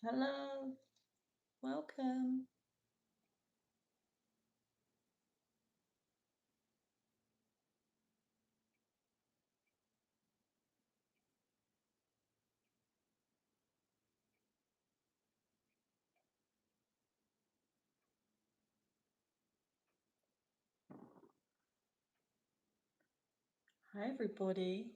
Hello, welcome. Hi, everybody.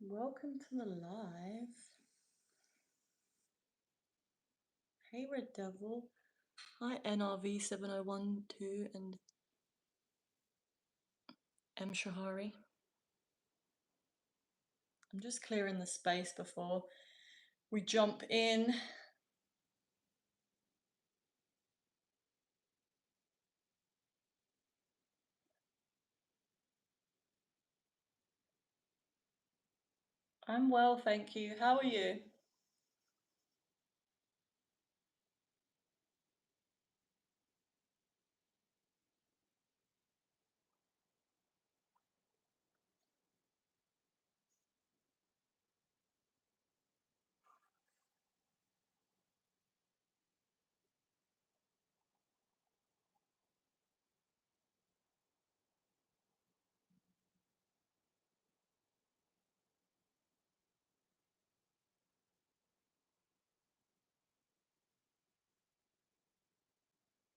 Welcome to the live. Hey, Red Devil. Hi, NRV7012 and M. Shahari. I'm just clearing the space before we jump in. I'm well, thank you. How are you?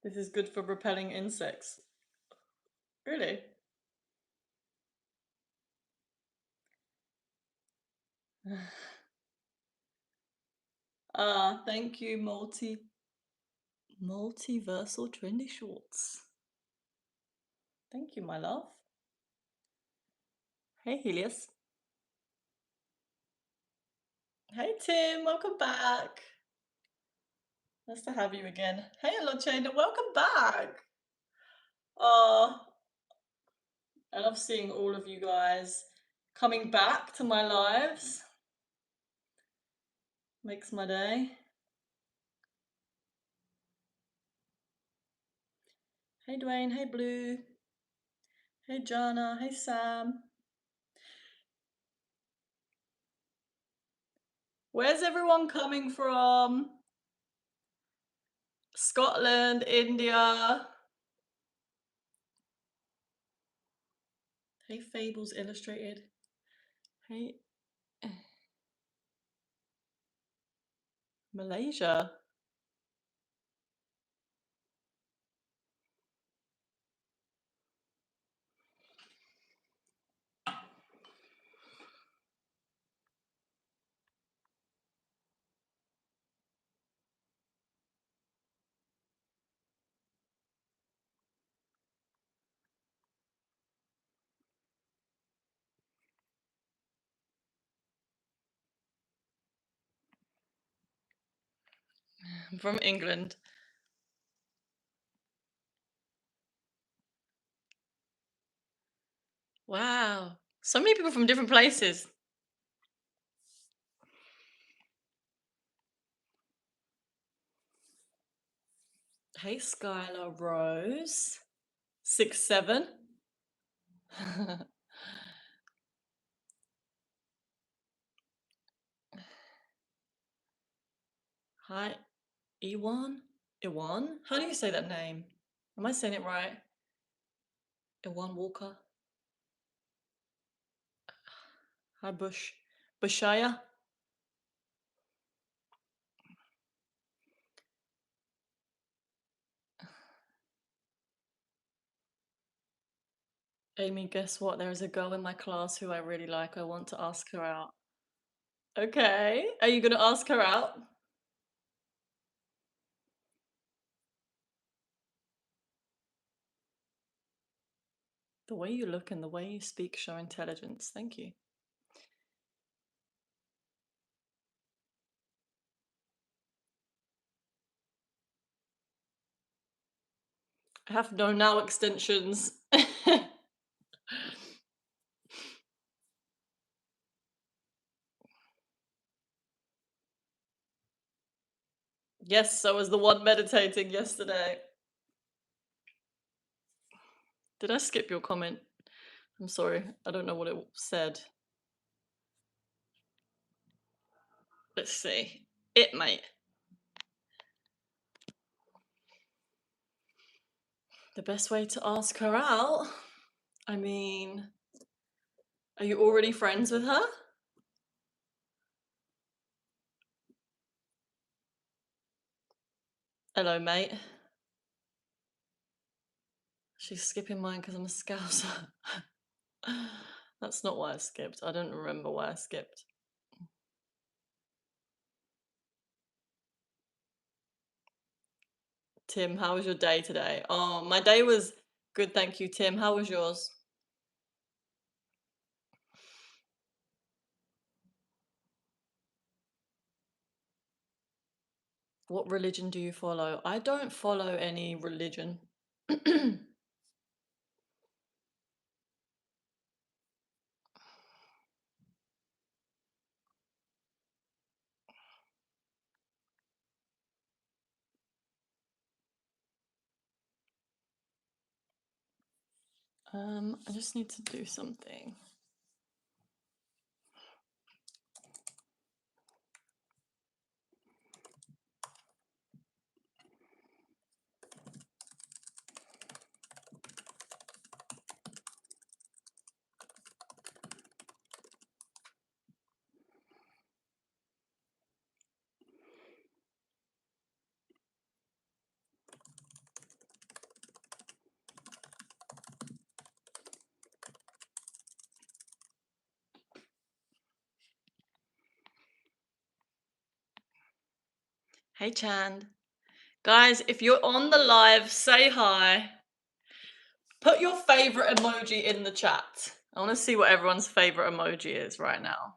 This is good for repelling insects. Really? Thank you, multiversal trendy shorts. Thank you, my love. Hey, Helios. Hey, Tim. Welcome back. Nice to have you again. Hey, Alochena. Welcome back. Oh, I love seeing all of you guys coming back to my lives. Makes my day. Hey, Dwayne. Hey, Blue. Hey, Jana. Hey, Sam. Where's everyone coming from? Scotland, India. Hey, Fables Illustrated. Hey, Malaysia. I'm from England. Wow. So many people from different places. Hey, Skylar Rose. 6'7". Hi, Ewan? Ewan? How do you say that name? Am I saying it right? Ewan Walker? Hi, Bushaya? Amy, guess what? There is a girl in my class who I really like. I want to ask her out. Okay. Are you going to ask her out? The way you look and the way you speak show intelligence. Thank you. I have no now extensions. Yes, so was the one meditating yesterday. Did I skip your comment? I'm sorry, I don't know what it said. Let's see. It might. The best way to ask her out? I mean, are you already friends with her? Hello, mate. She's skipping mine because I'm a scouser. That's not why I skipped. I don't remember why I skipped. Tim, how was your day today? Oh, my day was good, thank you, Tim. How was yours? What religion do you follow? I don't follow any religion. I just need to do something. Hey, Chand. Guys, if you're on the live, say hi. Put your favorite emoji in the chat. I want to see what everyone's favorite emoji is right now.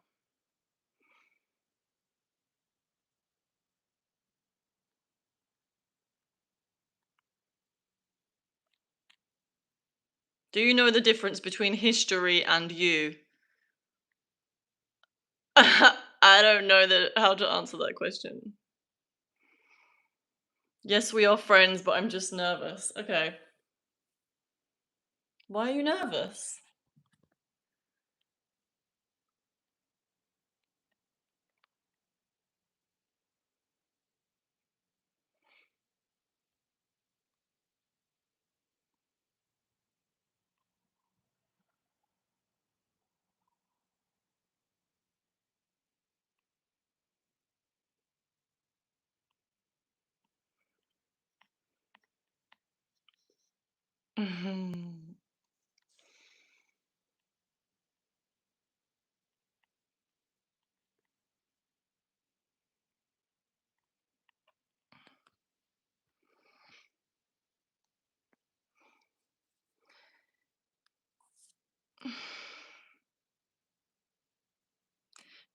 Do you know the difference between history and you? I don't know how to answer that question. Yes, we are friends, but I'm just nervous. Okay. Why are you nervous?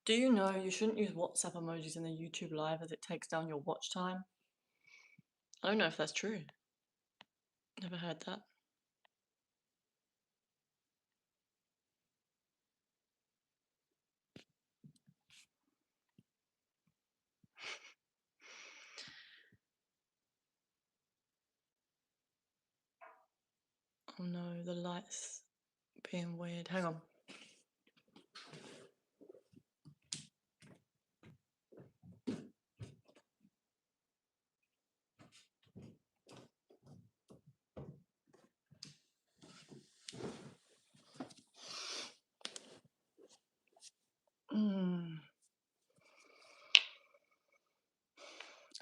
Do you know you shouldn't use WhatsApp emojis in the YouTube live as it takes down your watch time? I don't know if that's true. Never heard that. Oh no, the light's being weird. Hang on.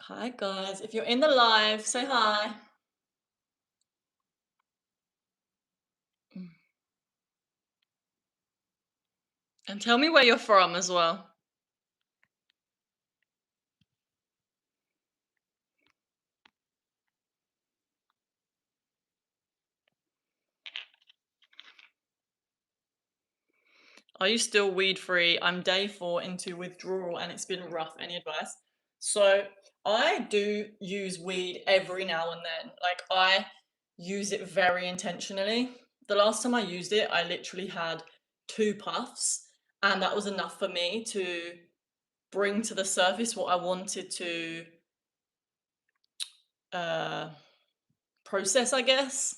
Hi guys, if you're in the live, say hi. And tell me where you're from as well. Are you still weed free? I'm day 4 into withdrawal and it's been rough. Any advice? So I do use weed every now and then. Like I use it very intentionally. The last time I used it, I literally had 2 puffs and that was enough for me to bring to the surface what I wanted to process, I guess.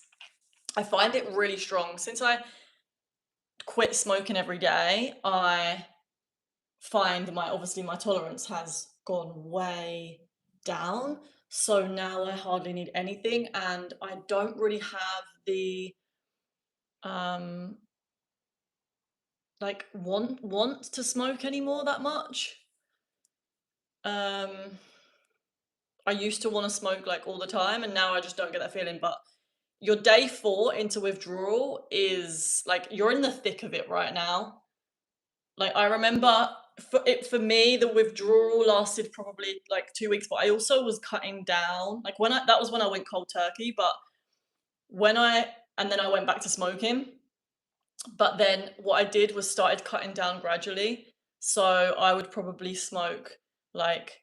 I find it really strong. Since I quit smoking every day, I find my tolerance has gone way down. So now I hardly need anything, and I don't really have the um like want to smoke anymore that much. Um I used to want to smoke like all the time, and now I just don't get that feeling. But your day 4 into withdrawal is like you're in the thick of it right now. Like I remember for me, the withdrawal lasted probably like 2 weeks, but I also was cutting down. Like that was when I went cold turkey, but when I and then I went back to smoking. But then what I did was started cutting down gradually. So I would probably smoke like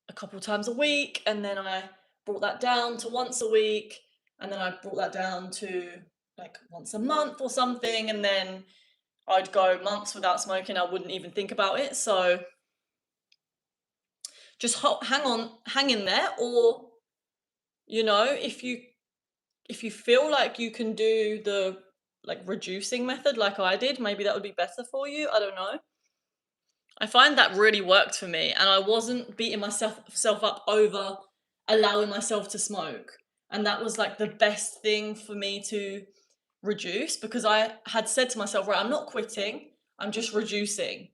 a couple times a week, and then I brought that down to once a week, and then I brought that down to like once a month or something, and then I'd go months without smoking. I wouldn't even think about it. So just hang in there, or if you feel like you can do the like reducing method like I did, maybe that would be better for you. I don't know. I find that really worked for me, and I wasn't beating myself up over allowing myself to smoke. And that was like the best thing for me to reduce, because I had said to myself, right, I'm not quitting, I'm just reducing.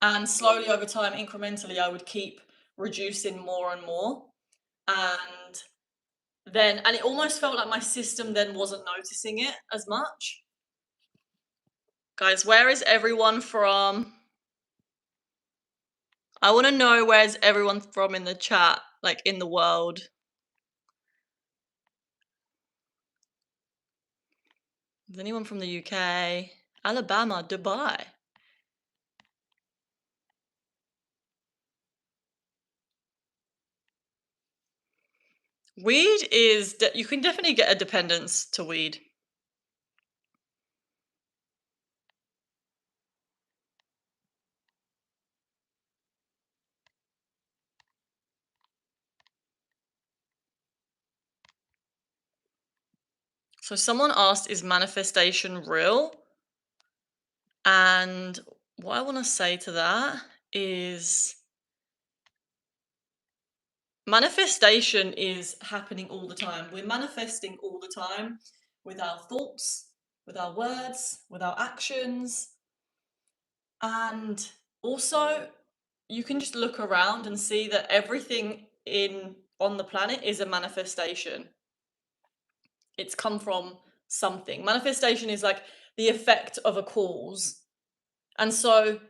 And slowly over time, incrementally, I would keep reducing more and more. And and it almost felt like my system then wasn't noticing it as much. Guys, where is everyone from? I want to know where's everyone from in the chat, like in the world. Is anyone from the UK? Alabama, Dubai. Weed is, you can definitely get a dependence to weed. So someone asked, is manifestation real? And what I want to say to that is manifestation is happening all the time. We're manifesting all the time with our thoughts, with our words, with our actions. And also, you can just look around and see that everything in on the planet is a manifestation. It's come from something. Manifestation is like the effect of a cause. And so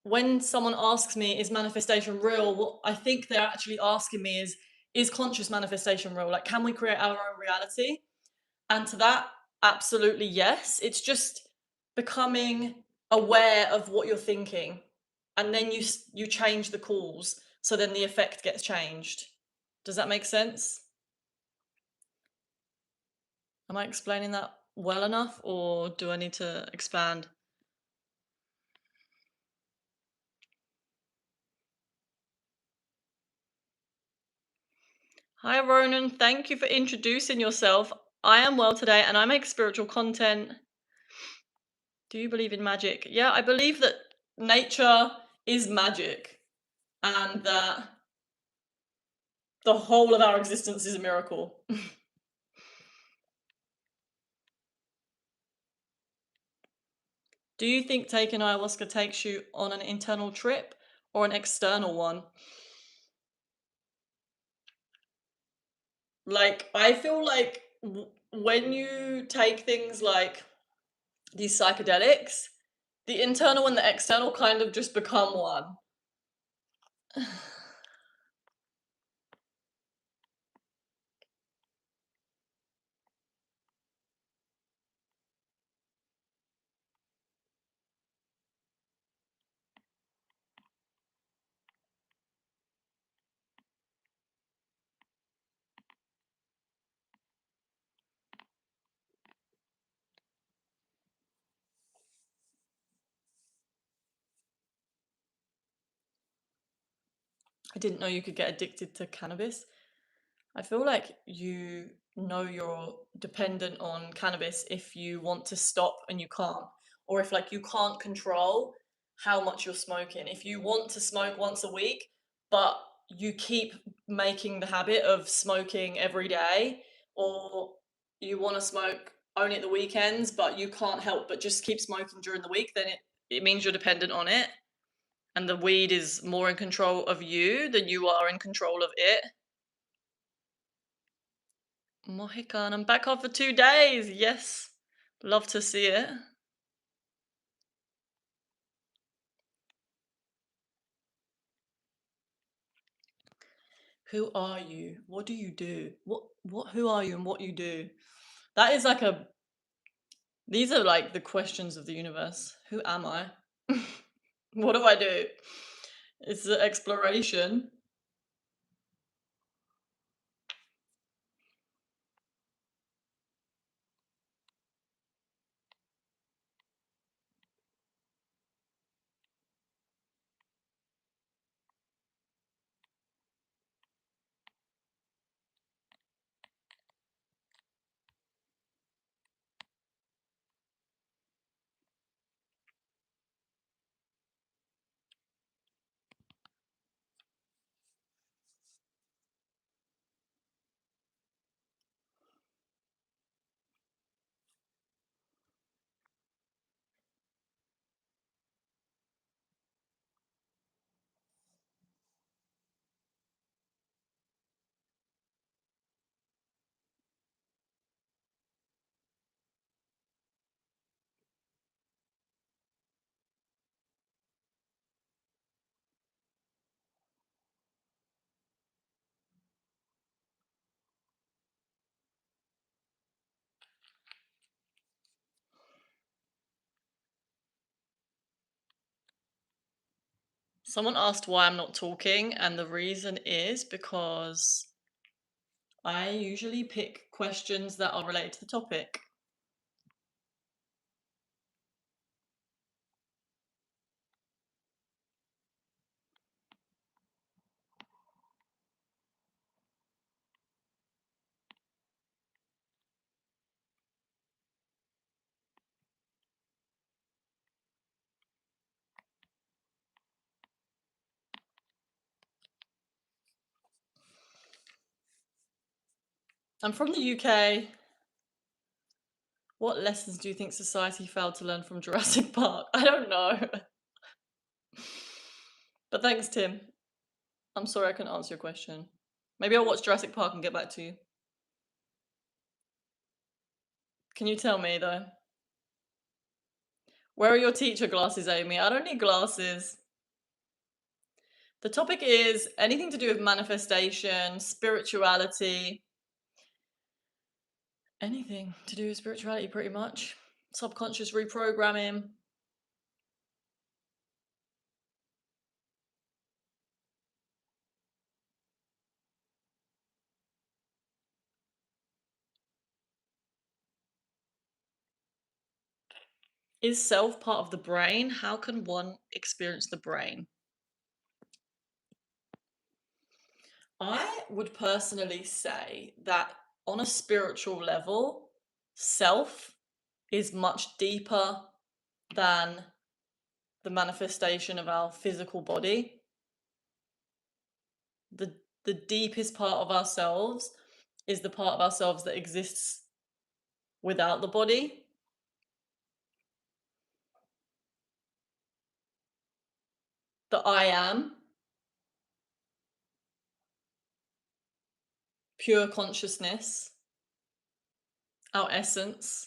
when someone asks me, is manifestation real? What I think they're actually asking me is conscious manifestation real? Like, can we create our own reality? And to that, absolutely yes. It's just becoming aware of what you're thinking, and then you change the cause, so then the effect gets changed. Does that make sense? Am I explaining that well enough, or do I need to expand? Hi, Ronan. Thank you for introducing yourself. I am well today, and I make spiritual content. Do you believe in magic? Yeah, I believe that nature is magic, and that the whole of our existence is a miracle. Do you think taking ayahuasca takes you on an internal trip or an external one? Like, I feel like when you take things like these psychedelics, the internal and the external kind of just become one. I didn't know you could get addicted to cannabis. I feel like you know you're dependent on cannabis if you want to stop and you can't, or if like you can't control how much you're smoking. If you want to smoke once a week, but you keep making the habit of smoking every day, or you want to smoke only at the weekends, but you can't help but just keep smoking during the week, then it means you're dependent on it. And the weed is more in control of you than you are in control of it. Mohican, I'm back on for 2 days. Yes. Love to see it. Who are you? What do you do? Who are you and what you do? That is like a These are like the questions of the universe. Who am I? What do I do? It's the exploration. Someone asked why I'm not talking, and the reason is because I usually pick questions that are related to the topic. I'm from the UK. What lessons do you think society failed to learn from Jurassic Park? I don't know. But thanks, Tim. I'm sorry I couldn't answer your question. Maybe I'll watch Jurassic Park and get back to you. Can you tell me, though? Where are your teacher glasses, Amy? I don't need glasses. The topic is anything to do with manifestation, spirituality, anything to do with spirituality, pretty much. Subconscious reprogramming. Is self part of the brain? How can one experience the brain? I would personally say that on a spiritual level, self is much deeper than the manifestation of our physical body. The deepest part of ourselves is the part of ourselves that exists without the body. The I am, pure consciousness, our essence.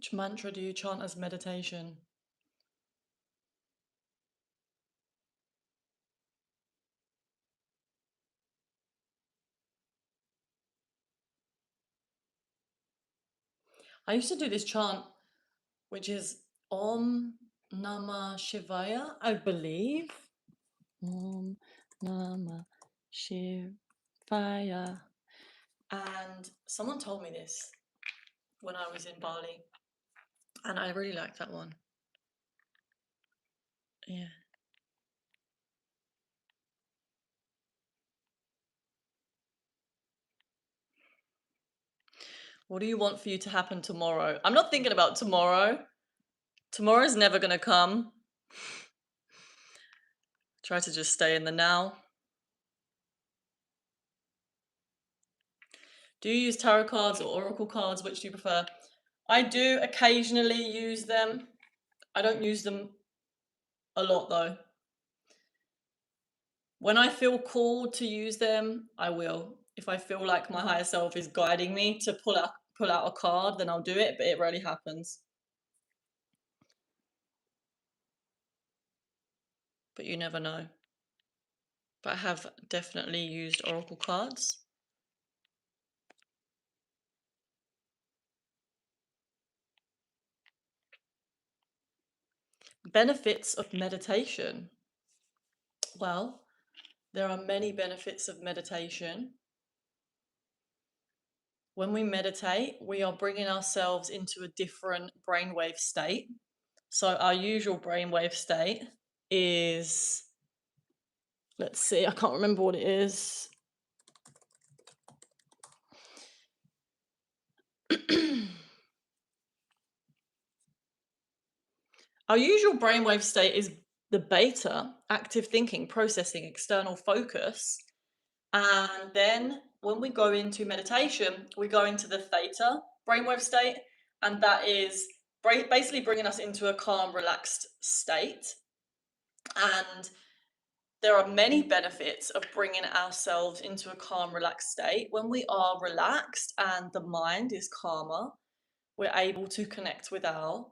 Which mantra do you chant as meditation? I used to do this chant, which is Om Namah Shivaya, I believe. Om Namah Shivaya. And someone told me this when I was in Bali, and I really like that one. Yeah. What do you want for you to happen tomorrow? I'm not thinking about tomorrow. Tomorrow's never gonna come. Try to just stay in the now. Do you use tarot cards or oracle cards? Which do you prefer? I do occasionally use them. I don't use them a lot though. When I feel called to use them, I will. If I feel like my higher self is guiding me to pull out a card, then I'll do it, but it rarely happens. But you never know. But I have definitely used oracle cards. Benefits of meditation. Well, there are many benefits of meditation. When we meditate, we are bringing ourselves into a different brainwave state. So our usual brainwave state is, let's see, I can't remember what it is. Our usual brainwave state is the beta, active thinking, processing, external focus. And then when we go into meditation, we go into the theta brainwave state, and that is basically bringing us into a calm, relaxed state. And there are many benefits of bringing ourselves into a calm, relaxed state. When we are relaxed and the mind is calmer, we're able to connect with our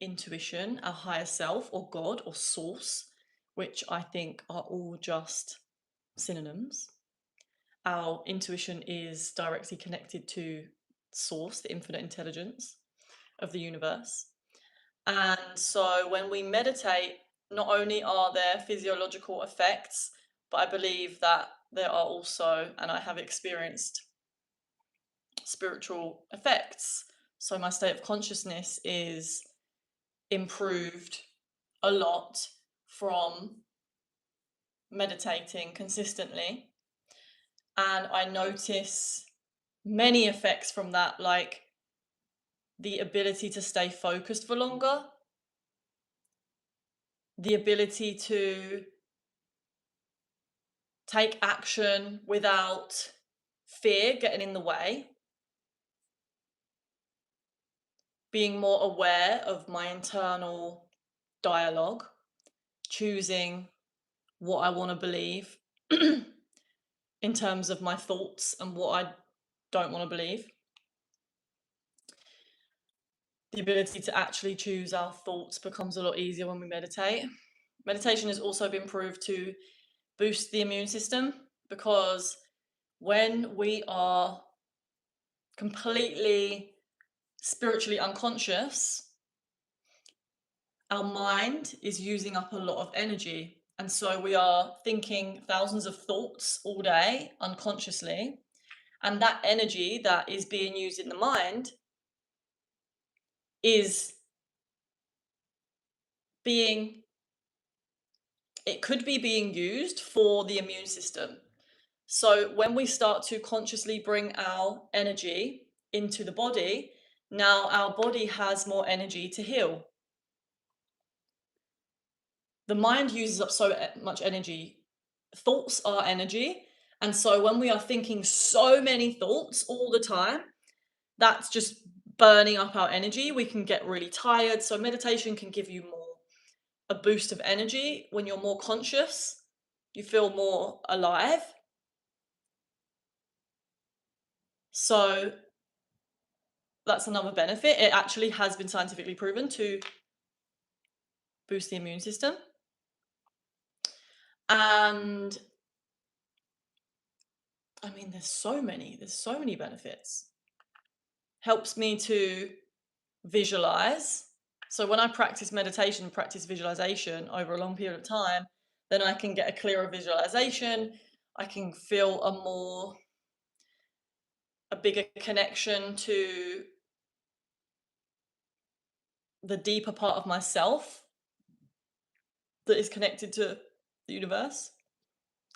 intuition, our higher self, or God, or source, which I think are all just synonyms. Our intuition is directly connected to source, the infinite intelligence of the universe. And so when we meditate, not only are there physiological effects, but I believe that there are also, and I have experienced, spiritual effects. So my state of consciousness is improved a lot from meditating consistently. And I notice many effects from that, like the ability to stay focused for longer, the ability to take action without fear getting in the way, being more aware of my internal dialogue, choosing what I want to believe in terms of my thoughts and what I don't want to believe. The ability to actually choose our thoughts becomes a lot easier when we meditate. Meditation has also been proved to boost the immune system, because when we are completely spiritually unconscious, our mind is using up a lot of energy. And so we are thinking thousands of thoughts all day unconsciously. And that energy that is being used in the mind is being, it could be being used for the immune system. So when we start to consciously bring our energy into the body, now our body has more energy to heal. The mind uses up so much energy. Thoughts are energy. And so when we are thinking so many thoughts all the time, that's just burning up our energy. We can get really tired. So meditation can give you a boost of energy. When you're more conscious, you feel more alive. So that's another benefit. It actually has been scientifically proven to boost the immune system. And I mean, there's so many benefits. Helps me to visualize. So when I practice meditation, practice visualization over a long period of time, then I can get a clearer visualization. I can feel a bigger connection to the deeper part of myself that is connected to the universe,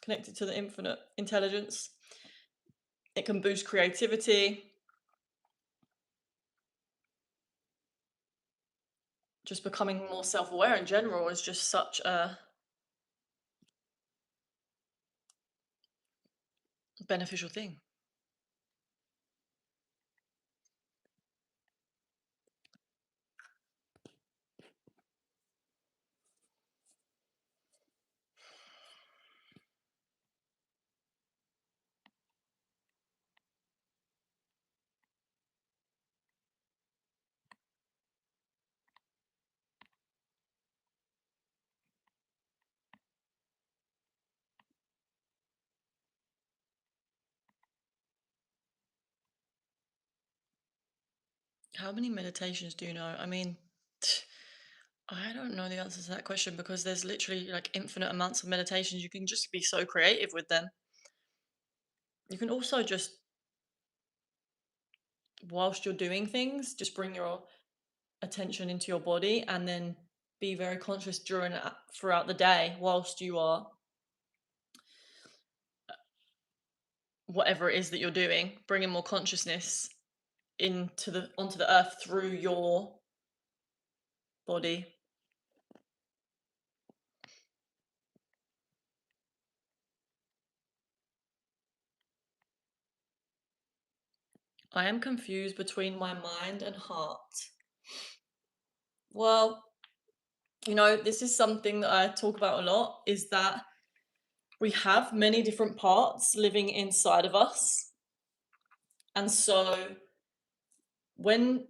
connected to the infinite intelligence. It can boost creativity. Just becoming more self-aware in general is just such a beneficial thing. How many meditations do you know? I mean, I don't know the answer to that question because there's literally like infinite amounts of meditations. You can just be so creative with them. You can also just, whilst you're doing things, just bring your attention into your body and then be very conscious throughout the day whilst you are whatever it is that you're doing, bringing more consciousness onto the earth through your body. I am confused between my mind and heart. Well, this is something that I talk about a lot, is that we have many different parts living inside of us. And so when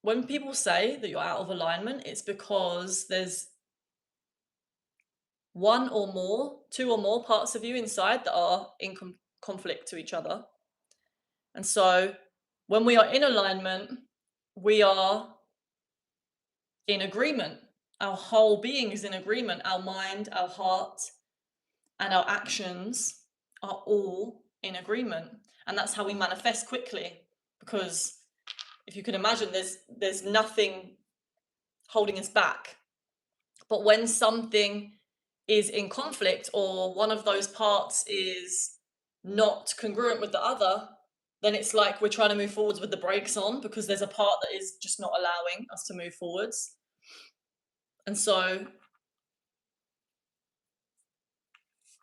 when people say that you're out of alignment, it's because there's two or more parts of you inside that are in conflict to each other. And so when we are in alignment, we are in agreement. Our whole being is in agreement. Our mind, our heart, and our actions are all in agreement. And that's how we manifest quickly. Because if you can imagine, there's nothing holding us back. But when something is in conflict or one of those parts is not congruent with the other, then it's like we're trying to move forwards with the brakes on because there's a part that is just not allowing us to move forwards. And so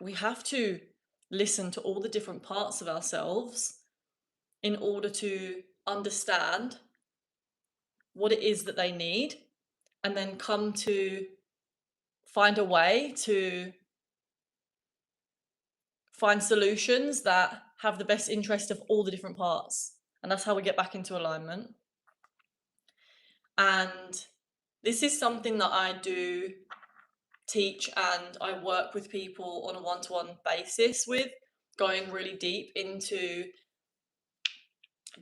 we have to listen to all the different parts of ourselves in order to understand what it is that they need and then come to find a way to find solutions that have the best interest of all the different parts. And that's how we get back into alignment. And this is something that I do teach and I work with people on a one-to-one basis with, going really deep into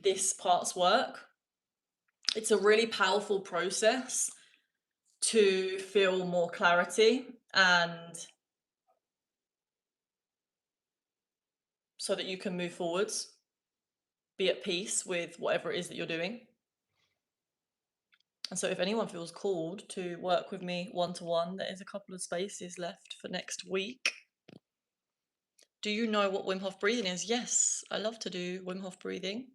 this part's work. It's a really powerful process to feel more clarity and so that you can move forwards, be at peace with whatever it is that you're doing. And so if anyone feels called to work with me one-to-one, there is a couple of spaces left for next week. Do you know what Wim Hof breathing is? Yes, I love to do Wim Hof breathing.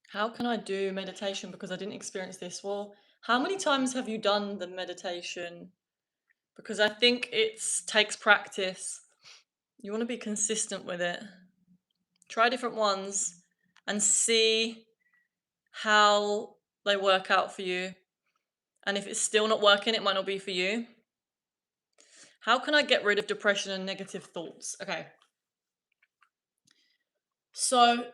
How can I do meditation because I didn't experience this? Well, how many times have you done the meditation? Because I think it takes practice. You want to be consistent with it. Try different ones and see how they work out for you. And if it's still not working, it might not be for you. How can I get rid of depression and negative thoughts? Okay. So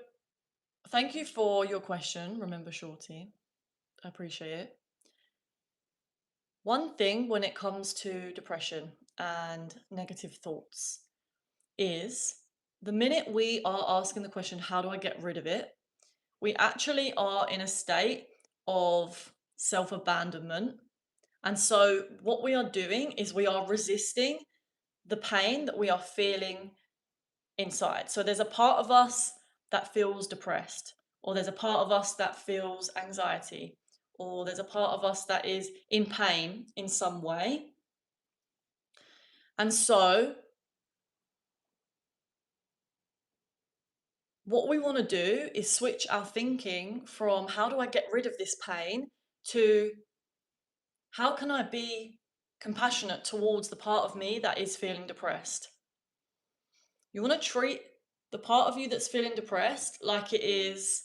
thank you for your question. Remember, Shorty. I appreciate it. One thing when it comes to depression and negative thoughts is the minute we are asking the question, how do I get rid of it? We actually are in a state of self abandonment. And so, what we are doing is we are resisting the pain that we are feeling inside. So, there's a part of us that feels depressed, or there's a part of us that feels anxiety, or there's a part of us that is in pain in some way. And so, what we want to do is switch our thinking from how do I get rid of this pain to how can I be compassionate towards the part of me that is feeling depressed? You want to treat the part of you that's feeling depressed like it is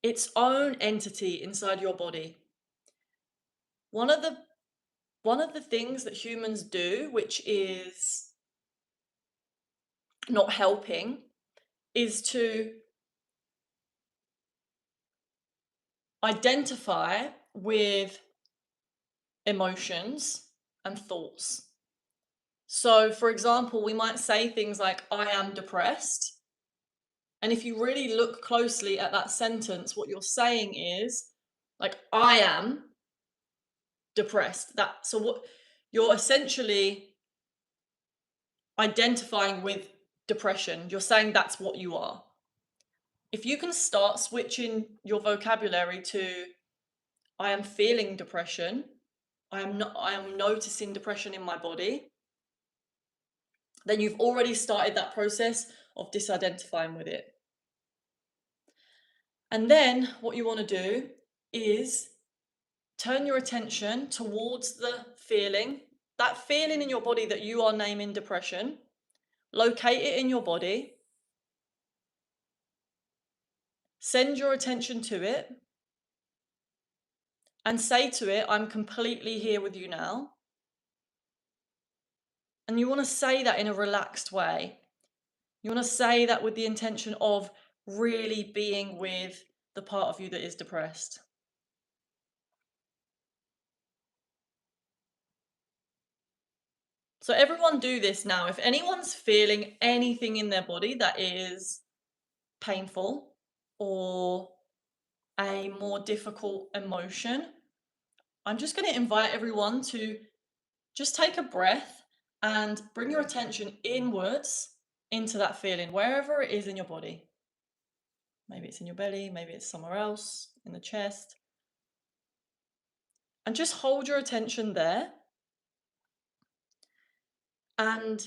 its own entity inside your body. One of the one of the things that humans do, which is not helping, is to identify with emotions and thoughts. So, for example, we might say things like, I am depressed. And if you really look closely at that sentence, what you're saying is, like, I am depressed. What you're essentially identifying with depression. You're saying that's what you are. If you can start switching your vocabulary to, I am feeling depression, I am noticing depression in my body, then you've already started that process of disidentifying with it. And then what you want to do is turn your attention towards the feeling, that feeling in your body that you are naming depression. Locate it in your body. Send your attention to it and say to it, I'm completely here with you now. And you want to say that in a relaxed way. You want to say that with the intention of really being with the part of you that is depressed. So everyone do this now. If anyone's feeling anything in their body that is painful or a more difficult emotion, I'm just going to invite everyone to just take a breath and bring your attention inwards into that feeling, wherever it is in your body. Maybe it's in your belly, maybe it's somewhere else, in the chest. And just hold your attention there. And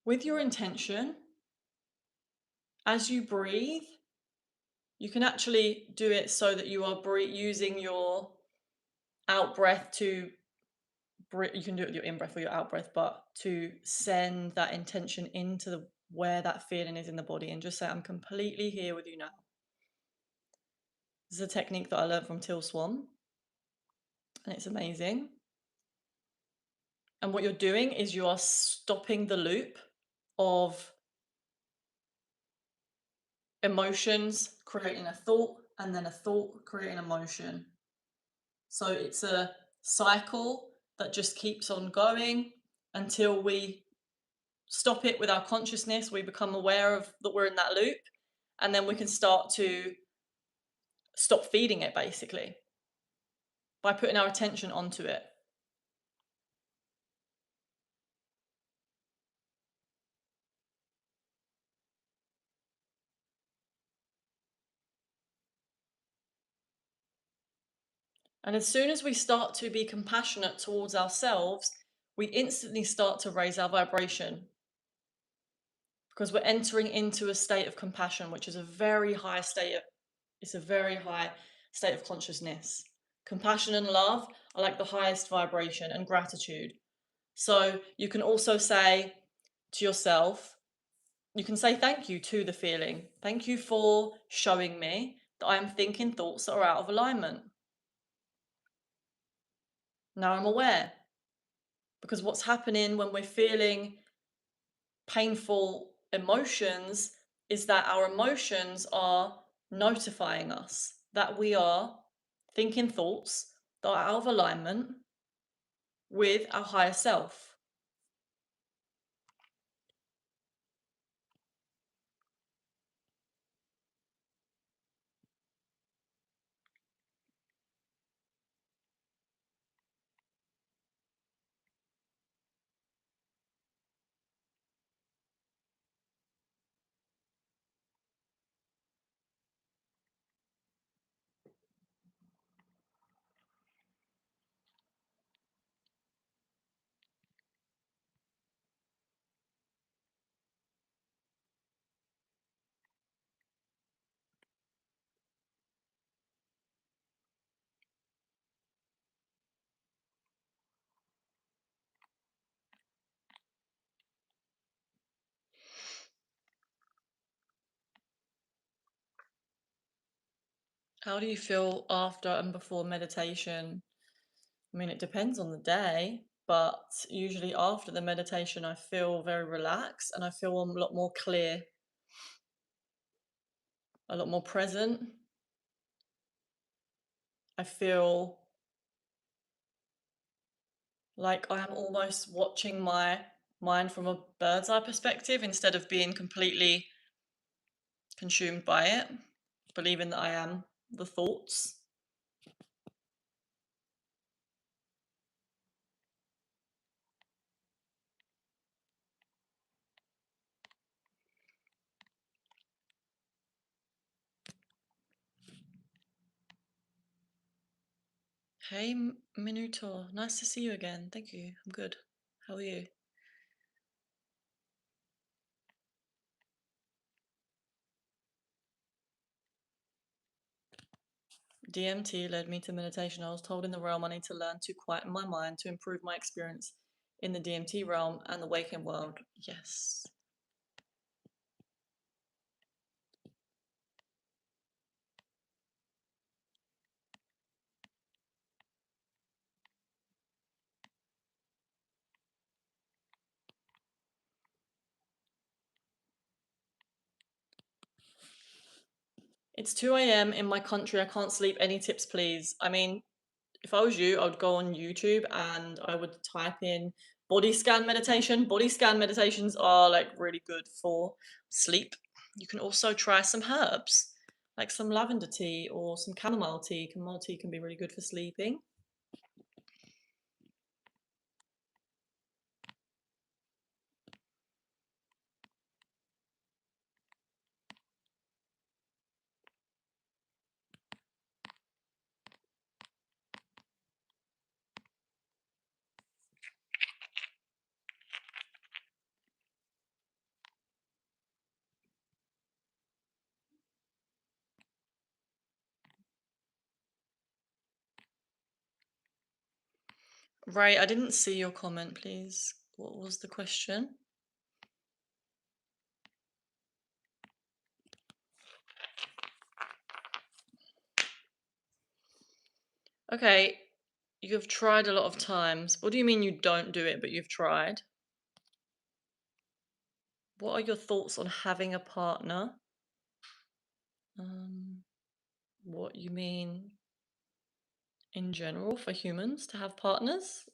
with your intention, as you breathe, you can actually do it so that you are using your out breath to you can do it with your in breath or your out breath, but to send that intention into where that feeling is in the body and just say, I'm completely here with you now. This is a technique that I learned from Till Swan, and it's amazing. And what you're doing is you are stopping the loop of emotions creating a thought and then a thought creating emotion. So it's a cycle that just keeps on going until we stop it with our consciousness. We become aware of that we're in that loop, and then we can start to stop feeding it basically by putting our attention onto it. And as soon as we start to be compassionate towards ourselves, we instantly start to raise our vibration because we're entering into a state of compassion, which is a very high state it's a very high state of consciousness. Compassion and love are like the highest vibration, and gratitude. So you can also say to yourself, You can say thank you to the feeling. Thank you for showing me that I am thinking thoughts that are out of alignment. Now I'm aware. Because what's happening when we're feeling painful emotions is that our emotions are notifying us that we are thinking thoughts that are out of alignment with our higher self. How do you feel after and before meditation? I mean, it depends on the day, but usually after the meditation, I feel very relaxed and I feel a lot more clear, a lot more present. I feel like I am almost watching my mind from a bird's eye perspective instead of being completely consumed by it, believing that I am the thoughts. Hey, Minutor, nice to see you again. Thank you. I'm good. How are you? DMT led me to meditation. I was told in the realm I need to learn to quieten my mind to improve my experience in the DMT realm and the waking world. Yes. It's 2 a.m. in my country. I can't sleep. Any tips, please? I mean, if I was you, I would go on YouTube and I would type in body scan meditation. Body scan meditations are like really good for sleep. You can also try some herbs, like some lavender tea or some chamomile tea. Chamomile tea can be really good for sleeping. Right, I didn't see your comment, please. What was the question? Okay, you've tried a lot of times. What do you mean you don't do it, but you've tried? What are your thoughts on having a partner? Um, what you mean in general for humans to have partners?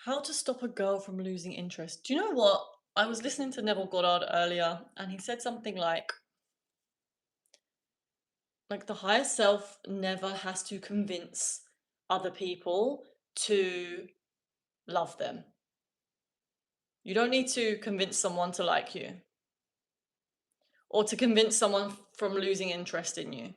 How to stop a girl from losing interest. Do you know what? I was listening to Neville Goddard earlier and he said something like the higher self never has to convince other people to love them. You don't need to convince someone to like you or to convince someone from losing interest in you.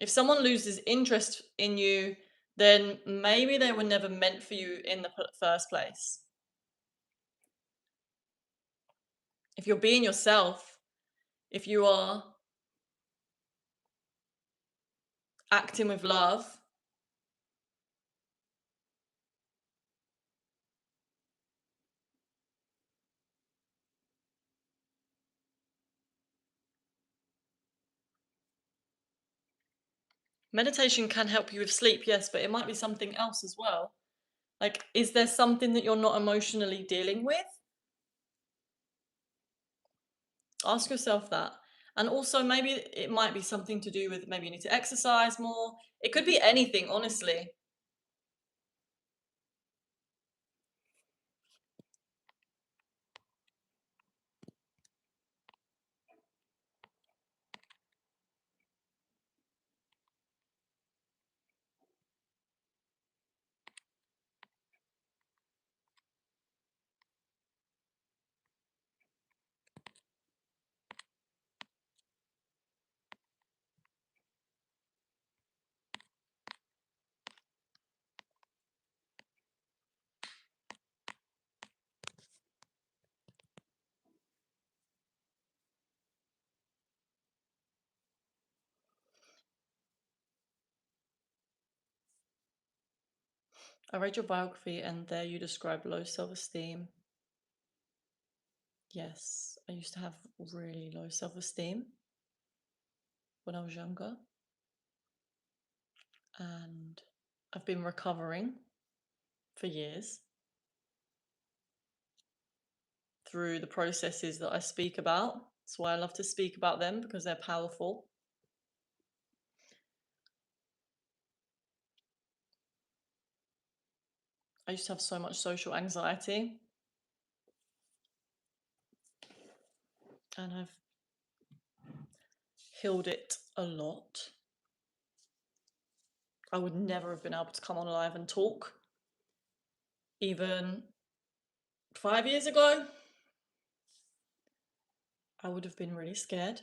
If someone loses interest in you, then maybe they were never meant for you in the first place. If you're being yourself, if you are acting with love, meditation can help you with sleep, yes, but it might be something else as well. Like, is there something that you're not emotionally dealing with? Ask yourself that. And also, maybe it might be something to do with maybe you need to exercise more. It could be anything, honestly. I read your biography and there you describe low self esteem. Yes, I used to have really low self esteem when I was younger. And I've been recovering for years through the processes that I speak about. That's why I love to speak about them because they're powerful. I used to have so much social anxiety, and I've healed it a lot. I would never have been able to come on live and talk even 5 years ago. I would have been really scared.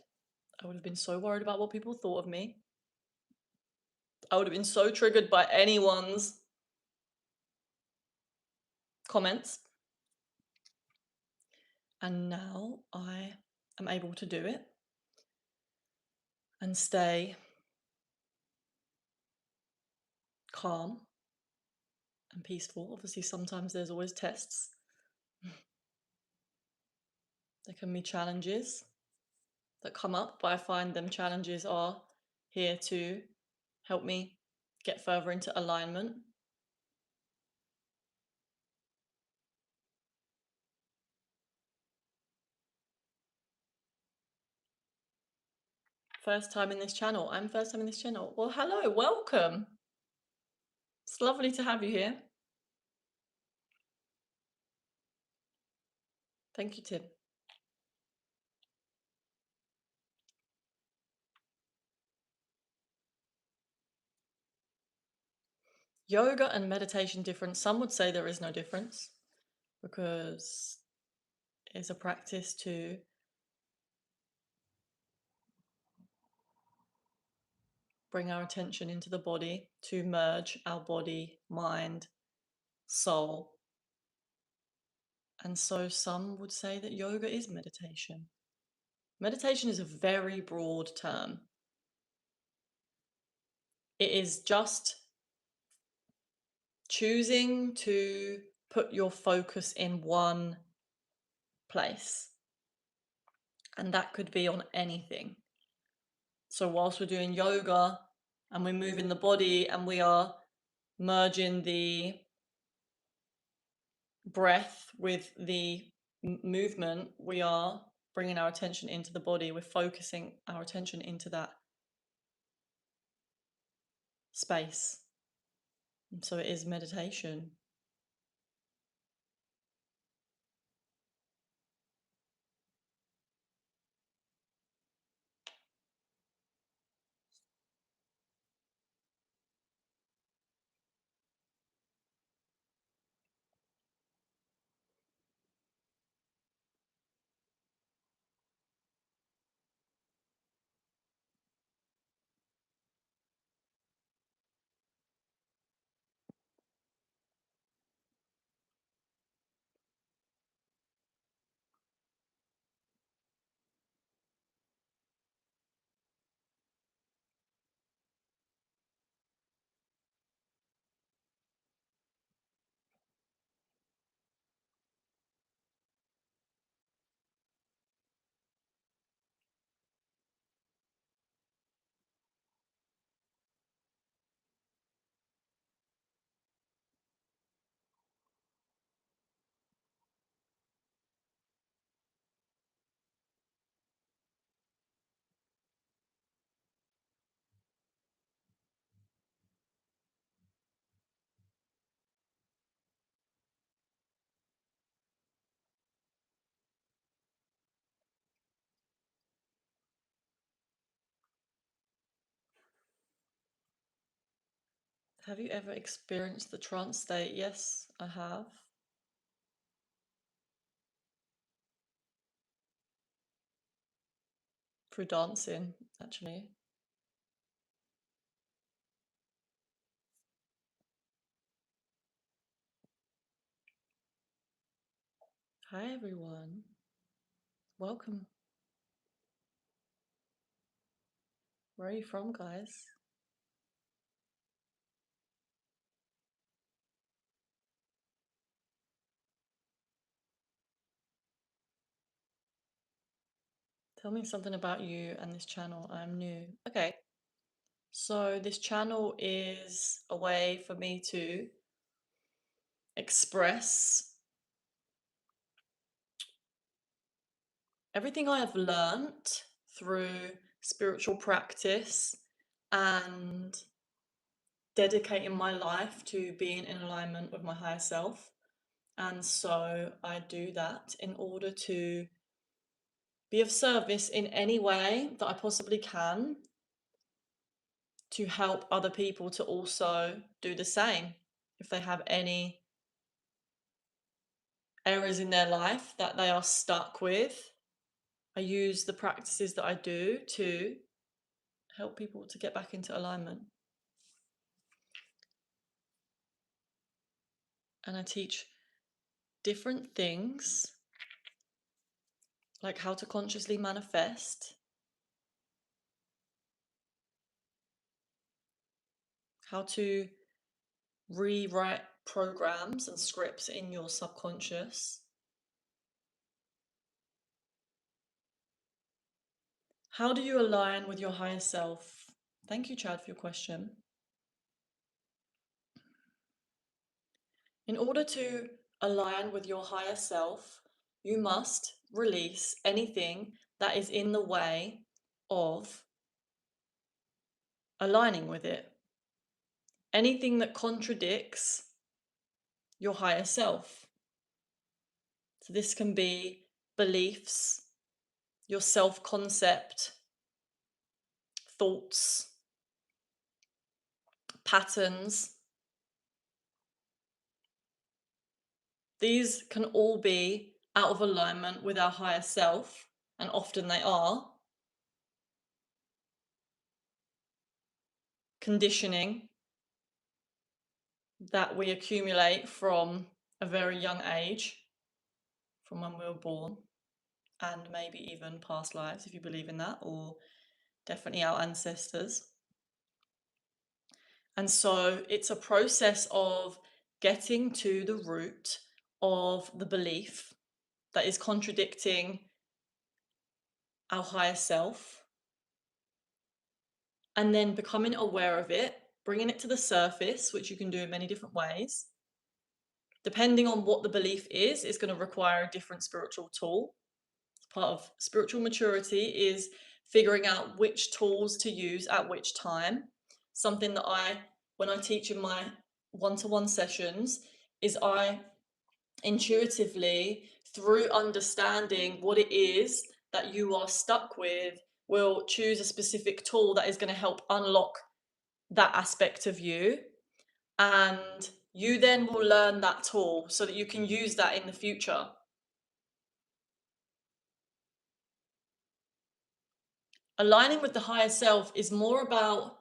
I would have been so worried about what people thought of me. I would have been so triggered by anyone's comments. And now I am able to do it and stay calm and peaceful. Obviously, sometimes there's always tests. There can be challenges that come up, but I find them challenges are here to help me get further into alignment. First time in this channel. I'm first time in this channel. Well, hello, welcome. It's lovely to have you here. Thank you, Tim. Yoga and meditation different. Some would say there is no difference because it's a practice to bring our attention into the body, to merge our body, mind, soul. And so some would say that yoga is meditation. Meditation is a very broad term. It is just choosing to put your focus in one place. And that could be on anything. So whilst we're doing yoga and we're moving the body and we are merging the breath with the movement, we are bringing our attention into the body. We're focusing our attention into that space. And so it is meditation. Have you ever experienced the trance state? Yes, I have. Through dancing, actually. Hi, everyone. Welcome. Where are you from, guys? Tell me something about you and this channel. I'm new. Okay. So, this channel is a way for me to express everything I have learnt through spiritual practice and dedicating my life to being in alignment with my higher self. And so I do that in order to be of service in any way that I possibly can to help other people to also do the same. If they have any areas in their life that they are stuck with, I use the practices that I do to help people to get back into alignment. And I teach different things, like how to consciously manifest, how to rewrite programs and scripts in your subconscious, how do you align with your higher self. Thank you, Chad, for your question. In order to align with your higher self, you must release anything that is in the way of aligning with it. Anything that contradicts your higher self. So this can be beliefs, your self-concept, thoughts, patterns. These can all be out of alignment with our higher self, and often they are. Conditioning that we accumulate from a very young age, from when we were born, and maybe even past lives, if you believe in that, or definitely our ancestors. And so it's a process of getting to the root of the belief that is contradicting our higher self, and then becoming aware of it, bringing it to the surface, which you can do in many different ways. Depending on what the belief is, it's going to require a different spiritual tool. Part of spiritual maturity is figuring out which tools to use at which time. Something that when I teach in my one-to-one sessions is I intuitively, through understanding what it is that you are stuck with, will choose a specific tool that is going to help unlock that aspect of you. And you then will learn that tool so that you can use that in the future. Aligning with the higher self is more about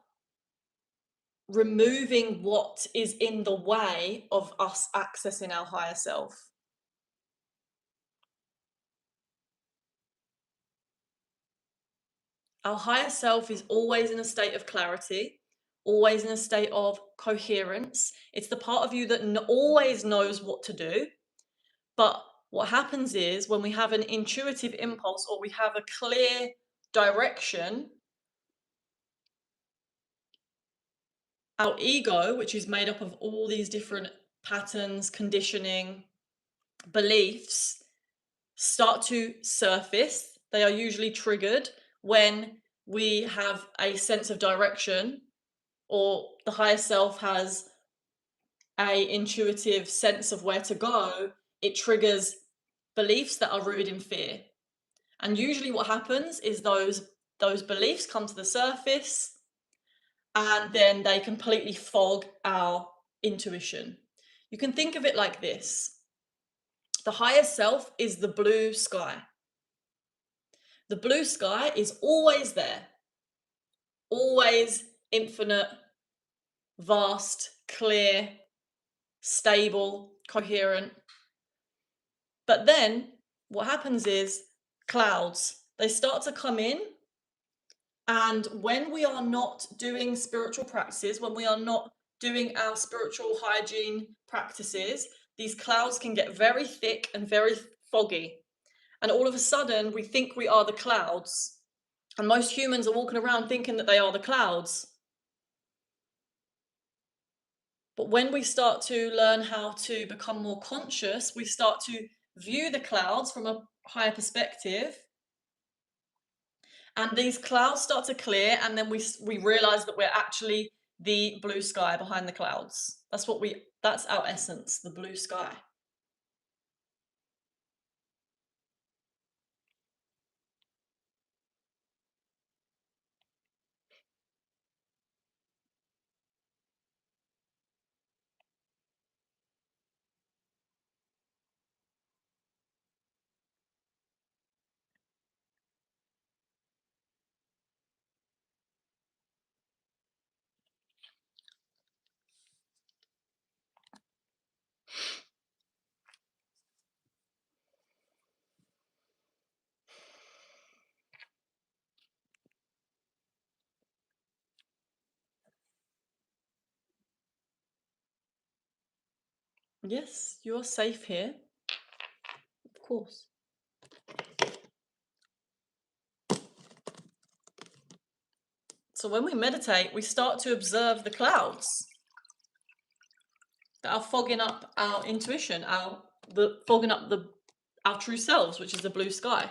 removing what is in the way of us accessing our higher self. Our higher self is always in a state of clarity, always in a state of coherence. It's the part of you that always knows what to do. But what happens is when we have an intuitive impulse or we have a clear direction, our ego, which is made up of all these different patterns, conditioning, beliefs, start to surface. They are usually triggered when we have a sense of direction, or the higher self has a intuitive sense of where to go. It triggers beliefs that are rooted in fear. And usually what happens is those beliefs come to the surface and then they completely fog our intuition. You can think of it like this. The higher self is the blue sky. The blue sky is always there, always infinite, vast, clear, stable, coherent. But then what happens is clouds, they start to come in. And when we are not doing spiritual practices, when we are not doing our spiritual hygiene practices, these clouds can get very thick and very foggy. And all of a sudden, we think we are the clouds. And most humans are walking around thinking that they are the clouds. But when we start to learn how to become more conscious, we start to view the clouds from a higher perspective. And these clouds start to clear, and then we realize that we're actually the blue sky behind the clouds. That's our essence, the blue sky. Yes, you're safe here. Of course. So when we meditate, we start to observe the clouds that are fogging up our intuition, fogging up our true selves, which is the blue sky.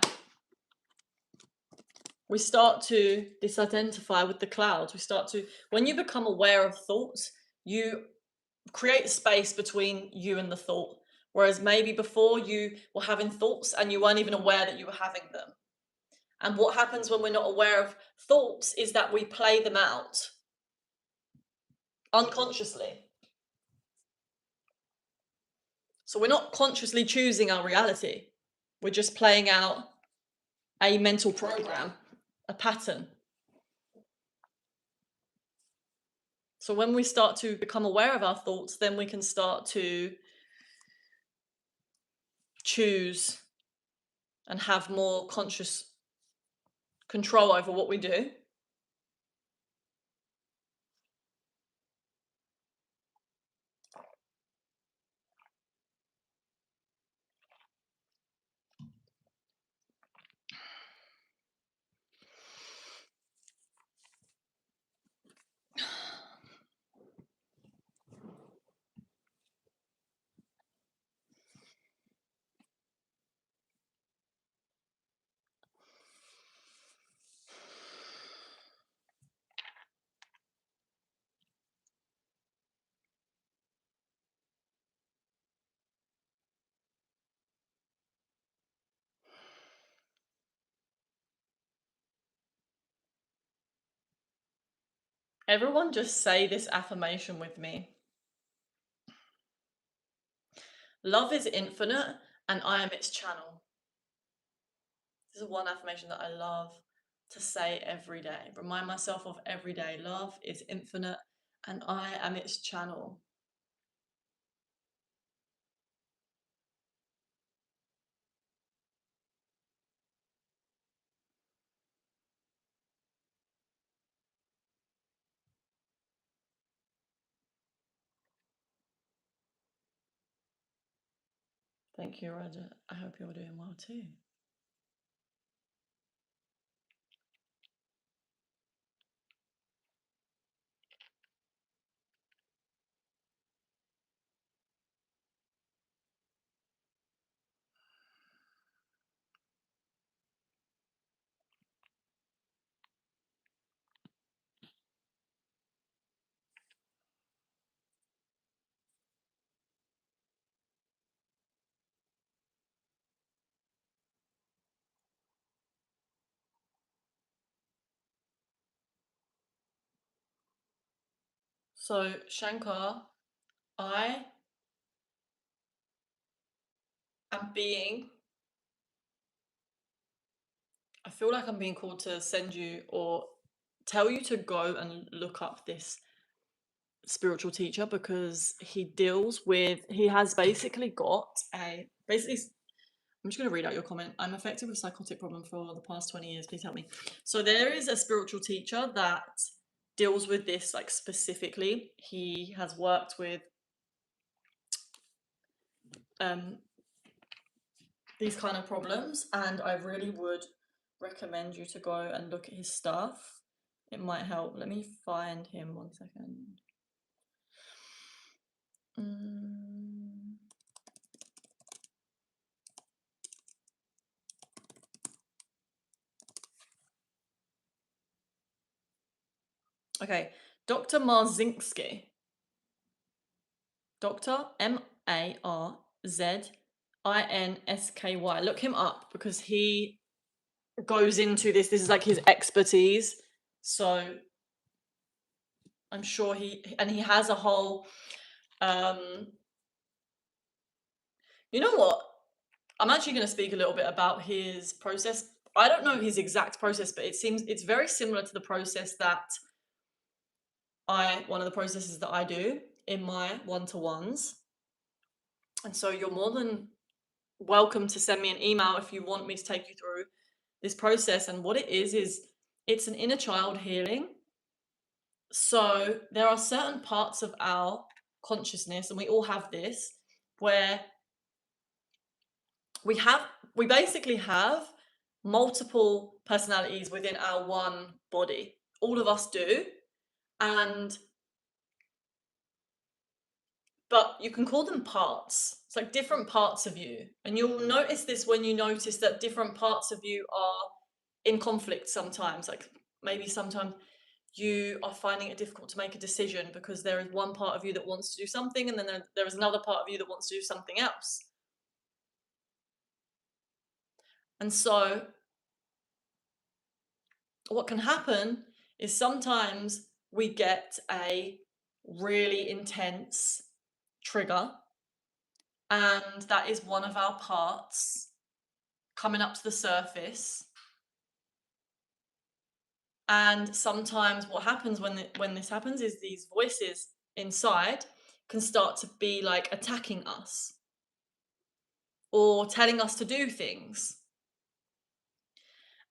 We start to disidentify with the clouds. When you become aware of thoughts, you create space between you and the thought. Whereas maybe before you were having thoughts and you weren't even aware that you were having them. And what happens when we're not aware of thoughts is that we play them out unconsciously. So we're not consciously choosing our reality. We're just playing out a mental program, a pattern. So when we start to become aware of our thoughts, then we can start to choose and have more conscious control over what we do. Everyone just say this affirmation with me. Love is infinite and I am its channel. This is one affirmation that I love to say every day. Remind myself of every day. Love is infinite and I am its channel. Thank you, Roger. I hope you're doing well too. So, Shankar, I am being, I feel like I'm being called to send you or tell you to go and look up this spiritual teacher because he has basically got basically, I'm just going to read out your comment. I'm affected with psychotic problem for the past 20 years. Please help me. So there is a spiritual teacher that deals with this like specifically. He has worked with these kind of problems, and I really would recommend you to go and look at his stuff. It might help. Let me find him 1 second. Okay, Dr. Marzinski. Dr. Marzinsky. Look him up because he goes into this. This is like his expertise. So I'm sure he has a whole you know what? I'm actually going to speak a little bit about his process. I don't know his exact process, but it seems it's very similar to the process that one of the processes that I do in my one-to-ones. And so you're more than welcome to send me an email if you want me to take you through this process. And what it is it's an inner child healing. So there are certain parts of our consciousness, and we all have this, where we basically have multiple personalities within our one body. All of us do. But you can call them parts. It's like different parts of you. And you'll notice this when you notice that different parts of you are in conflict sometimes. Like maybe sometimes you are finding it difficult to make a decision because there is one part of you that wants to do something, and then there is another part of you that wants to do something else. And so what can happen is sometimes we get a really intense trigger, and that is one of our parts coming up to the surface. And sometimes what happens when this happens is these voices inside can start to be like attacking us or telling us to do things.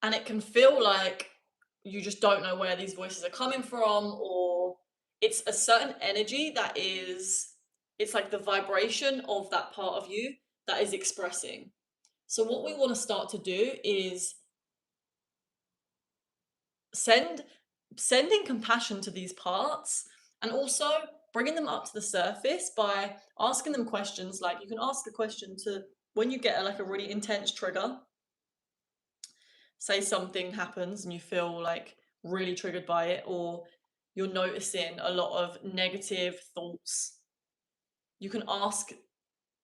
And it can feel like you just don't know where these voices are coming from, or it's a certain energy that is, it's like the vibration of that part of you that is expressing. So what we want to start to do is sending compassion to these parts, and also bringing them up to the surface by asking them questions. Like you can ask a question to, when you get like a really intense trigger, say something happens and you feel like really triggered by it, or you're noticing a lot of negative thoughts, you can ask,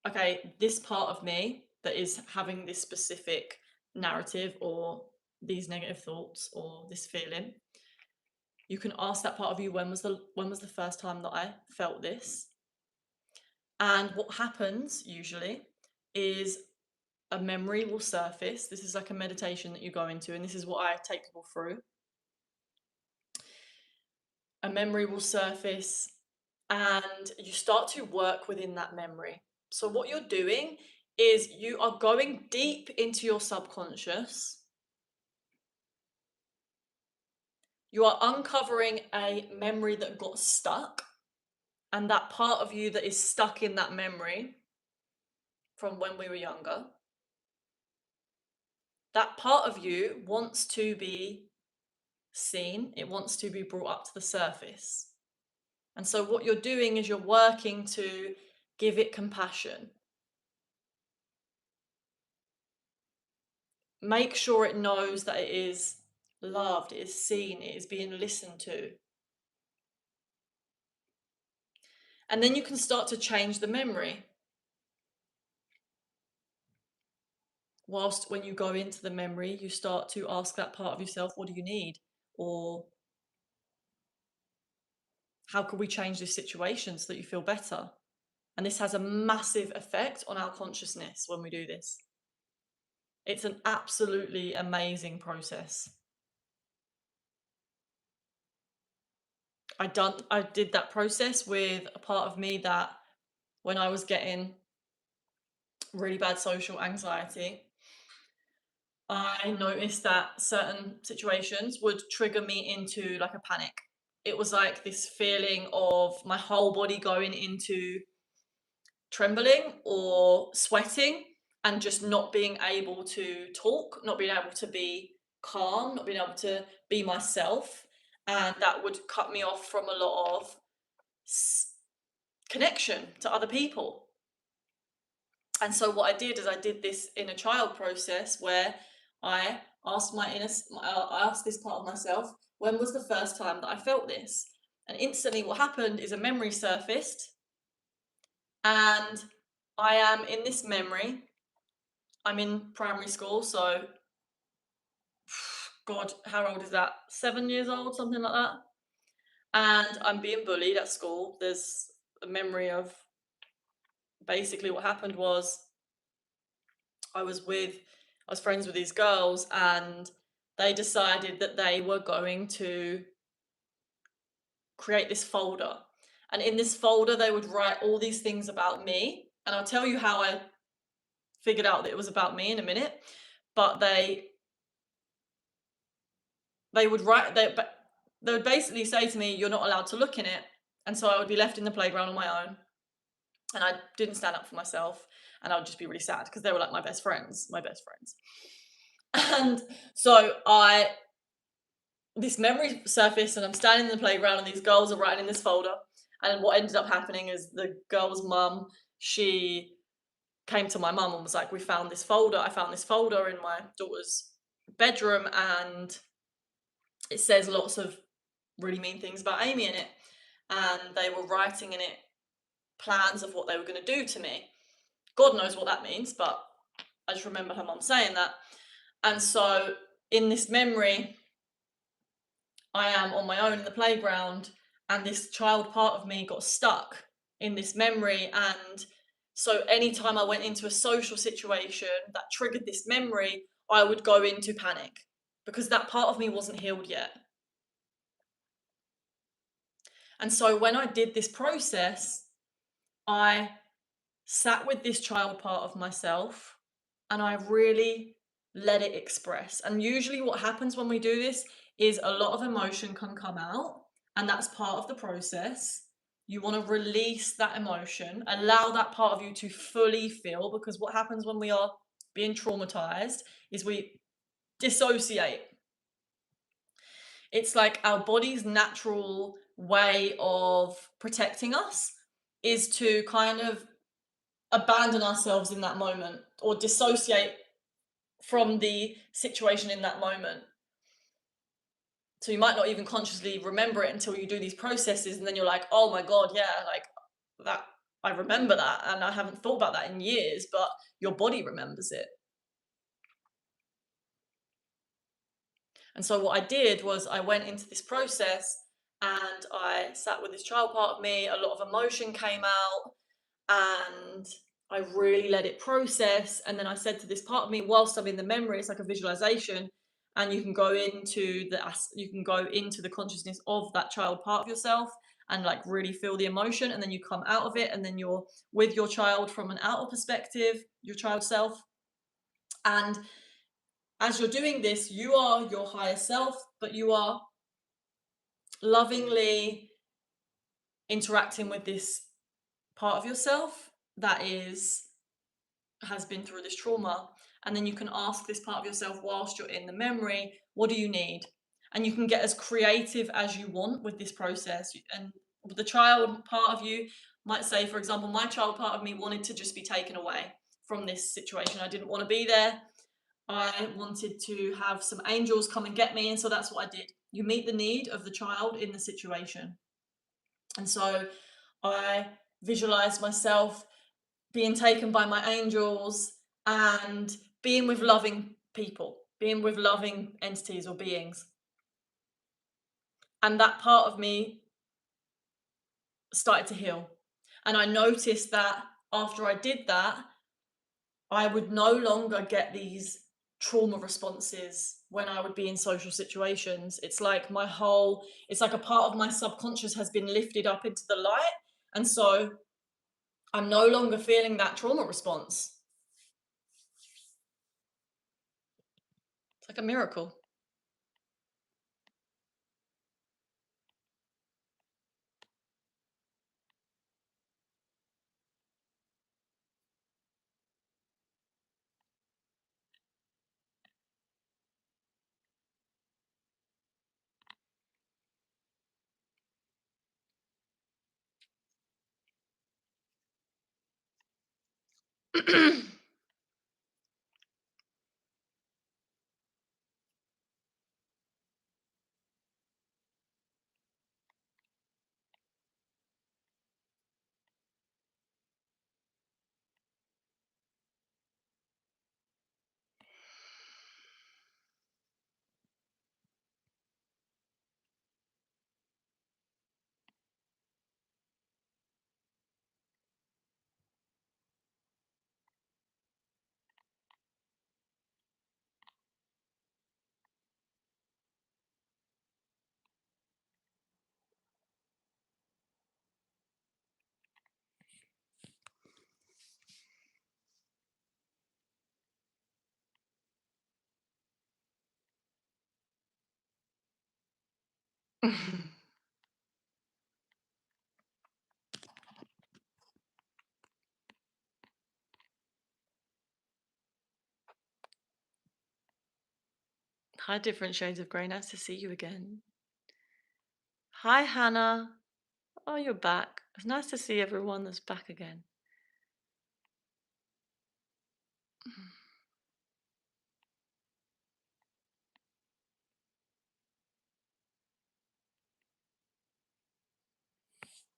okay, this part of me that is having this specific narrative or these negative thoughts or this feeling, You can ask that part of you, when was the first time that I felt this? And what happens usually is a memory will surface. This is like a meditation that you go into, and this is what I take people through. A memory will surface, and you start to work within that memory. So, what you're doing is you are going deep into your subconscious. You are uncovering a memory that got stuck, and that part of you that is stuck in that memory from when we were younger, that part of you wants to be seen, it wants to be brought up to the surface. And so, what you're doing is you're working to give it compassion. Make sure it knows that it is loved, it is seen, it is being listened to. And then you can start to change the memory. Whilst when you go into the memory, you start to ask that part of yourself, what do you need? Or how can we change this situation so that you feel better? And this has a massive effect on our consciousness when we do this. It's an absolutely amazing process. I did that process with a part of me that when I was getting really bad social anxiety, I noticed that certain situations would trigger me into like a panic. It was like this feeling of my whole body going into trembling or sweating and just not being able to talk, not being able to be calm, not being able to be myself. And that would cut me off from a lot of connection to other people. And so what I did is I did this inner child process where I asked I asked this part of myself, when was the first time that I felt this? And instantly what happened is a memory surfaced, and I am in this memory. I'm in primary school, so God, how old is that? 7 years old, something like that. And I'm being bullied at school. There's a memory of basically what happened was I was with I was friends with these girls, and they decided that they were going to create this folder. And in this folder they would write all these things about me, and I'll tell you how I figured out that it was about me in a minute. But they would write they would basically say to me, you're not allowed to look in it. And so I would be left in the playground on my own, and I didn't stand up for myself, and I would just be really sad because they were like my best friends. And so this memory surfaced, and I'm standing in the playground, and these girls are writing in this folder. And what ended up happening is the girl's mum, she came to my mum and was like, we found this folder. I found this folder in my daughter's bedroom, and it says lots of really mean things about Amy in it. And they were writing in it plans of what they were going to do to me. God knows what that means, but I just remember her mum saying that. And so in this memory, I am on my own in the playground, and this child part of me got stuck in this memory. And so anytime I went into a social situation that triggered this memory, I would go into panic because that part of me wasn't healed yet. And so when I did this process, I sat with this child part of myself and I really let it express. And usually, what happens when we do this is a lot of emotion can come out, and that's part of the process. You want to release that emotion, allow that part of you to fully feel, because what happens when we are being traumatized is we dissociate. It's like our body's natural way of protecting us is to kind of abandon ourselves in that moment or dissociate from the situation in that moment. So you might not even consciously remember it until you do these processes, and then you're like, oh my God, yeah, like that, I remember that, and I haven't thought about that in years, but your body remembers it. And so what I did was I went into this process and I sat with this child part of me. A lot of emotion came out and I really let it process. And then I said to this part of me, whilst I'm in the memory, it's like a visualization, and you can go into the consciousness of that child part of yourself and like really feel the emotion, and then you come out of it, and then you're with your child from an outer perspective, your child self. And as you're doing this, you are your higher self, but you are lovingly interacting with this part of yourself that has been through this trauma. And then you can ask this part of yourself whilst you're in the memory, what do you need? And you can get as creative as you want with this process. And the child part of you might say, for example, my child part of me wanted to just be taken away from this situation. I didn't want to be there. I wanted to have some angels come and get me. And so that's what I did. You meet the need of the child in the situation. And so I visualized myself being taken by my angels and being with loving people, being with loving entities or beings. And that part of me started to heal. And I noticed that after I did that, I would no longer get these trauma responses when I would be in social situations. It's like a part of my subconscious has been lifted up into the light. And so I'm no longer feeling that trauma response. It's like a miracle. Hi, different shades of grey. Nice to see you again. Hi, Hannah. Oh, you're back. It's nice to see everyone that's back again.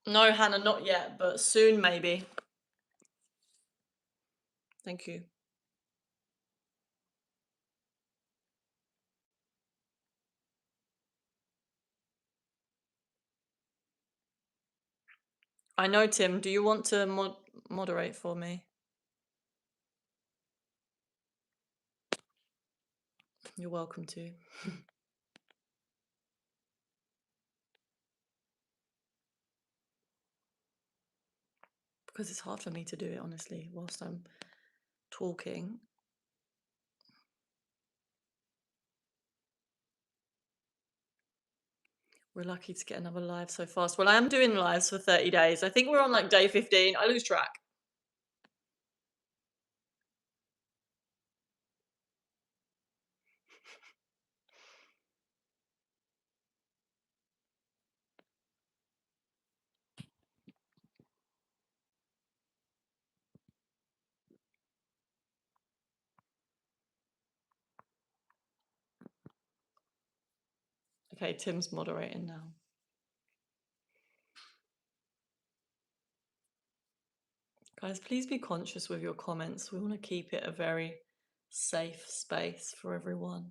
No, Hannah, not yet, but soon maybe. Thank you. I know, Tim. Do you want to moderate for me? You're welcome to. Because it's hard for me to do it, honestly, whilst I'm talking. We're lucky to get another live so fast. Well, I am doing lives for 30 days. I think we're on like day 15. I lose track. Okay, Tim's moderating now. Guys, please be conscious with your comments. We want to keep it a very safe space for everyone.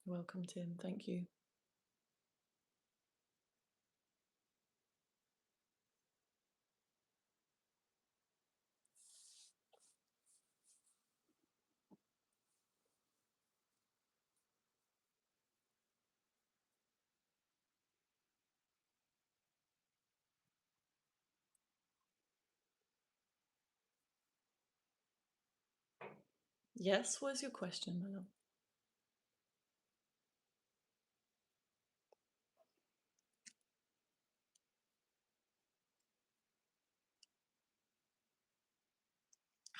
Welcome, Tim. Thank you. Yes, what is your question, my love?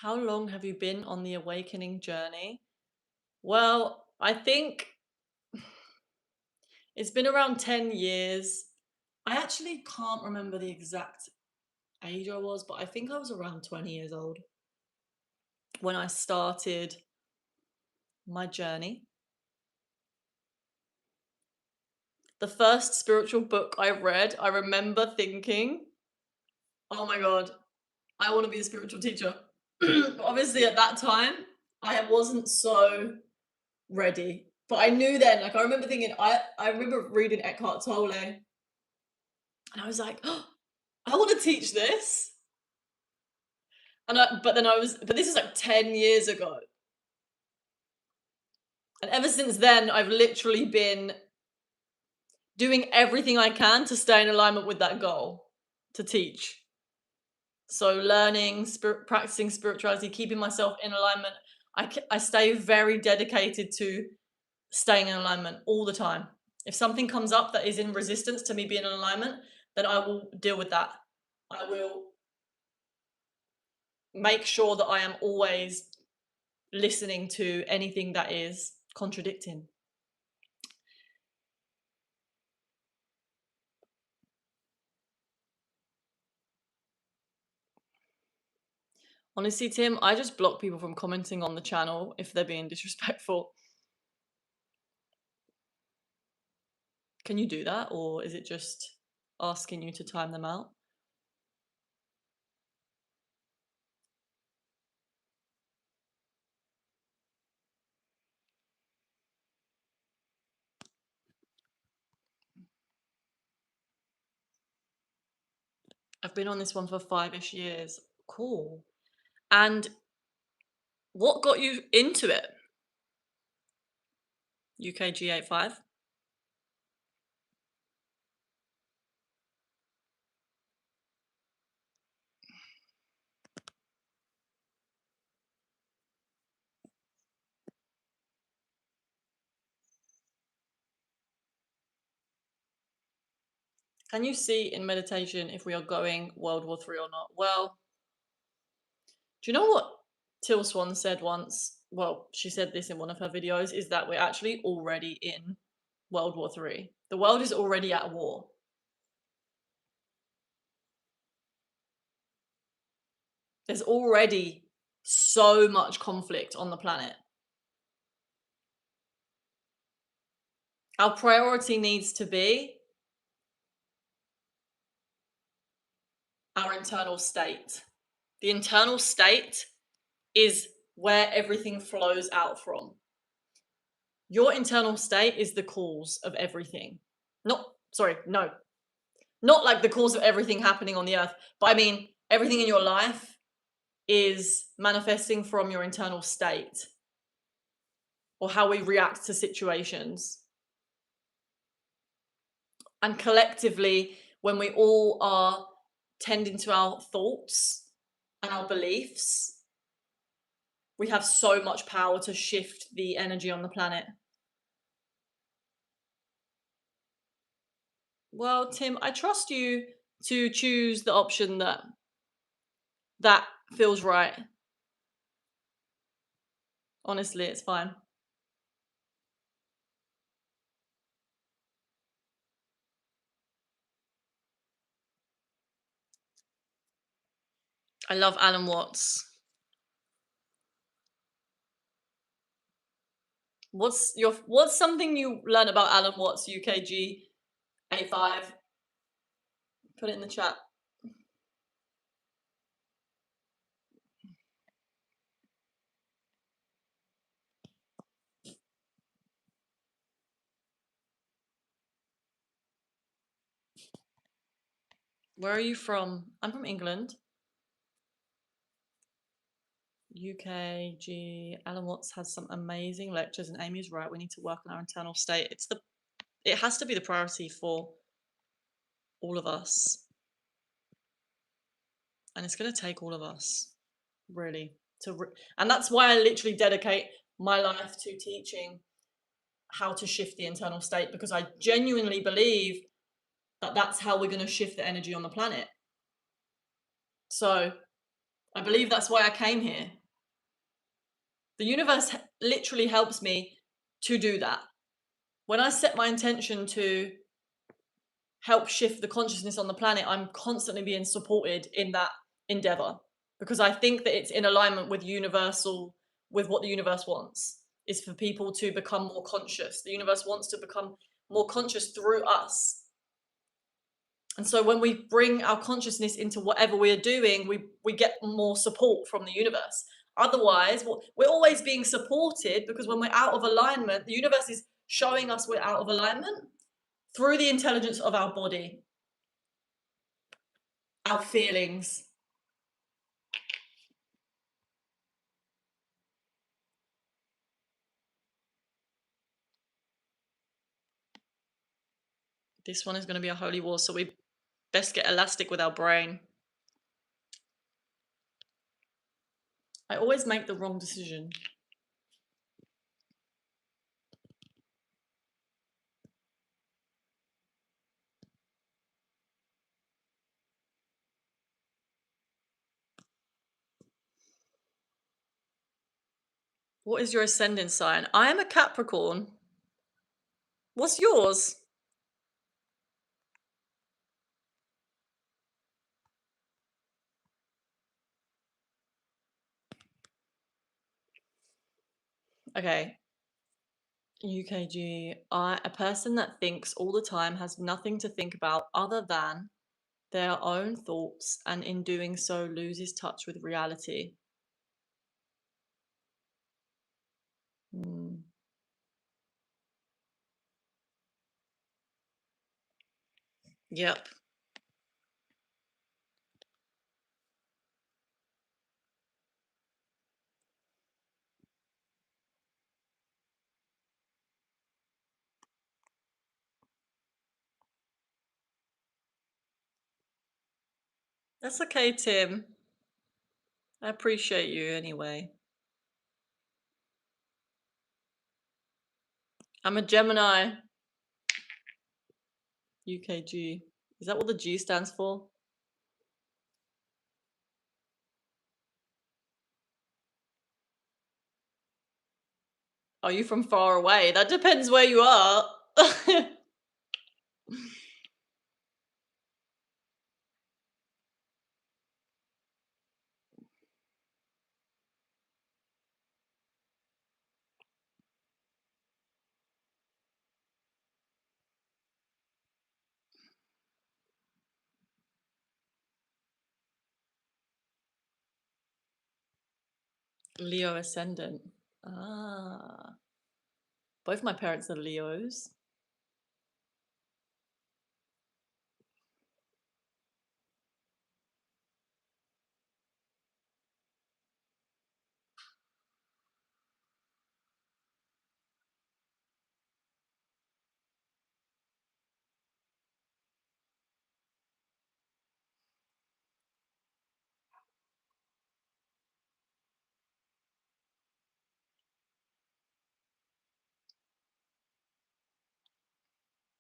How long have you been on the awakening journey? Well, I think it's been around 10 years. I actually can't remember the exact age I was, but I think I was around 20 years old when I started my journey. The first spiritual book I read, I remember thinking, oh my God, I want to be a spiritual teacher. Obviously, at that time, I wasn't so ready. But I knew then, like, I remember thinking, I remember reading Eckhart Tolle, and I was like, oh, I want to teach this. But this is like 10 years ago. And ever since then, I've literally been doing everything I can to stay in alignment with that goal to teach. So learning, practicing spirituality, keeping myself in alignment. I stay very dedicated to staying in alignment all the time. If something comes up that is in resistance to me being in alignment, then I will deal with that. I will make sure that I am always listening to anything that is contradicting. Honestly, Tim, I just block people from commenting on the channel if they're being disrespectful. Can you do that, or is it just asking you to time them out? I've been on this one for 5-ish years. Cool. And what got you into it? UKG85? Can you see in meditation if we are going World War III or not? Well, do you know what Till Swan said once? Well, she said this in one of her videos, is that we're actually already in World War III. The world is already at war. There's already so much conflict on the planet. Our priority needs to be our internal state. The internal state is where everything flows out from. Your internal state is the cause of everything. Not like the cause of everything happening on the earth, but I mean, everything in your life is manifesting from your internal state or how we react to situations. And collectively, when we all are tending to our thoughts and our beliefs, we have so much power to shift the energy on the planet. Well, Tim, I trust you to choose the option that feels right. Honestly, it's fine. I love Alan Watts. What's something you learn about Alan Watts UKG 85? Put it in the chat. Where are you from? I'm from England. UKG. Alan Watts has some amazing lectures, and Amy's right. We need to work on our internal state. It has to be the priority for all of us, and it's going to take all of us, really, and that's why I literally dedicate my life to teaching how to shift the internal state, because I genuinely believe that that's how we're going to shift the energy on the planet. So I believe that's why I came here. The universe literally helps me to do that. When I set my intention to help shift the consciousness on the planet, I'm constantly being supported in that endeavor, because I think that it's in alignment with what the universe wants, is for people to become more conscious. The universe wants to become more conscious through us. And so when we bring our consciousness into whatever we are doing, we get more support from the universe. Otherwise, we're always being supported, because when we're out of alignment, the universe is showing us we're out of alignment through the intelligence of our body, our feelings. This one is going to be a holy war, so we best get elastic with our brain. I always make the wrong decision. What is your ascendant sign? I am a Capricorn. What's yours? Okay. UKG. A person that thinks all the time has nothing to think about other than their own thoughts, and in doing so loses touch with reality. Hmm. Yep. That's okay, Tim. I appreciate you anyway. I'm a Gemini. UKG. Is that what the G stands for? Are you from far away? That depends where you are. Leo ascendant. Ah. Both my parents are Leos.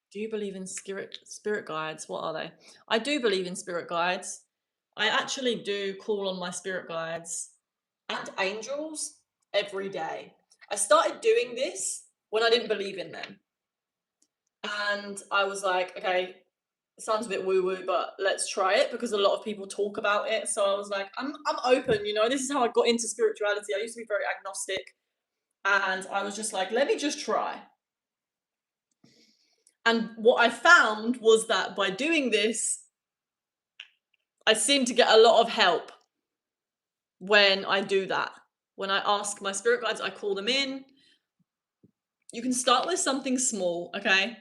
Do you believe in spirit guides? What are they? I do believe in spirit guides. I actually do call on my spirit guides and angels every day. I started doing this when I didn't believe in them. And I was like, okay, it sounds a bit woo-woo, but let's try it, because a lot of people talk about it. So I was like, I'm open, this is how I got into spirituality. I used to be very agnostic, and I was just like, let me just try. And what I found was that by doing this, I seem to get a lot of help when I do that. When I ask my spirit guides, I call them in. You can start with something small, okay?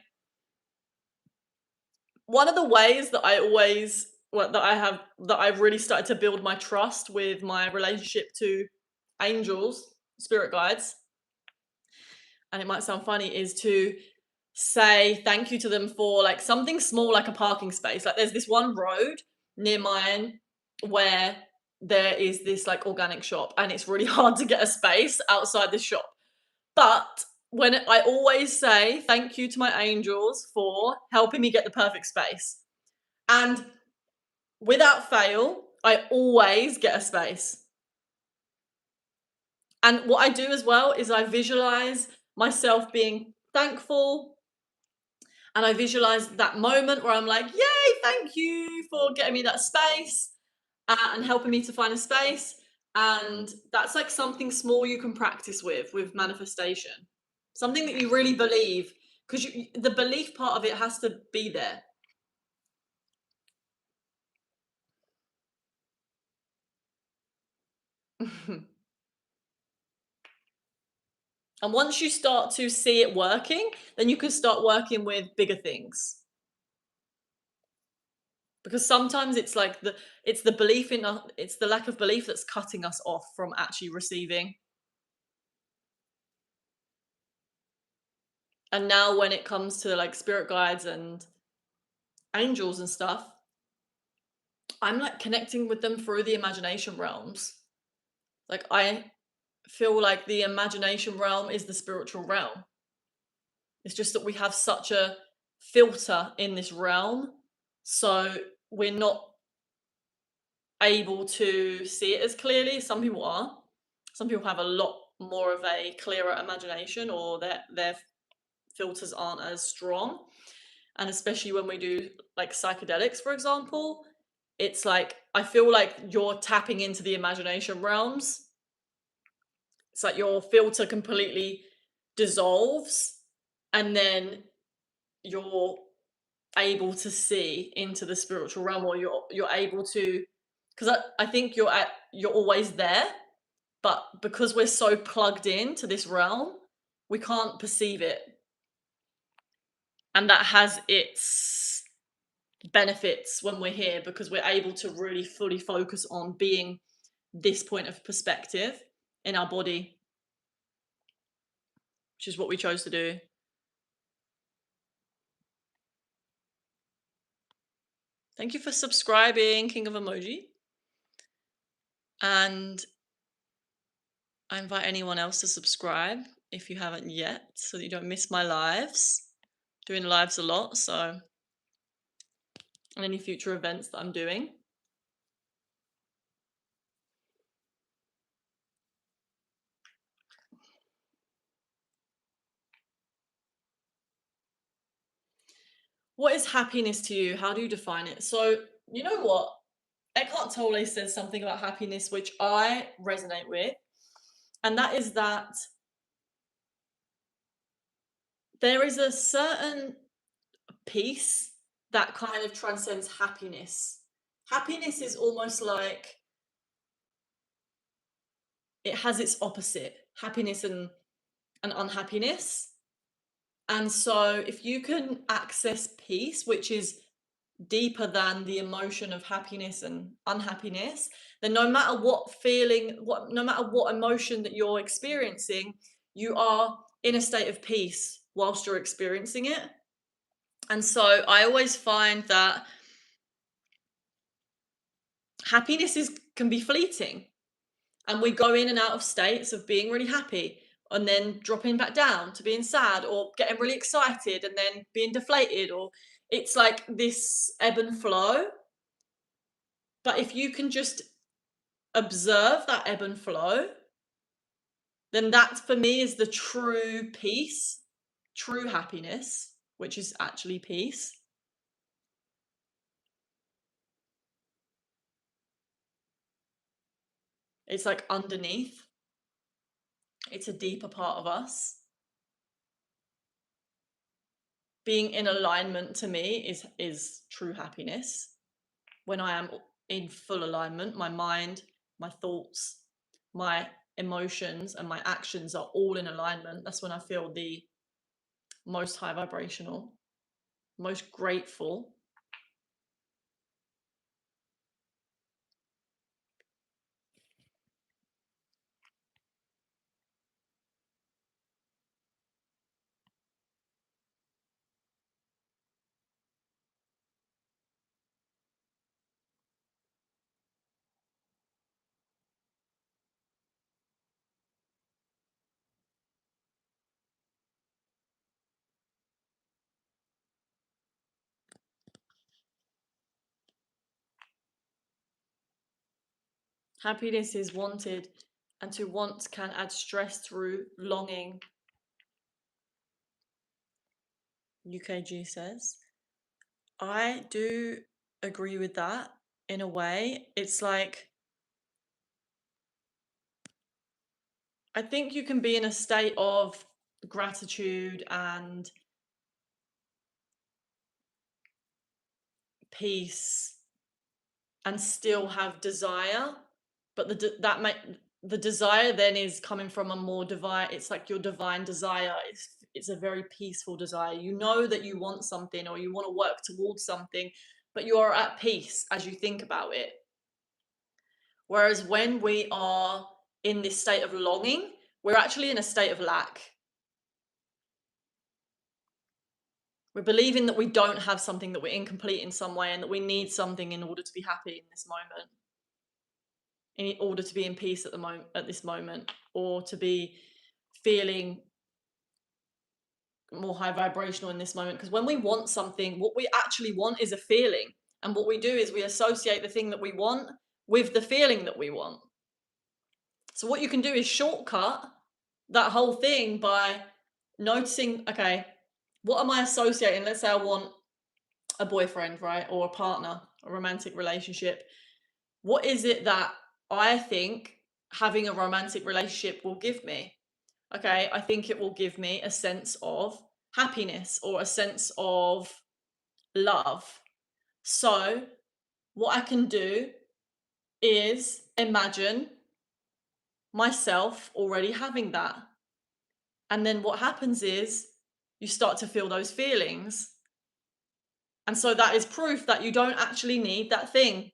One of the ways that I always well, that I've really started to build my trust with my relationship to angels, spirit guides, and it might sound funny, is to say thank you to them for like something small like a parking space. Like there's this one road near mine where there is this like organic shop and it's really hard to get a space outside this shop. But when I always say thank you to my angels for helping me get the perfect space. And without fail, I always get a space. And what I do as well is I visualize myself being thankful, and I visualize that moment where I'm like, yay, thank you for getting me that space and helping me to find a space. And that's like something small you can practice with manifestation, something that you really believe, because the belief part of it has to be there. And once you start to see it working, then you can start working with bigger things. Because sometimes it's like it's the belief in it's the lack of belief that's cutting us off from actually receiving. And now when it comes to like spirit guides and angels and stuff, I'm like connecting with them through the imagination realms. Like I feel like the imagination realm is the spiritual realm. It's just that we have such a filter in this realm, so we're not able to see it as clearly. Some people are. Some people have a lot more of a clearer imagination, or their filters aren't as strong. And especially when we do like psychedelics, for example, it's like I feel like you're tapping into the imagination realms. It's like your filter completely dissolves, and then you're able to see into the spiritual realm, or you're able to, because I think you're always there, but because we're so plugged in to this realm, we can't perceive it. And that has its benefits when we're here, because we're able to really fully focus on being this point of perspective in our body, which is what we chose to do. Thank you for subscribing, King of Emoji. And I invite anyone else to subscribe if you haven't yet, so that you don't miss my lives. Doing lives a lot, so, and any future events that I'm doing. What is happiness to you? How do you define it? So, you know what? Eckhart Tolle says something about happiness which I resonate with, and that is that there is a certain peace that kind of transcends happiness. Happiness is almost like it has its opposite, happiness and unhappiness. And so if you can access peace, which is deeper than the emotion of happiness and unhappiness, then no matter what feeling, no matter what emotion that you're experiencing, you are in a state of peace whilst you're experiencing it. And so I always find that happiness can be fleeting, and we go in and out of states of being really happy and then dropping back down to being sad, or getting really excited and then being deflated, or it's like this ebb and flow. But if you can just observe that ebb and flow, then that for me is the true peace, true happiness, which is actually peace. It's like underneath, it's a deeper part of us. Being in alignment to me is true happiness. When I am in full alignment, my mind, my thoughts, my emotions, and my actions are all in alignment. That's when I feel the most high vibrational, most grateful. Happiness is wanted, and to want can add stress through longing, UKG says. I do agree with that in a way. It's like, I think you can be in a state of gratitude and peace and still have desire, but the desire then is coming from a more divine. It's like your divine desire. It's a very peaceful desire. You know that you want something or you want to work towards something, but you are at peace as you think about it. Whereas when we are in this state of longing, we're actually in a state of lack. We're believing that we don't have something, that we're incomplete in some way, and that we need something in order to be happy in this moment, in order to be in peace at the moment, at this moment, or to be feeling more high vibrational in this moment. Because when we want something, what we actually want is a feeling, and what we do is we associate the thing that we want with the feeling that we want. So what you can do is shortcut that whole thing by noticing, okay, what am I associating? Let's say I want a boyfriend, right? Or a partner, a romantic relationship. What is it that I think having a romantic relationship will give me? Okay, I think it will give me a sense of happiness or a sense of love. So, what I can do is imagine myself already having that. And then what happens is you start to feel those feelings. And so that is proof that you don't actually need that thing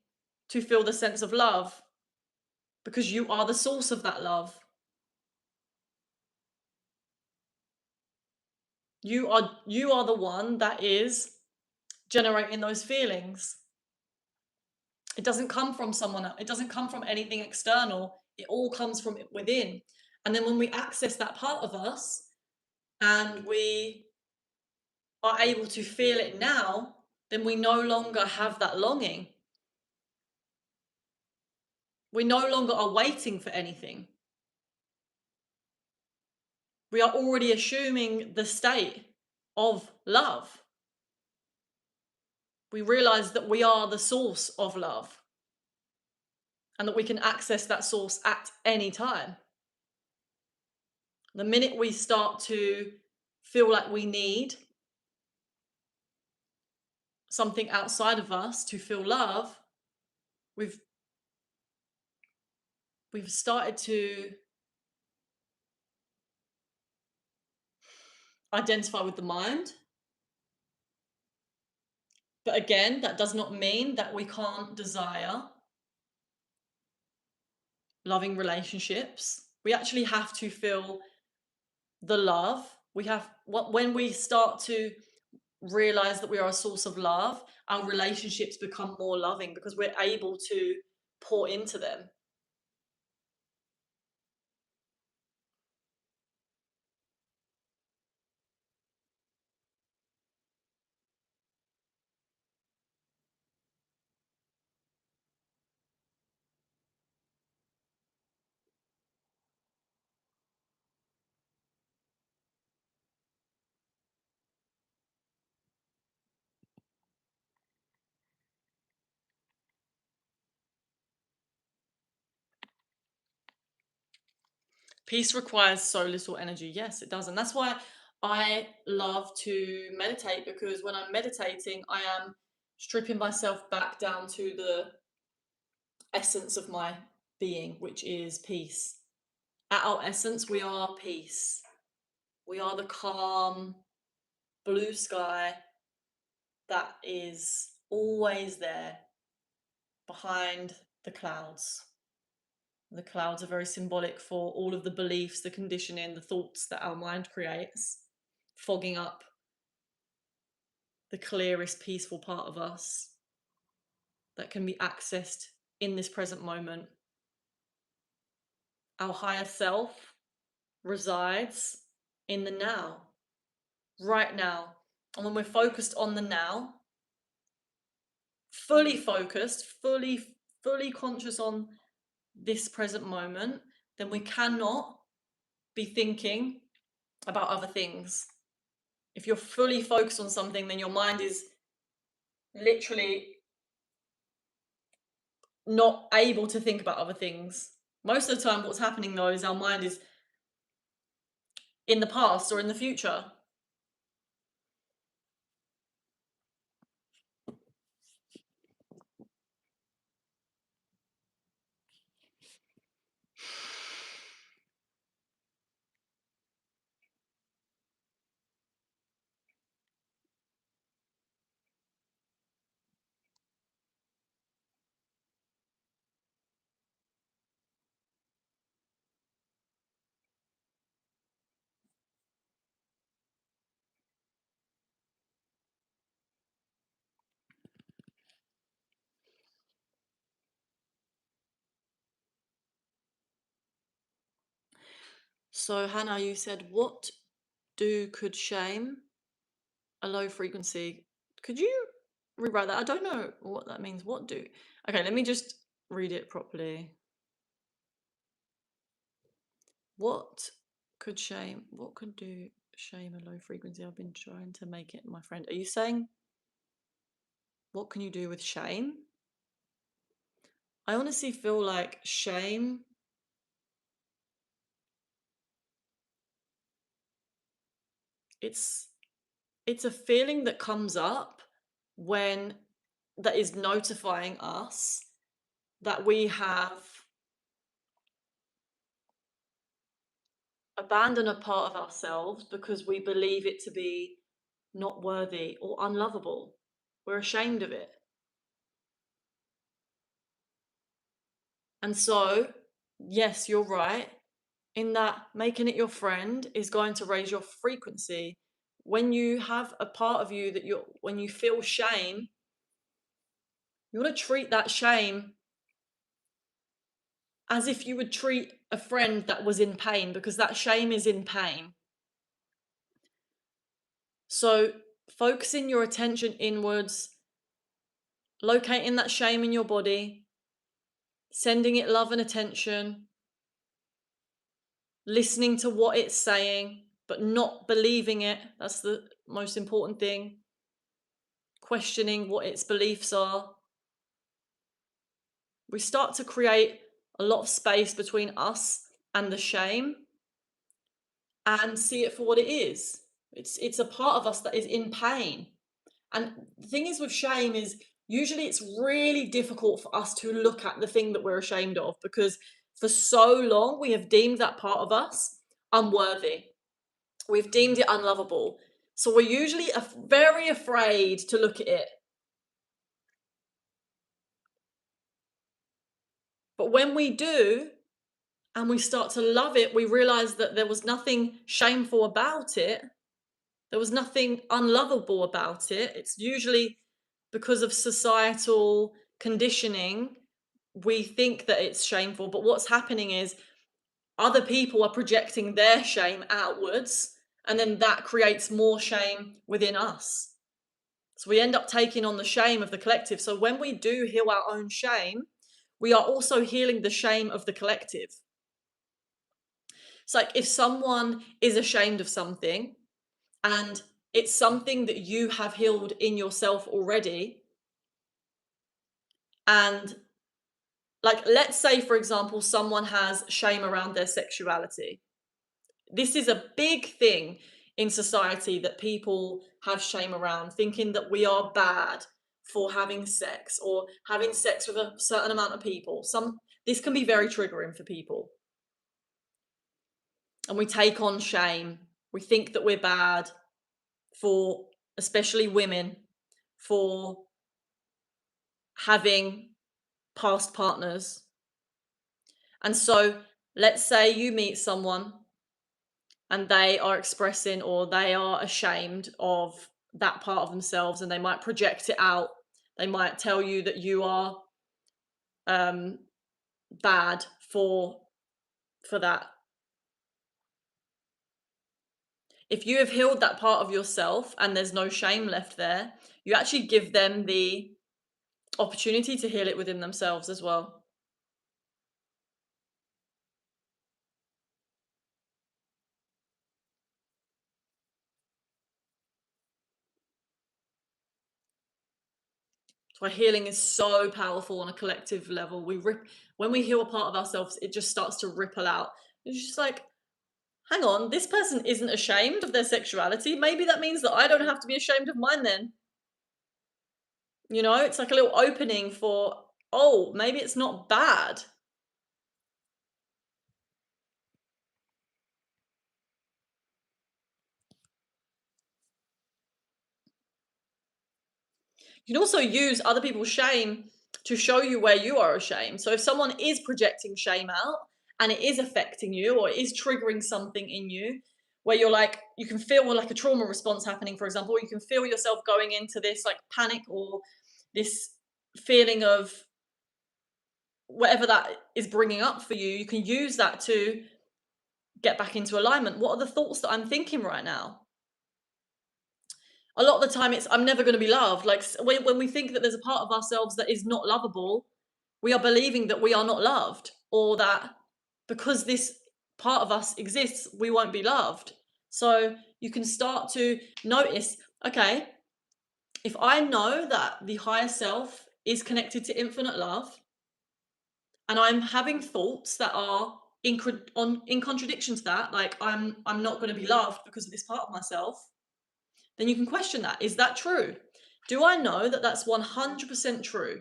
to feel the sense of love, because you are the source of that love. You are the one that is generating those feelings. It doesn't come from someone else. It doesn't come from anything external. It all comes from within. And then when we access that part of us and we are able to feel it now, then we no longer have that longing. We no longer are waiting for anything. We are already assuming the state of love. We realize that we are the source of love and that we can access that source at any time. The minute we start to feel like we need something outside of us to feel love, we've started to identify with the mind. But again, that does not mean that we can't desire loving relationships. We actually have to feel the love. When we start to realize that we are a source of love, our relationships become more loving because we're able to pour into them. Peace requires so little energy. Yes, it does. And that's why I love to meditate, because when I'm meditating, I am stripping myself back down to the essence of my being, which is peace. At our essence, we are peace. We are the calm blue sky that is always there behind the clouds. The clouds are very symbolic for all of the beliefs, the conditioning, the thoughts that our mind creates, fogging up the clearest, peaceful part of us that can be accessed in this present moment. Our higher self resides in the now, right now. And when we're focused on the now, fully focused, fully conscious on this present moment, then we cannot be thinking about other things. If you're fully focused on something, then your mind is literally not able to think about other things. Most of the time, what's happening though is our mind is in the past or in the future. So, Hannah, you said, what could shame a low frequency? Could you rewrite that? I don't know what that means. What do? Okay, let me just read it properly. What what could do shame a low frequency? I've been trying to make it my friend. Are you saying, what can you do with shame? I honestly feel like shame, it's it's a feeling that comes up when that is notifying us that we have abandoned a part of ourselves because we believe it to be not worthy or unlovable. We're ashamed of it. And so, yes, you're right, in that making it your friend is going to raise your frequency. When you have a part of you that when you feel shame, you want to treat that shame as if you would treat a friend that was in pain, because that shame is in pain. So, focusing your attention inwards, locating that shame in your body, sending it love and attention, listening to what it's saying, but not believing it. That's the most important thing. Questioning what its beliefs are. We start to create a lot of space between us and the shame and see it for what it is. It's a part of us that is in pain. And the thing is with shame is usually it's really difficult for us to look at the thing that we're ashamed of, because for so long we have deemed that part of us unworthy. We've deemed it unlovable. So we're usually very afraid to look at it. But when we do, and we start to love it, we realize that there was nothing shameful about it. There was nothing unlovable about it. It's usually because of societal conditioning, we think that it's shameful. But what's happening is other people are projecting their shame outwards, and then that creates more shame within us. So we end up taking on the shame of the collective. So when we do heal our own shame, we are also healing the shame of the collective. It's like if someone is ashamed of something and it's something that you have healed in yourself already, and like, let's say, for example, someone has shame around their sexuality. This is a big thing in society, that people have shame around, thinking that we are bad for having sex or having sex with a certain amount of people. This can be very triggering for people. And we take on shame. We think that we're bad for, especially women, for having past partners. And so let's say you meet someone and they are expressing, or they are ashamed of that part of themselves, and they might project it out. They might tell you that you are bad for that. If you have healed that part of yourself and there's no shame left there, you actually give them the opportunity to heal it within themselves as well. why healing is so powerful on a collective level. When we heal a part of ourselves, it just starts to ripple out. It's just like, hang on, this person isn't ashamed of their sexuality. Maybe that means that I don't have to be ashamed of mine then. You know, it's like a little opening for, oh, maybe it's not bad. You can also use other people's shame to show you where you are ashamed. So if someone is projecting shame out and it is affecting you or it is triggering something in you where you're like, you can feel like a trauma response happening, for example, or you can feel yourself going into this like panic or this feeling of whatever that is bringing up for you, you can use that to get back into alignment. What are the thoughts that I'm thinking right now? A lot of the time it's I'm never going to be loved. Like when we think that there's a part of ourselves that is not lovable, we are believing that we are not loved or that because this part of us exists, we won't be loved. So you can start to notice, okay, if I know that the higher self is connected to infinite love and I'm having thoughts that are in contradiction to that, like I'm not going to be loved because of this part of myself, then you can question that. Is that true? Do I know that that's 100% true?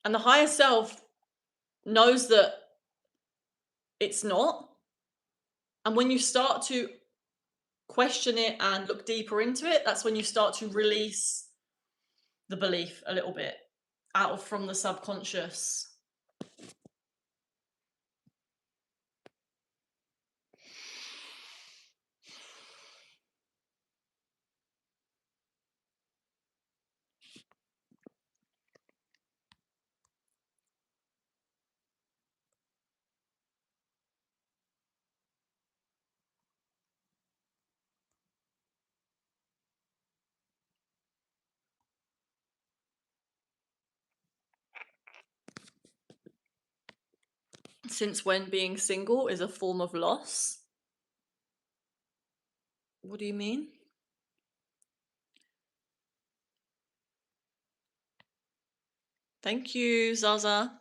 And the higher self knows that it's not. And when you start to question it and look deeper into it, that's when you start to release the belief a little bit out of from the subconscious. Since when being single is a form of loss? What do you mean? Thank you, Zaza.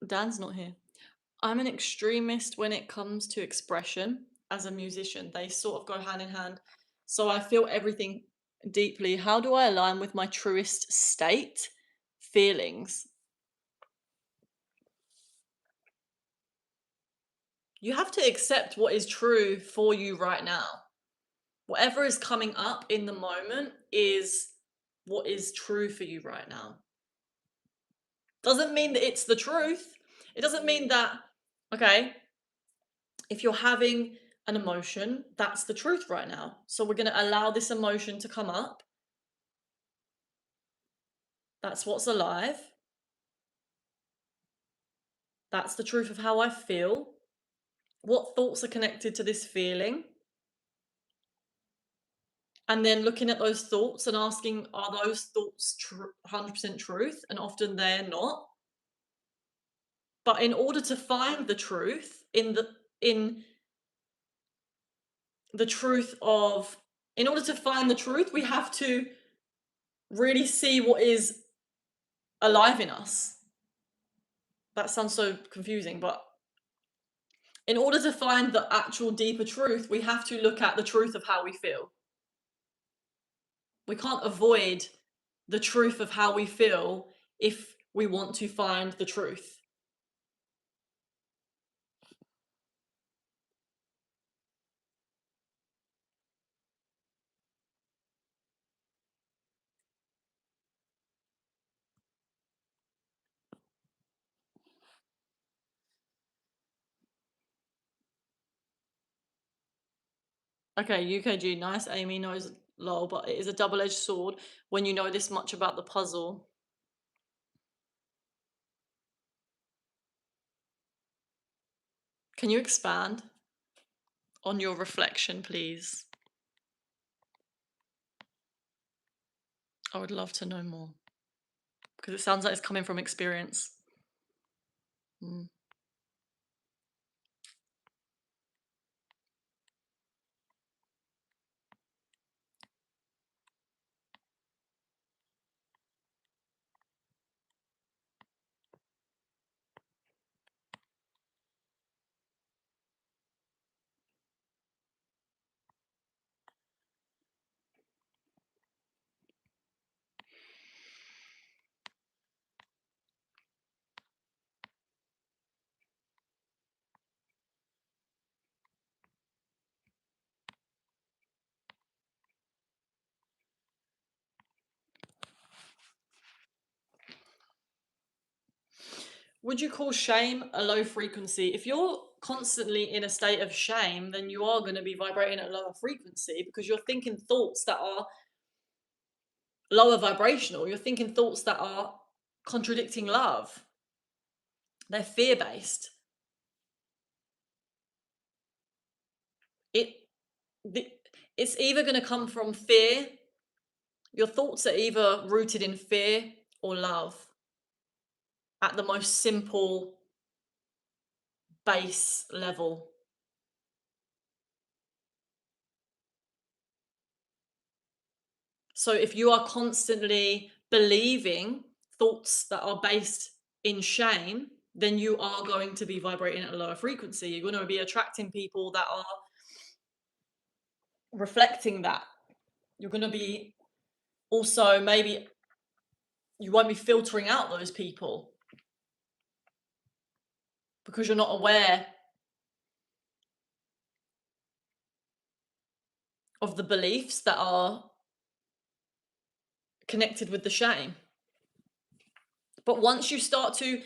Dan's not here. I'm an extremist when it comes to expression as a musician. They sort of go hand in hand. So I feel everything deeply. How do I align with my truest state? Feelings. You have to accept what is true for you right now. Whatever is coming up in the moment is what is true for you right now. Doesn't mean that it's the truth. It doesn't mean that, okay, if you're having an emotion, that's the truth right now. So we're going to allow this emotion to come up. That's what's alive. That's the truth of how I feel. What thoughts are connected to this feeling? And then looking at those thoughts and asking, are those thoughts 100% truth? And often they're not. But in order to find the truth in the truth of in order to find the truth, we have to really see what is alive in us. That sounds so confusing, but in order to find the actual deeper truth, we have to look at the truth of how we feel. We can't avoid the truth of how we feel if we want to find the truth. Okay, UKG, nice. Amy knows lol, but it is a double-edged sword when you know this much about the puzzle. Can you expand on your reflection, please? I would love to know more because it sounds like it's coming from experience. Mm. Would you call shame a low frequency? If you're constantly in a state of shame, then you are going to be vibrating at a lower frequency because you're thinking thoughts that are lower vibrational. You're thinking thoughts that are contradicting love. They're fear based. It the, it's either going to come from fear. Your thoughts are either rooted in fear or love at the most simple base level. So if you are constantly believing thoughts that are based in shame, then you are going to be vibrating at a lower frequency. You're going to be attracting people that are reflecting that. You're going to be also maybe you won't be filtering out those people because you're not aware of the beliefs that are connected with the shame. But once you start to,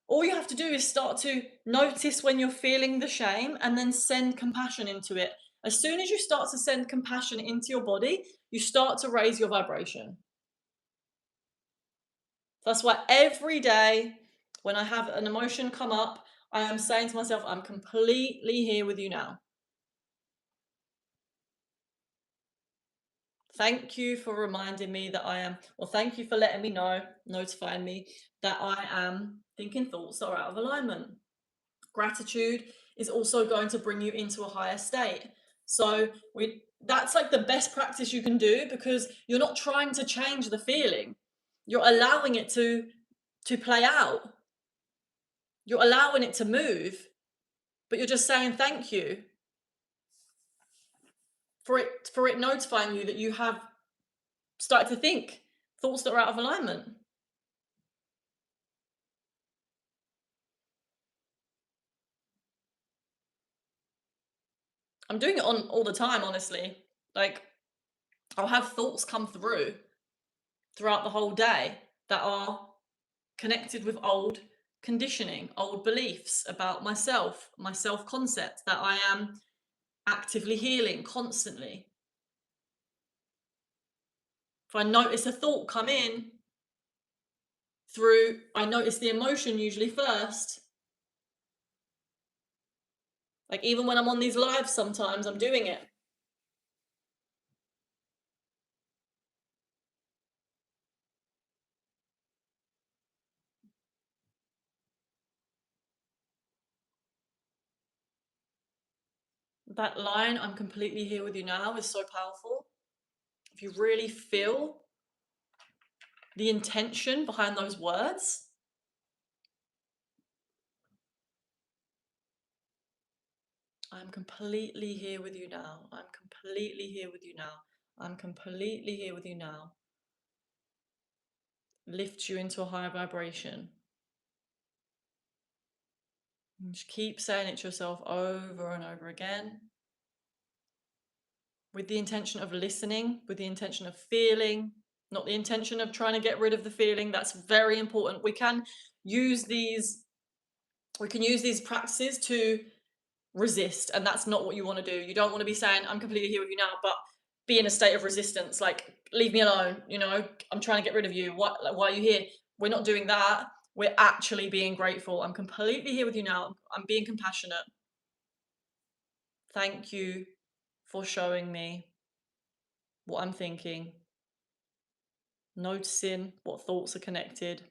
all you have to do is start to notice when you're feeling the shame and then send compassion into it. As soon as you start to send compassion into your body, you start to raise your vibration. That's why every day when I have an emotion come up, I am saying to myself, I'm completely here with you now. Thank you for reminding me that I am, well, thank you for letting me know, notifying me that I am thinking thoughts that are out of alignment. Gratitude is also going to bring you into a higher state. So that's like the best practice you can do because you're not trying to change the feeling. You're allowing it to play out. You're allowing it to move, but you're just saying thank you for it notifying you that you have started to think thoughts that are out of alignment. I'm doing it on all the time, honestly. Like I'll have thoughts come throughout the whole day that are connected with old conditioning, old beliefs about myself, my self concept that I am actively healing constantly. If I notice a thought come in I notice the emotion usually first. Like even when I'm on these lives, sometimes I'm doing it. That line, I'm completely here with you now, is so powerful. If you really feel the intention behind those words, I'm completely here with you now. I'm completely here with you now. I'm completely here with you now. Lift you into a higher vibration. And just keep saying it to yourself over and over again with the intention of listening, with the intention of feeling, not the intention of trying to get rid of the feeling. That's very important. Use these we can use these practices to resist, and that's not what you want to do. You don't want to be saying I'm completely here with you now, but be in a state of resistance, like leave me alone, I'm trying to get rid of you, why are you here? We're not doing that. We're actually being grateful. I'm completely here with you now. I'm being compassionate. Thank you for showing me what I'm thinking. noticing what thoughts are connected.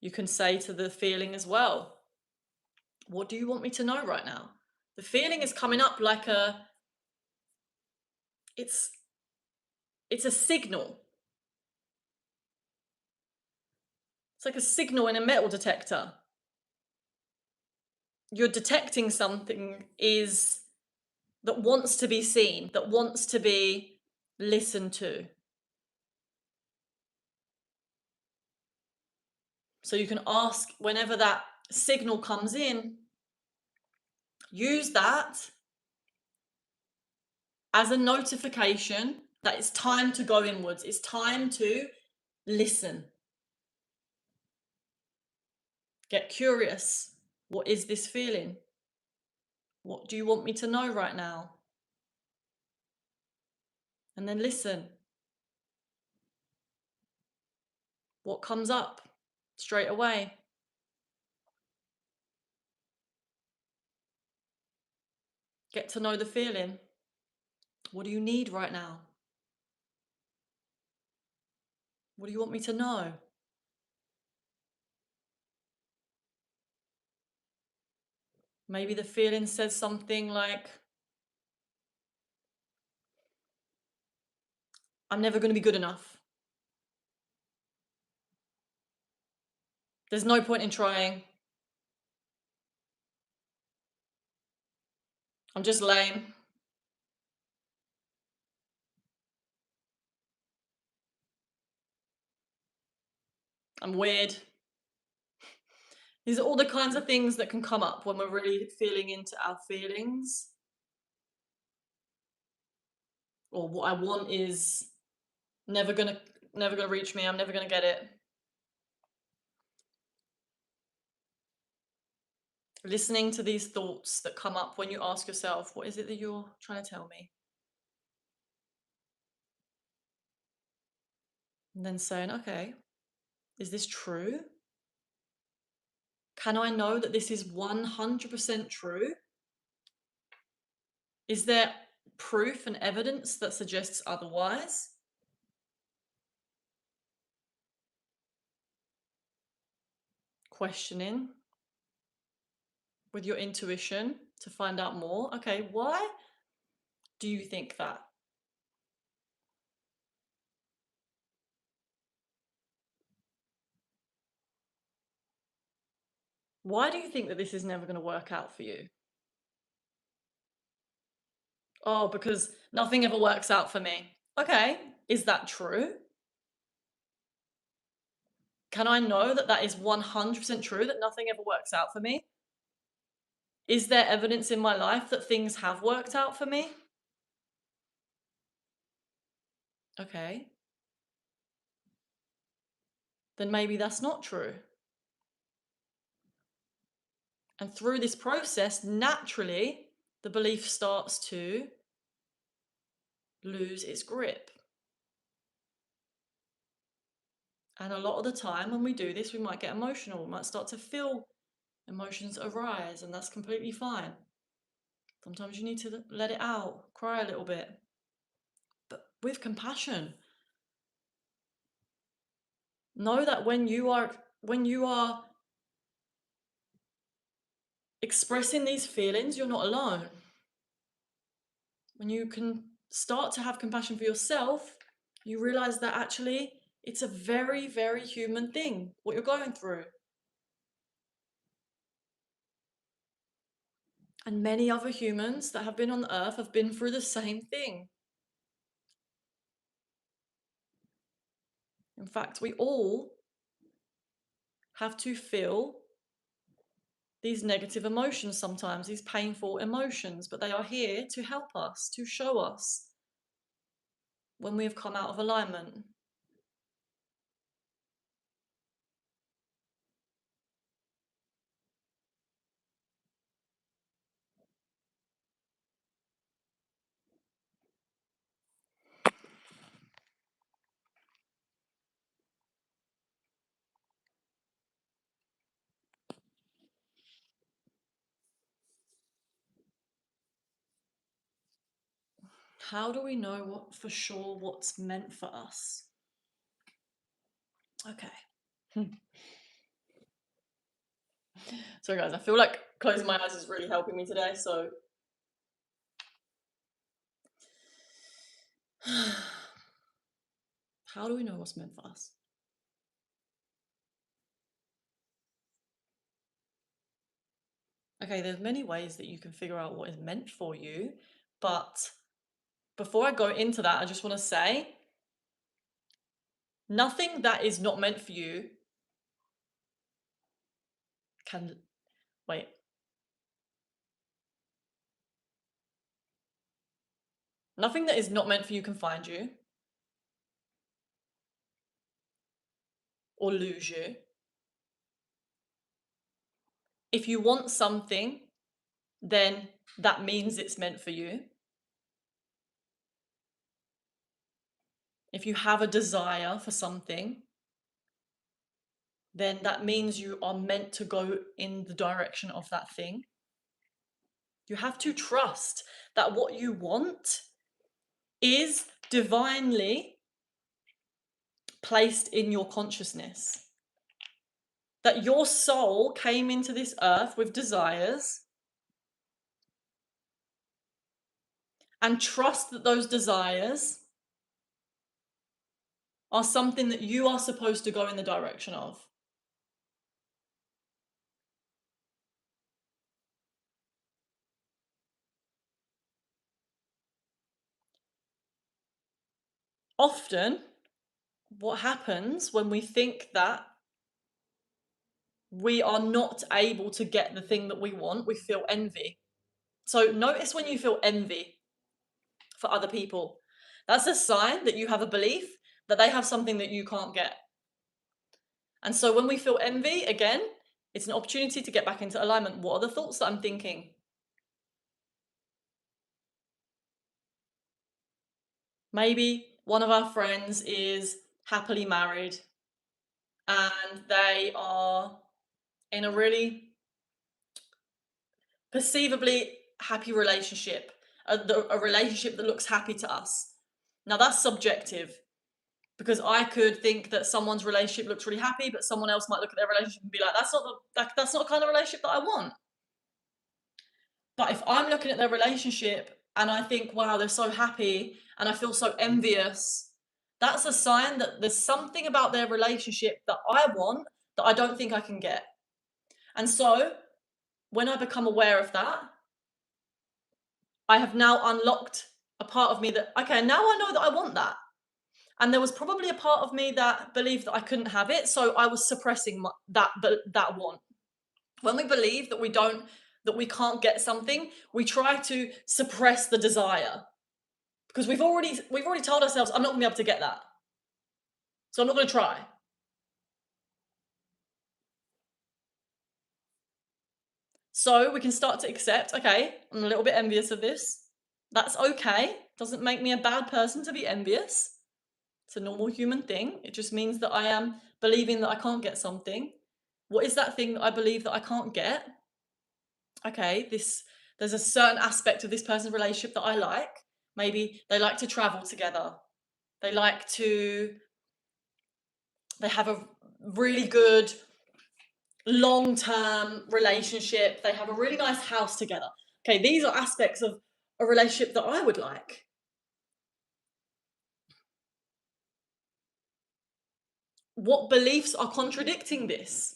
You can say to the feeling as well, what do you want me to know right now? The feeling is coming up like it's it's a signal. It's like a signal in a metal detector. You're detecting something is that wants to be seen, that wants to be listened to. So you can ask whenever that signal comes in, use that as a notification that it's time to go inwards. It's time to listen. Get curious. What is this feeling? What do you want me to know right now? And then listen. What comes up straight away? Get to know the feeling. What do you need right now? What do you want me to know? Maybe the feeling says something like, I'm never going to be good enough. There's no point in trying. I'm just lame. I'm weird. These are all the kinds of things that can come up when we're really feeling into our feelings. Or what I want is never gonna reach me, I'm never gonna get it. Listening to these thoughts that come up when you ask yourself, what is it that you're trying to tell me? And then saying, okay, is this true? Can I know that this is 100% true? Is there proof and evidence that suggests otherwise? Questioning with your intuition to find out more. Okay, why do you think that? Why do you think that this is never going to work out for you? Oh, because nothing ever works out for me. Okay, is that true? Can I know that that is 100% true, that nothing ever works out for me? Is there evidence in my life that things have worked out for me? Okay, then maybe that's not true. And through this process, naturally, the belief starts to lose its grip. And a lot of the time when we do this, we might get emotional. We might start to feel emotions arise, and that's completely fine. Sometimes you need to let it out, cry a little bit, but with compassion. Know that when you are expressing these feelings, you're not alone. When you can start to have compassion for yourself, you realize that actually it's a very, very human thing, what you're going through. And many other humans that have been on the earth have been through the same thing. In fact, we all have to feel these negative emotions sometimes, these painful emotions, but they are here to help us, to show us when we have come out of alignment. How do we know what for sure what's meant for us? Okay. So guys, I feel like closing my eyes is really helping me today, so how do we know what's meant for us? Okay, there's many ways that you can figure out what is meant for you, but before I go into that, I just want to say nothing that is not meant for you can wait. Nothing that is not meant for you can find you or lose you. If you want something, then that means it's meant for you. If you have a desire for something, then that means you are meant to go in the direction of that thing. You have to trust that what you want is divinely placed in your consciousness. That your soul came into this earth with desires, and trust that those desires are something that you are supposed to go in the direction of. Often, what happens when we think that we are not able to get the thing that we want, we feel envy. So notice when you feel envy for other people, that's a sign that you have a belief that they have something that you can't get. And so when we feel envy, again, it's an opportunity to get back into alignment. What are the thoughts that I'm thinking? Maybe one of our friends is happily married and they are in a really perceivably happy relationship, a relationship that looks happy to us. Now that's subjective because I could think that someone's relationship looks really happy, but someone else might look at their relationship and be like, that's not the kind of relationship that I want. But if I'm looking at their relationship and I think, wow, they're so happy and I feel so envious, that's a sign that there's something about their relationship that I want that I don't think I can get. And so when I become aware of that, I have now unlocked a part of me that, okay, now I know that I want that. And there was probably a part of me that believed that I couldn't have it, so I was suppressing that want. When we believe that we can't get something, we try to suppress the desire because we've already told ourselves, I'm not going to be able to get that, so I'm not going to try. So we can start to accept, okay, I'm a little bit envious of this. That's okay. Doesn't make me a bad person to be envious. It's a normal human thing. It just means that I am believing that I can't get something. What is that thing that I believe that I can't get? Okay, there's a certain aspect of this person's relationship that I like. Maybe they like to travel together. They like to they have a really good long-term relationship. They have a really nice house together. Okay, these are aspects of a relationship that I would like. What beliefs are contradicting this?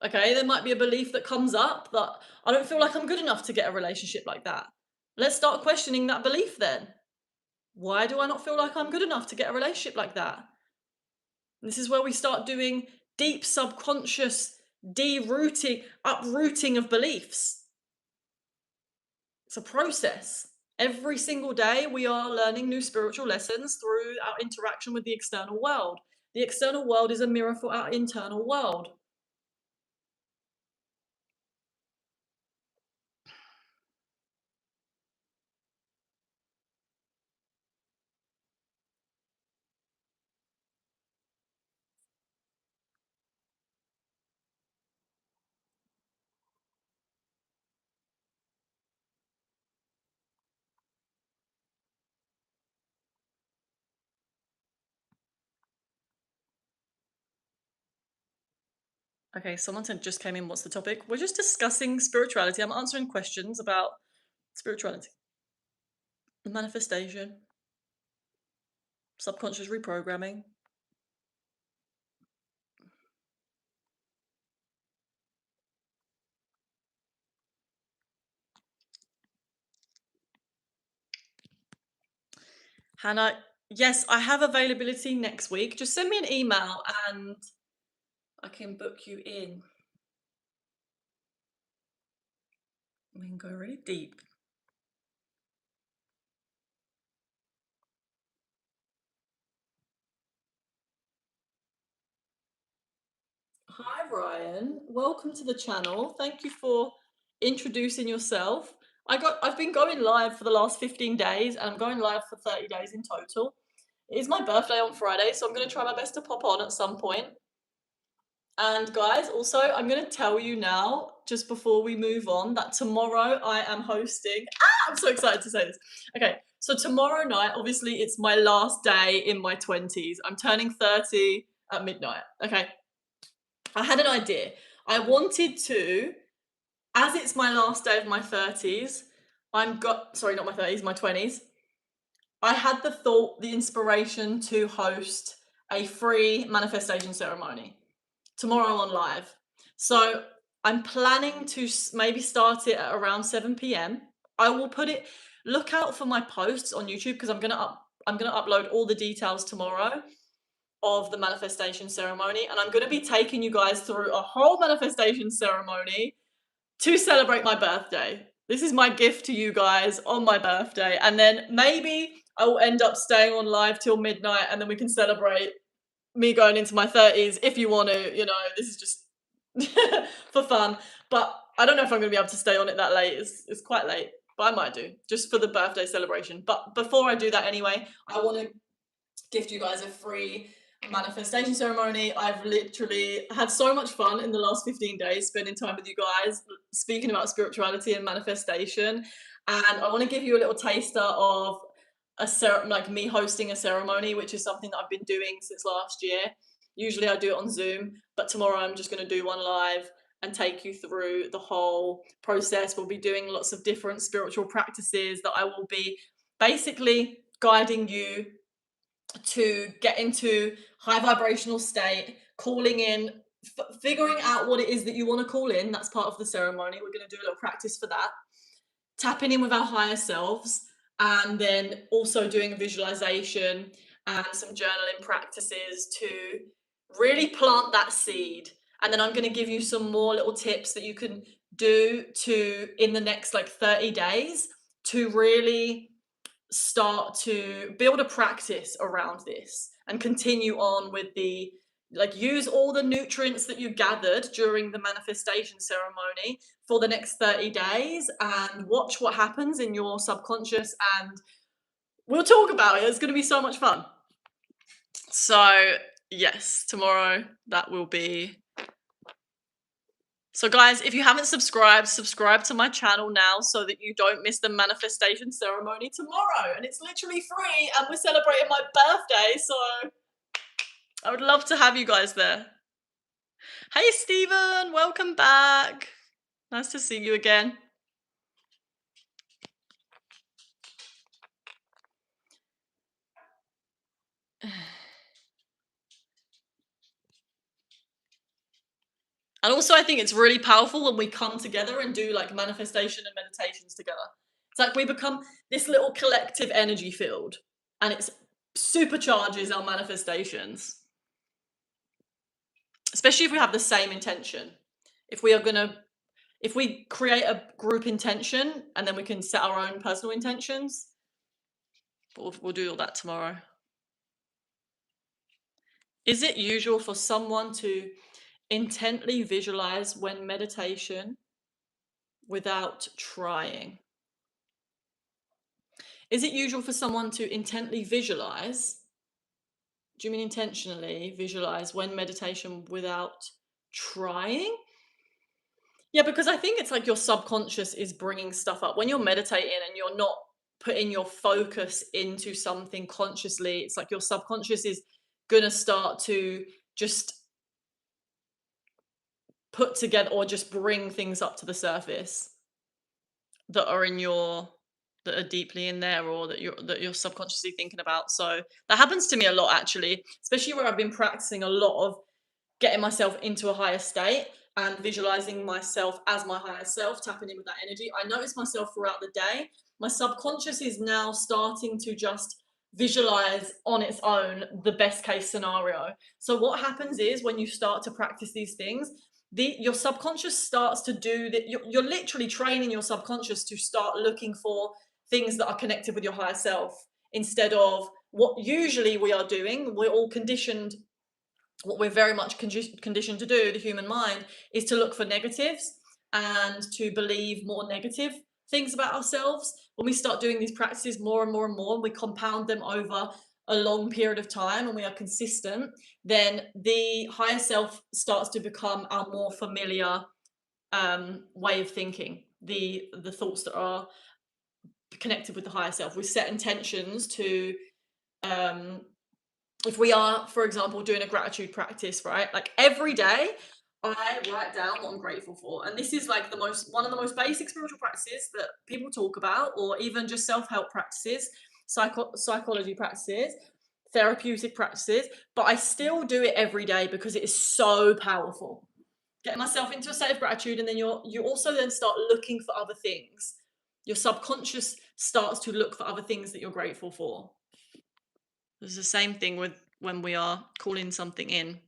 Okay, there might be a belief that comes up that I don't feel like I'm good enough to get a relationship like that. Let's start questioning that belief then. Why do I not feel like I'm good enough to get a relationship like that? This is where we start doing deep subconscious derooting, uprooting of beliefs. It's a process. Every single day, we are learning new spiritual lessons through our interaction with the external world. The external world is a mirror for our internal world. Okay, someone said just came in. What's the topic? We're just discussing spirituality. I'm answering questions about spirituality, the manifestation, subconscious reprogramming. Hannah, yes, I have availability next week. Just send me an email and I can book you in. We can go really deep. Hi, Ryan. Welcome to the channel. Thank you for introducing yourself. I've been going live for the last 15 days and I'm going live for 30 days in total. It is my birthday on Friday, so I'm going to try my best to pop on at some point. And guys, also, I'm going to tell you now, just before we move on, that tomorrow I am hosting. I'm so excited to say this. Okay, so tomorrow night, obviously, it's my last day in my 20s. I'm turning 30 at midnight. Okay, I had an idea. I wanted to, as it's my last day of my 30s, sorry, not my 30s, my 20s. I had the thought, the inspiration to host a free manifestation ceremony tomorrow on live. So I'm planning to maybe start it at around 7 p.m. I will put it, look out for my posts on YouTube because I'm gonna upload all the details tomorrow of the manifestation ceremony, and I'm gonna be taking you guys through a whole manifestation ceremony to celebrate my birthday. This is my gift to you guys on my birthday, and then maybe I will end up staying on live till midnight, and then we can celebrate me going into my 30s if you want to, this is just for fun. But I don't know if I'm going to be able to stay on it that late. It's quite late, but I might do just for the birthday celebration. But before I do that anyway, I want to gift you guys a free manifestation ceremony. I've literally had so much fun in the last 15 days spending time with you guys, speaking about spirituality and manifestation. And I want to give you a little taster of like me hosting a ceremony, which is something that I've been doing since last year. Usually I do it on Zoom, but tomorrow I'm just going to do one live and take you through the whole process. We'll be doing lots of different spiritual practices that I will be basically guiding you to get into high vibrational state, calling in, figuring out what it is that you want to call in. That's part of the ceremony. We're going to do a little practice for that. Tapping in with our higher selves, and then also doing a visualization and some journaling practices to really plant that seed. And then I'm going to give you some more little tips that you can do to in the next like 30 days to really start to build a practice around this and continue on with the like use all the nutrients that you gathered during the manifestation ceremony for the next 30 days and watch what happens in your subconscious, and we'll talk about it. It's going to be so much fun. So yes, tomorrow that will be. So guys, if you haven't subscribe to my channel now so that you don't miss the manifestation ceremony tomorrow. And it's literally free and we're celebrating my birthday, so I would love to have you guys there. Hey Stephen, welcome back. Nice to see you again. And also I think it's really powerful when we come together and do like manifestation and meditations together. It's like we become this little collective energy field and it supercharges our manifestations. Especially if we have the same intention. If we create a group intention and then we can set our own personal intentions, we'll do all that tomorrow. Is it usual for someone to intently visualize when meditation without trying? Is it usual for someone to intently visualize? Do you mean intentionally visualize when meditation without trying? Yeah, because I think it's like your subconscious is bringing stuff up. When you're meditating and you're not putting your focus into something consciously, it's like your subconscious is going to start to just put together or just bring things up to the surface that are in your that are deeply in there, or that you're subconsciously thinking about. So that happens to me a lot, actually, especially where I've been practicing a lot of getting myself into a higher state and visualizing myself as my higher self, tapping in with that energy. I notice myself throughout the day. My subconscious is now starting to just visualize on its own the best case scenario. So what happens is when you start to practice these things, your subconscious starts to do that. You're literally training your subconscious to start looking for things that are connected with your higher self, instead of what usually we are doing. We're all conditioned, what we're very much conditioned to do, the human mind, is to look for negatives and to believe more negative things about ourselves. When we start doing these practices more and more and more, and we compound them over a long period of time, and we are consistent, then the higher self starts to become our more familiar way of thinking. The thoughts that are connected with the higher self. We set intentions to um, if we are, for example, doing a gratitude practice, right? Like every day, I write down what I'm grateful for. And this is like one of the most basic spiritual practices that people talk about, or even just self-help practices, psychology practices, therapeutic practices. But I still do it every day because it is so powerful. Get myself into a state of gratitude, and then you also then start looking for other things. Your subconscious starts to look for other things that you're grateful for. It's the same thing with when we are calling something in.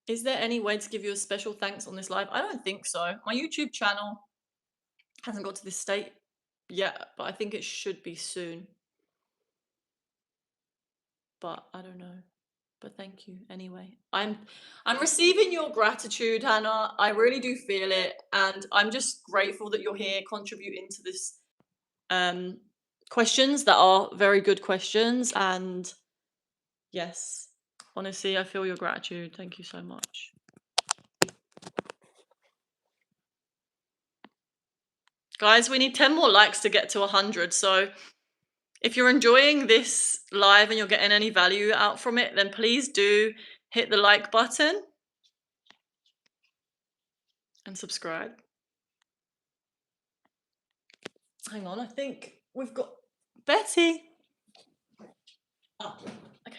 Is there any way to give you a special thanks on this live? I don't think so. My YouTube channel hasn't got to this state yet, but I think it should be soon. But I don't know. But thank you anyway. I'm receiving your gratitude, Hannah. I really do feel it, and I'm just grateful that you're here contributing to this questions that are very good questions. And yes, honestly, I feel your gratitude. Thank you so much. Guys, we need 10 more likes to get to 100. So if you're enjoying this live and you're getting any value out from it, then please do hit the like button and subscribe. Hang on, I think we've got Betty. Oh, okay.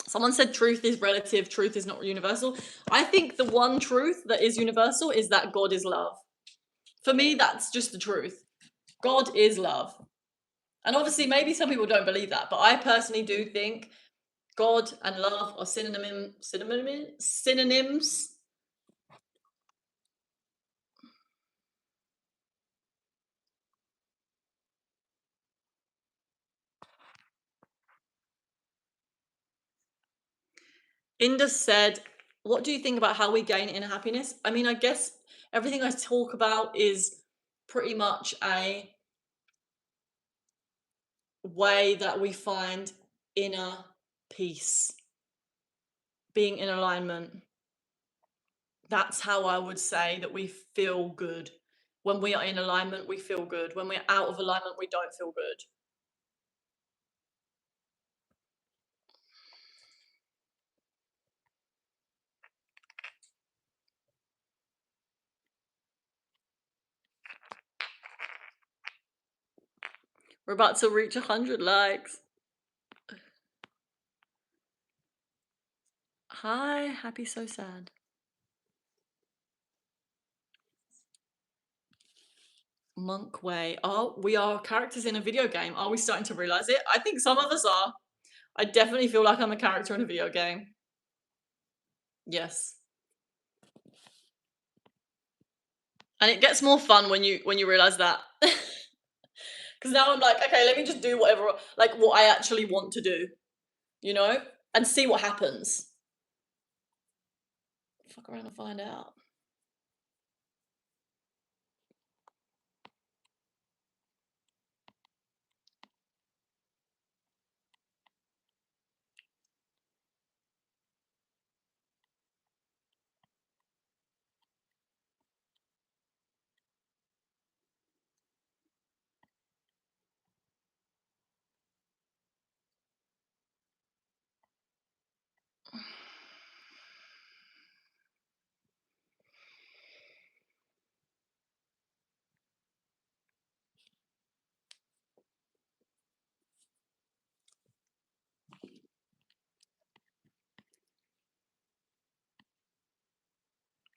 Someone said truth is relative, truth is not universal. I think the one truth that is universal is that God is love. For me, that's just the truth. God is love. And obviously, maybe some people don't believe that, but I personally do think God and love are synonyms. Indus said, what do you think about how we gain inner happiness? I mean, I guess everything I talk about is pretty much a way that we find inner peace, being in alignment. That's how I would say that we feel good. When we are in alignment, we feel good. When we're out of alignment, we don't feel good. We're about to reach 100 likes. Hi, happy so sad. Monk Way. Oh, we are characters in a video game. Are we starting to realize it? I think some of us are. I definitely feel like I'm a character in a video game. Yes. And it gets more fun when you realize that. Because now I'm like, okay, let me just do whatever, like what I actually want to do, you know, and see what happens. Fuck around and find out.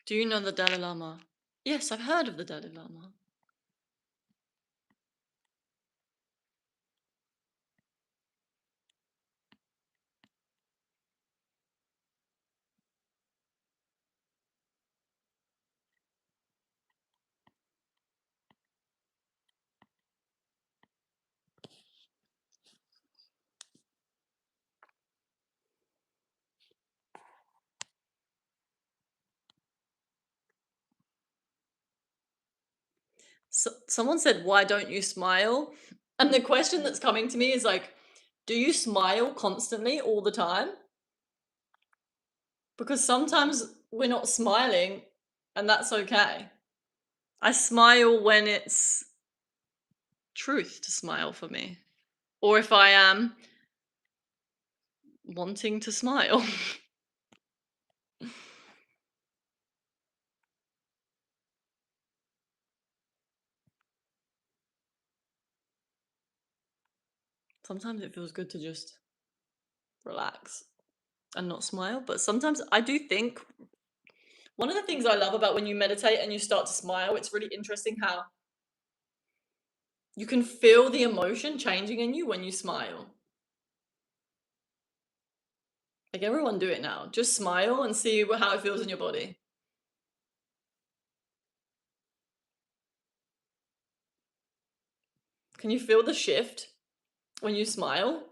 Do you know the Dalai Lama? Yes, I've heard of the Dalai Lama. So, someone said, "Why don't you smile?" And the question that's coming to me is like, do you smile constantly all the time? Because sometimes we're not smiling, and that's okay. I smile when it's truth to smile for me, or if I am wanting to smile. Sometimes it feels good to just relax and not smile, but sometimes I do think one of the things I love about when you meditate and you start to smile, it's really interesting how you can feel the emotion changing in you when you smile. Like everyone do it now. Just smile and see how it feels in your body. Can you feel the shift when you smile?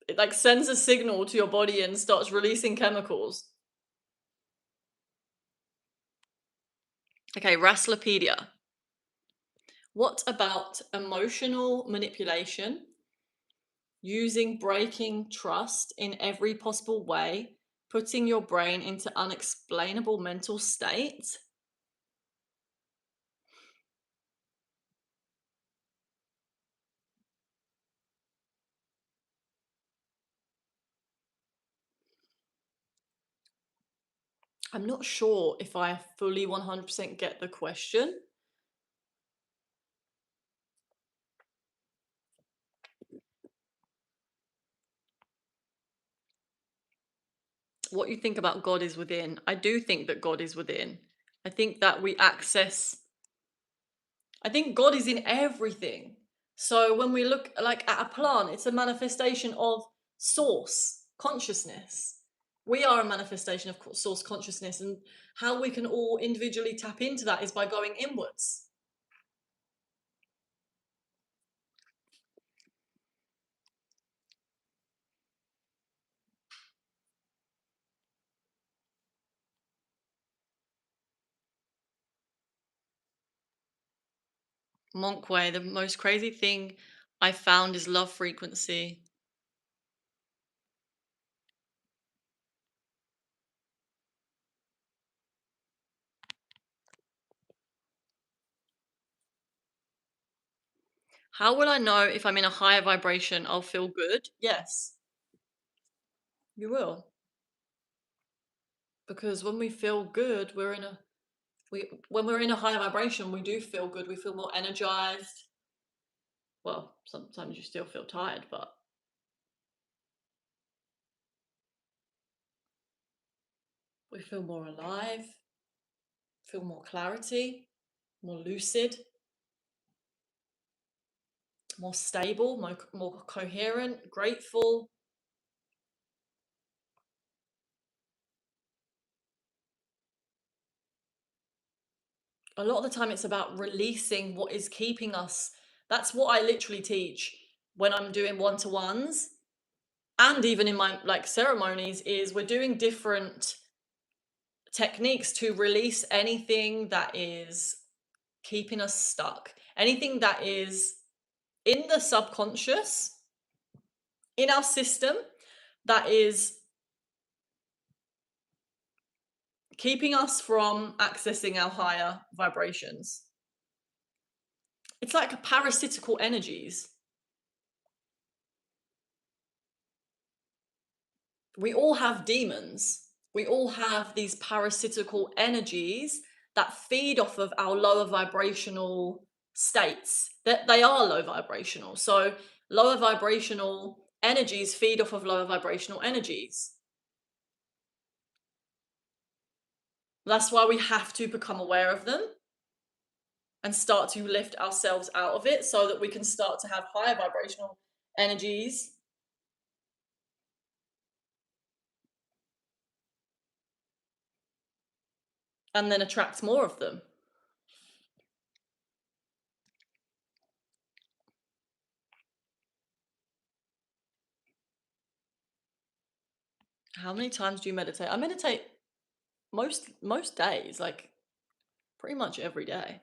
It like sends a signal to your body and starts releasing chemicals. Okay, Raslopedia. What about emotional manipulation, using breaking trust in every possible way, putting your brain into unexplainable mental states? I'm not sure if I fully 100% get the question. What you think about God is within. I do think that God is within. I think that we access, I think God is in everything. So when we look like at a plant, it's a manifestation of source consciousness. We are a manifestation of source consciousness, and how we can all individually tap into that is by going inwards. Monkway, the most crazy thing I found is love frequency. How will I know if I'm in a higher vibration? I'll feel good. Yes, you will. Because when we feel good, we when we're in a higher vibration, we do feel good. We feel more energized. Well, sometimes you still feel tired, but we feel more alive, feel more clarity, more lucid, more stable, more coherent, grateful. A lot of the time it's about releasing what is keeping us. That's what I literally teach when I'm doing one-to-ones, and even in my like ceremonies, is we're doing different techniques to release anything that is keeping us stuck, anything that is in the subconscious, in our system, that is keeping us from accessing our higher vibrations. It's like parasitical energies. We all have demons. We all have these parasitical energies that feed off of our lower vibrational states. That they are low vibrational. So lower vibrational energies feed off of lower vibrational energies. That's why we have to become aware of them and start to lift ourselves out of it so that we can start to have higher vibrational energies and then attract more of them. How many times do you meditate? I meditate most days, like pretty much every day.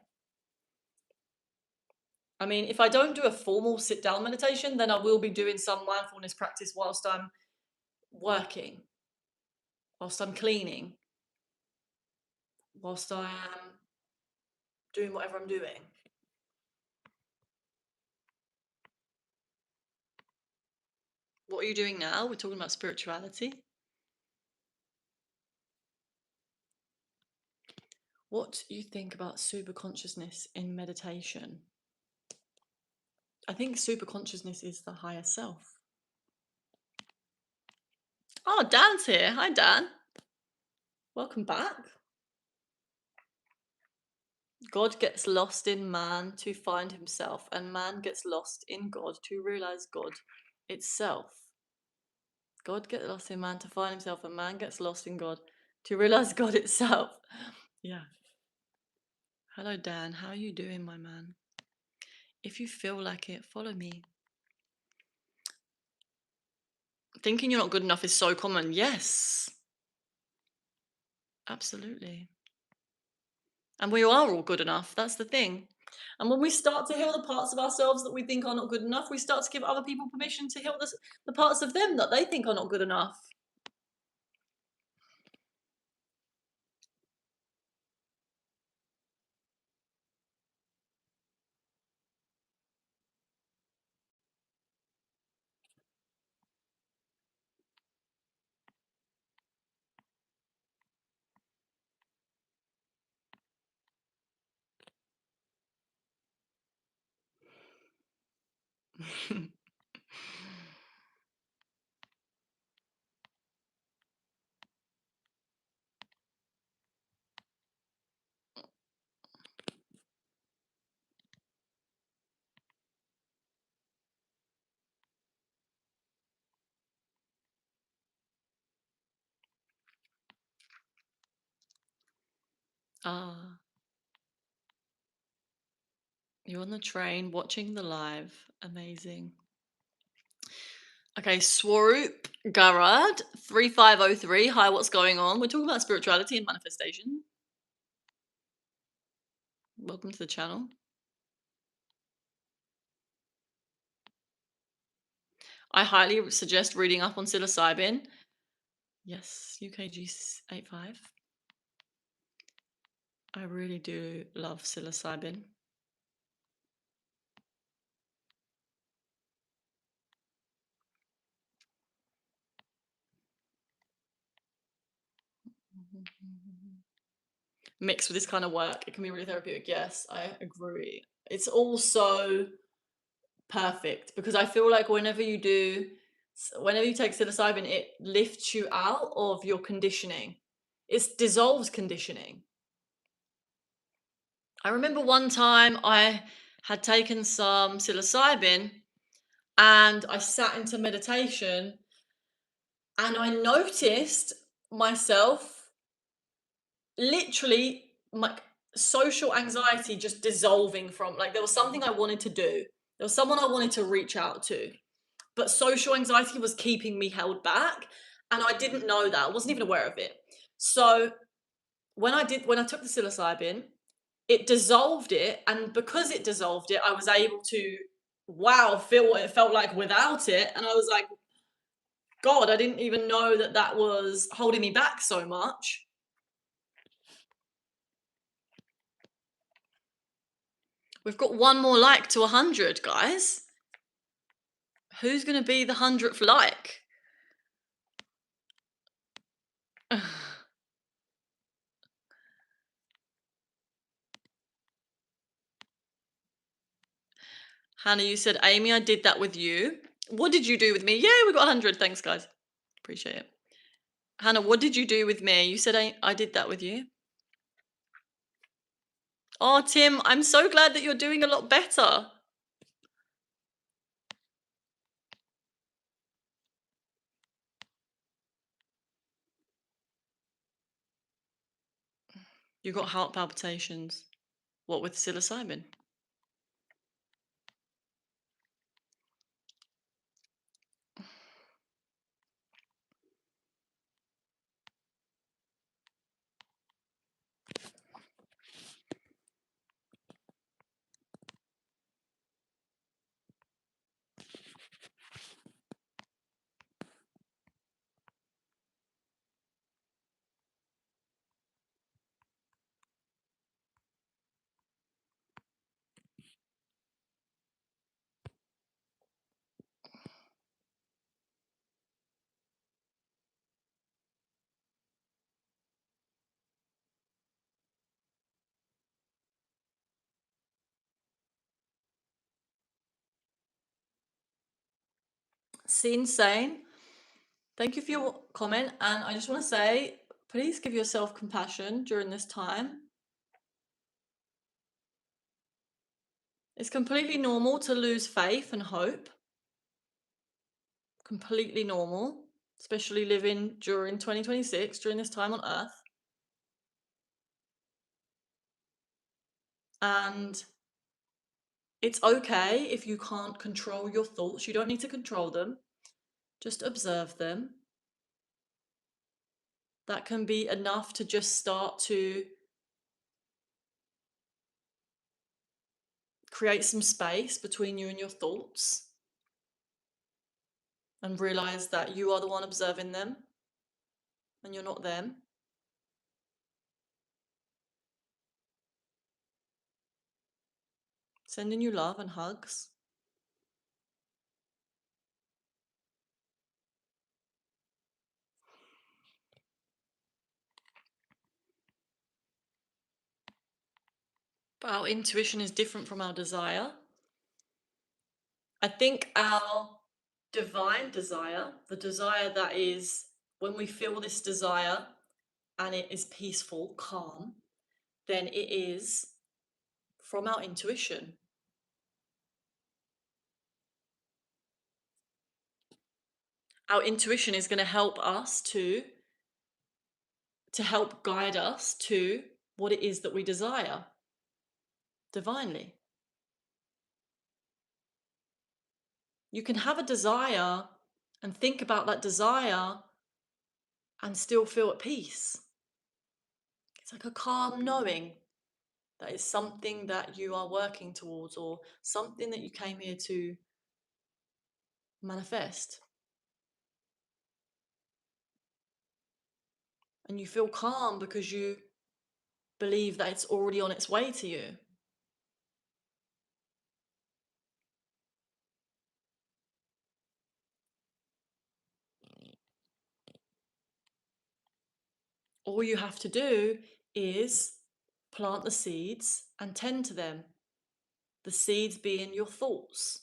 I mean, if I don't do a formal sit down meditation, then I will be doing some mindfulness practice whilst I'm working, whilst I'm cleaning, whilst I am doing whatever I'm doing. What are you doing now? We're talking about spirituality. What do you think about super consciousness in meditation? I think super consciousness is the higher self. Oh, Dan's here. Hi, Dan. Welcome back. God gets lost in man to find himself, and man gets lost in God to realize God itself. God gets lost in man to find himself, and man gets lost in God to realize God itself. Yeah. Hello, Dan. How are you doing, my man? If you feel like it, follow me. Thinking you're not good enough is so common. Yes. Absolutely. And we are all good enough. That's the thing. And when we start to heal the parts of ourselves that we think are not good enough, we start to give other people permission to heal the parts of them that they think are not good enough. Ah, you're on the train watching the live. Amazing. Okay, Swaroop Garad 3503. Hi, what's going on? We're talking about spirituality and manifestation. Welcome to the channel. I highly suggest reading up on psilocybin. Yes, UKG85. I really do love psilocybin. Mixed with this kind of work, it can be really therapeutic. Yes, I agree. It's also perfect because I feel like whenever you take psilocybin, it lifts you out of your conditioning. It dissolves conditioning. I remember one time I had taken some psilocybin and I sat into meditation and I noticed myself literally my social anxiety just dissolving from, like, there was something I wanted to do. There was someone I wanted to reach out to, but social anxiety was keeping me held back and I didn't know that. I wasn't even aware of it. So when I took the psilocybin, it dissolved it, and because it dissolved it, I was able to feel what it felt like without it, and I was like, God, I didn't even know that that was holding me back so much. We've got one more like to 100, guys. Who's going to be the 100th like? Hannah, you said, Amy, I did that with you. What did you do with me? Yeah, we got 100. Thanks, guys. Appreciate it. Hannah, what did you do with me? You said I did that with you. Oh, Tim, I'm so glad that you're doing a lot better. You got heart palpitations. What with psilocybin? Scene sane. Thank you for your comment, and I just want to say, please give yourself compassion during this time. It's completely normal to lose faith and hope. Completely normal, especially living during 2026, during this time on Earth. And it's okay if you can't control your thoughts. You don't need to control them. Just observe them. That can be enough to just start to create some space between you and your thoughts and realize that you are the one observing them and you're not them. Sending you love and hugs. But our intuition is different from our desire. I think our divine desire, the desire that is when we feel this desire and it is peaceful, calm, then it is from our intuition. Our intuition is going to help us to help guide us to what it is that we desire divinely. You can have a desire and think about that desire and still feel at peace. It's like a calm knowing that it's something that you are working towards or something that you came here to manifest. And you feel calm because you believe that it's already on its way to you. All you have to do is plant the seeds and tend to them. The seeds being your thoughts.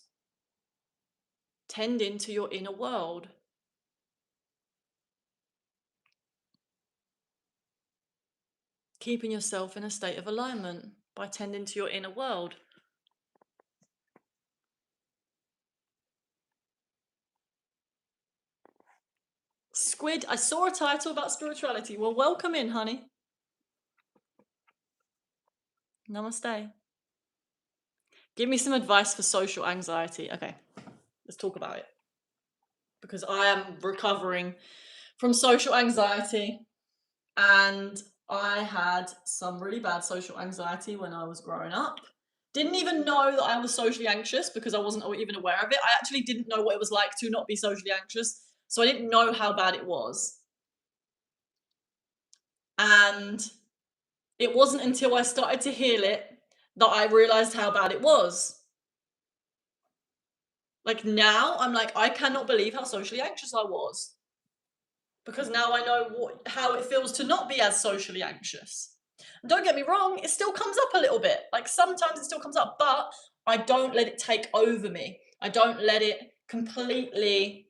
Tend into your inner world. Keeping yourself in a state of alignment by tending to your inner world. Squid, I saw a title about spirituality. Well, welcome in, honey. Namaste. Give me some advice for social anxiety. Okay, let's talk about it. Because I am recovering from social anxiety and I had some really bad social anxiety when I was growing up. Didn't even know that I was socially anxious because I wasn't even aware of it. I actually didn't know what it was like to not be socially anxious. So I didn't know how bad it was. And it wasn't until I started to heal it that I realized how bad it was. Like now, I'm like, I cannot believe how socially anxious I was. Because now I know how it feels to not be as socially anxious. And don't get me wrong, it still comes up a little bit. Like sometimes it still comes up, but I don't let it take over me. I don't let it completely.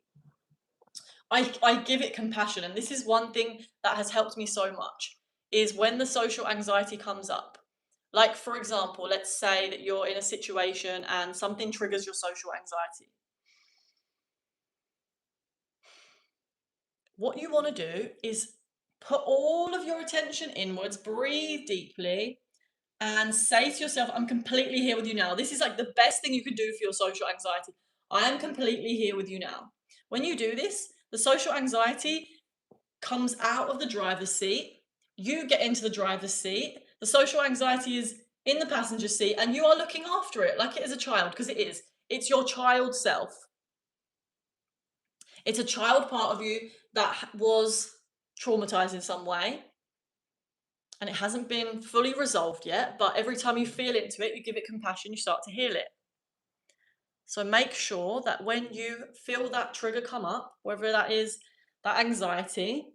I give it compassion. And this is one thing that has helped me so much is when the social anxiety comes up, Like, for example, let's say that you're in a situation and something triggers your social anxiety. What you want to do is put all of your attention inwards, breathe deeply, and say to yourself, I'm completely here with you now. This is like the best thing you could do for your social anxiety. I am completely here with you now. When you do this, the social anxiety comes out of the driver's seat. You get into the driver's seat. The social anxiety is in the passenger seat, and you are looking after it like it is a child, because it is. It's your child self. It's a child part of you that was traumatized in some way, and it hasn't been fully resolved yet, but every time you feel into it, you give it compassion, you start to heal it. So make sure that when you feel that trigger come up, whether that is that anxiety,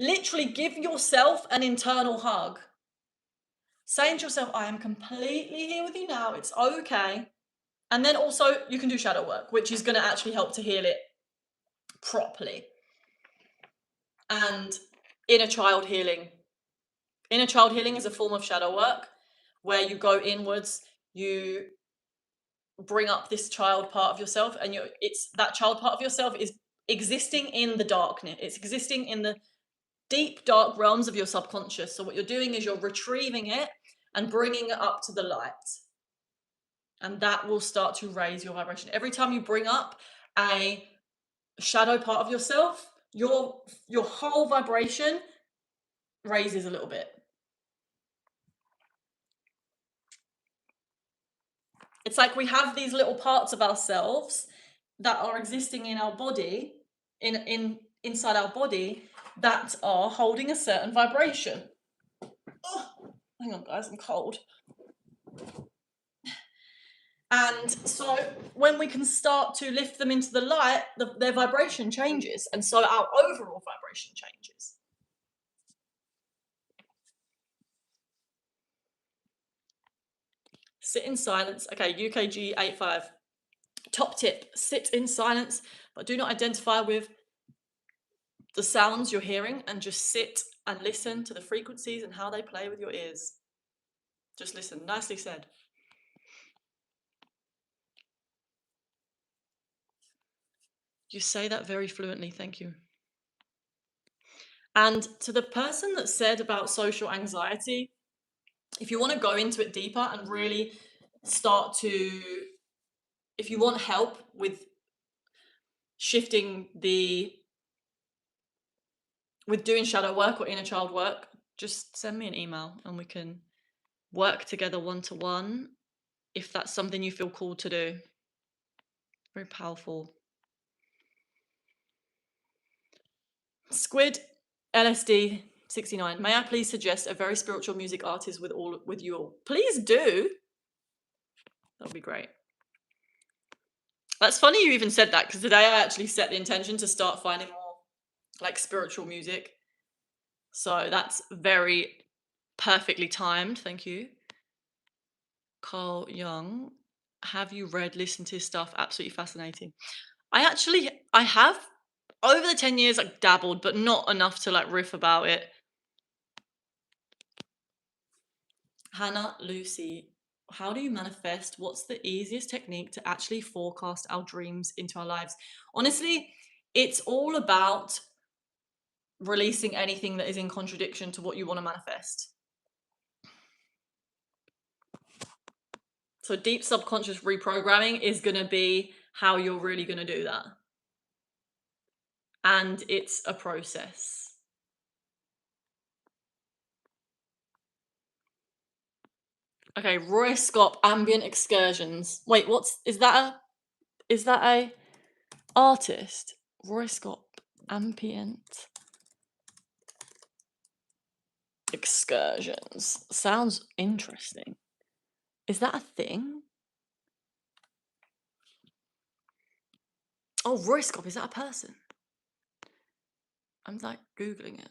literally give yourself an internal hug. Saying to yourself, I am completely here with you now, it's okay. And then also, you can do shadow work, which is going to actually help to heal it properly. And inner child healing. Inner child healing is a form of shadow work where you go inwards, you bring up this child part of yourself, and it's that child part of yourself is existing in the darkness. It's existing in the deep dark realms of your subconscious. So what you're doing is you're retrieving it and bringing it up to the light. And that will start to raise your vibration. Every time you bring up a shadow part of yourself, your whole vibration raises a little bit. It's like we have these little parts of ourselves that are existing in our body, inside our body, that are holding a certain vibration. Oh, hang on, guys, I'm cold. And so when we can start to lift them into the light, their vibration changes, and so our overall vibration changes. Sit in silence. Okay, UKG 85. Top tip, sit in silence, but do not identify with the sounds you're hearing, and just sit and listen to the frequencies and how they play with your ears. Just listen. Nicely said. You say that very fluently. Thank you. And to the person that said about social anxiety, if you want to go into it deeper and really start to, if you want help with shifting with doing shadow work or inner child work, just send me an email and we can work together one-to-one if that's something you feel called to do. Very powerful. Squid LSD 69. May I please suggest a very spiritual music artist with you all? Please do. That would be great. That's funny you even said that, because today I actually set the intention to start finding more like spiritual music. So that's very perfectly timed. Thank you. Carl Young. Have you listened to his stuff? Absolutely fascinating. I have, over the 10 years, like dabbled, but not enough to like riff about it. Hannah Lucy, how do you manifest? What's the easiest technique to actually forecast our dreams into our lives? Honestly, it's all about releasing anything that is in contradiction to what you want to manifest. So deep subconscious reprogramming is going to be how you're really going to do that. And it's a process. Okay, Roy Scott, Ambient Excursions. Wait, is that a artist? Roy Scott, Ambient Excursions. Sounds interesting. Is that a thing? Oh, Roy Scott, is that a person? I'm like Googling it.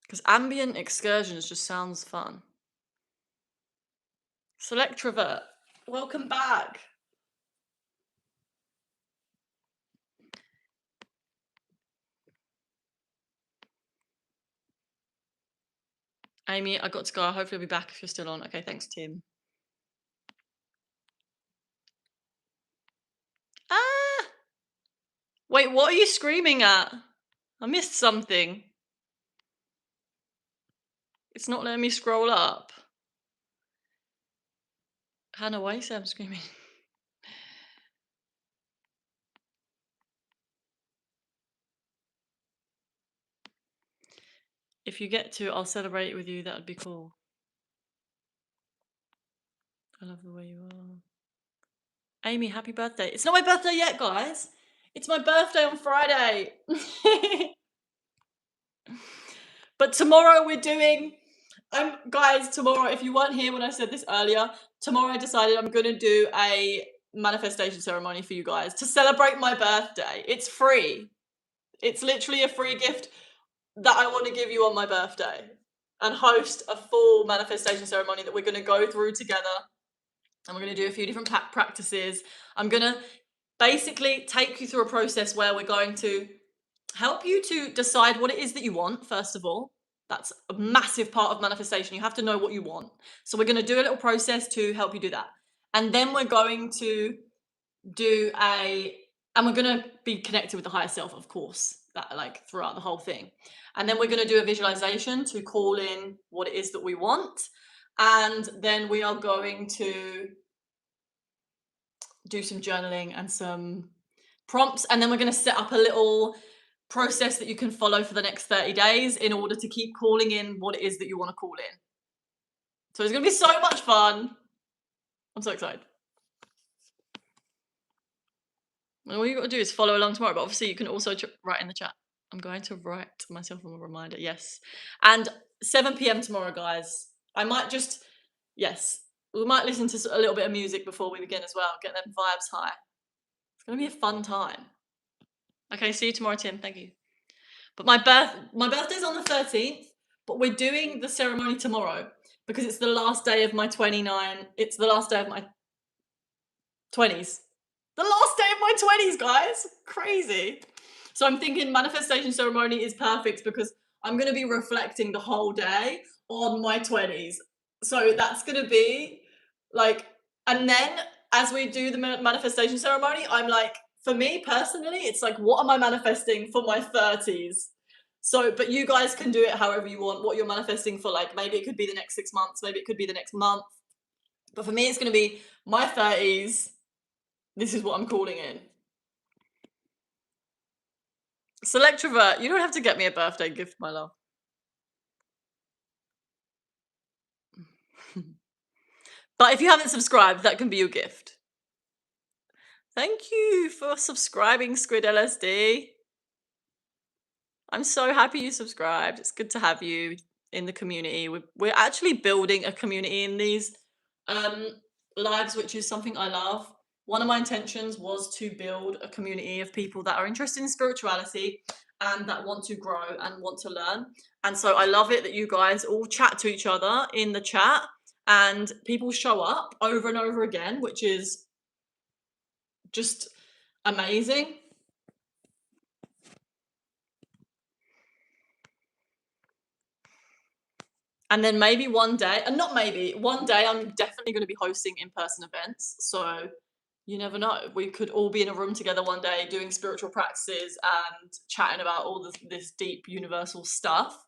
Because Ambient Excursions just sounds fun. Selectrovert, welcome back. Amy, I got to go. Hopefully I'll be back if you're still on. Okay, thanks, Tim. Ah! Wait, what are you screaming at? I missed something. It's not letting me scroll up. Hannah, why you say I'm screaming? If you get to, I'll celebrate with you. That would be cool. I love the way you are. Amy, happy birthday. It's not my birthday yet, guys. It's my birthday on Friday. But tomorrow we're doing, guys, tomorrow, if you weren't here when I said this earlier, tomorrow I decided I'm going to do a manifestation ceremony for you guys to celebrate my birthday. It's free. It's literally a free gift that I want to give you on my birthday, and host a full manifestation ceremony that we're going to go through together. And we're going to do a few different practices. I'm going to basically take you through a process where we're going to help you to decide what it is that you want, first of all. That's a massive part of manifestation. You have to know what you want. So we're going to do a little process to help you do that. And then we're going to and we're going to be connected with the higher self, of course, that like throughout the whole thing. And then we're going to do a visualization to call in what it is that we want. And then we are going to do some journaling and some prompts. And then we're going to set up a little process that you can follow for the next 30 days in order to keep calling in what it is that you want to call in. So it's going to be so much fun. I'm so excited. And all you got to do is follow along tomorrow. But obviously, you can also write in the chat. I'm going to write myself a reminder. Yes. And 7 p.m. tomorrow, guys. I might just, yes, we might listen to a little bit of music before we begin as well. Get them vibes high. It's going to be a fun time. Okay, see you tomorrow, Tim. Thank you. But my birthday's on the 13th, but we're doing the ceremony tomorrow because it's the last day of my 29. It's the last day of my 20s. The last day of my 20s, guys. Crazy. So I'm thinking manifestation ceremony is perfect because I'm going to be reflecting the whole day on my 20s. So that's going to be like, and then as we do the manifestation ceremony, I'm like, for me personally, it's like, what am I manifesting for my 30s? So, but you guys can do it however you want, what you're manifesting for. Like, maybe it could be the next 6 months, maybe it could be the next month. But for me, it's going to be my 30s. This is what I'm calling in. Selectrovert, you don't have to get me a birthday gift, my love. But if you haven't subscribed, that can be your gift. Thank you for subscribing, Squid LSD. I'm so happy you subscribed. It's good to have you in the community. We're actually building a community in these lives, which is something I love. One of my intentions was to build a community of people that are interested in spirituality and that want to grow and want to learn. And so I love it that you guys all chat to each other in the chat and people show up over and over again, which is just amazing. And then maybe one day, and not maybe, one day I'm definitely going to be hosting in-person events. So you never know. We could all be in a room together one day doing spiritual practices and chatting about all this deep universal stuff.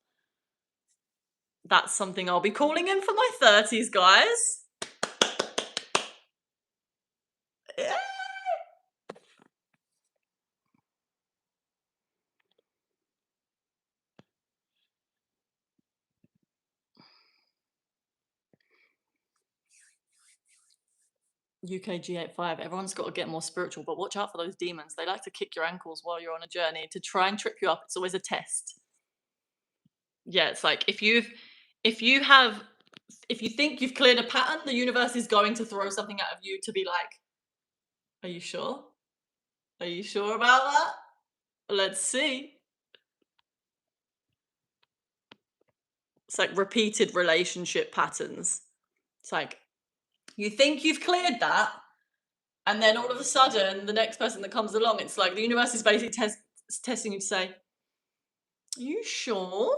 That's something I'll be calling in for my 30s, guys. Yeah. UKG85, everyone's got to get more spiritual, but watch out for those demons. They like to kick your ankles while you're on a journey to try and trip you up. It's always a test. Yeah, it's like if you think you've cleared a pattern, the universe is going to throw something out of you to be like, are you sure? Are you sure about that? Let's see. It's like repeated relationship patterns. It's like, you think you've cleared that, and then all of a sudden, the next person that comes along, it's like the universe is basically testing you to say, are you sure?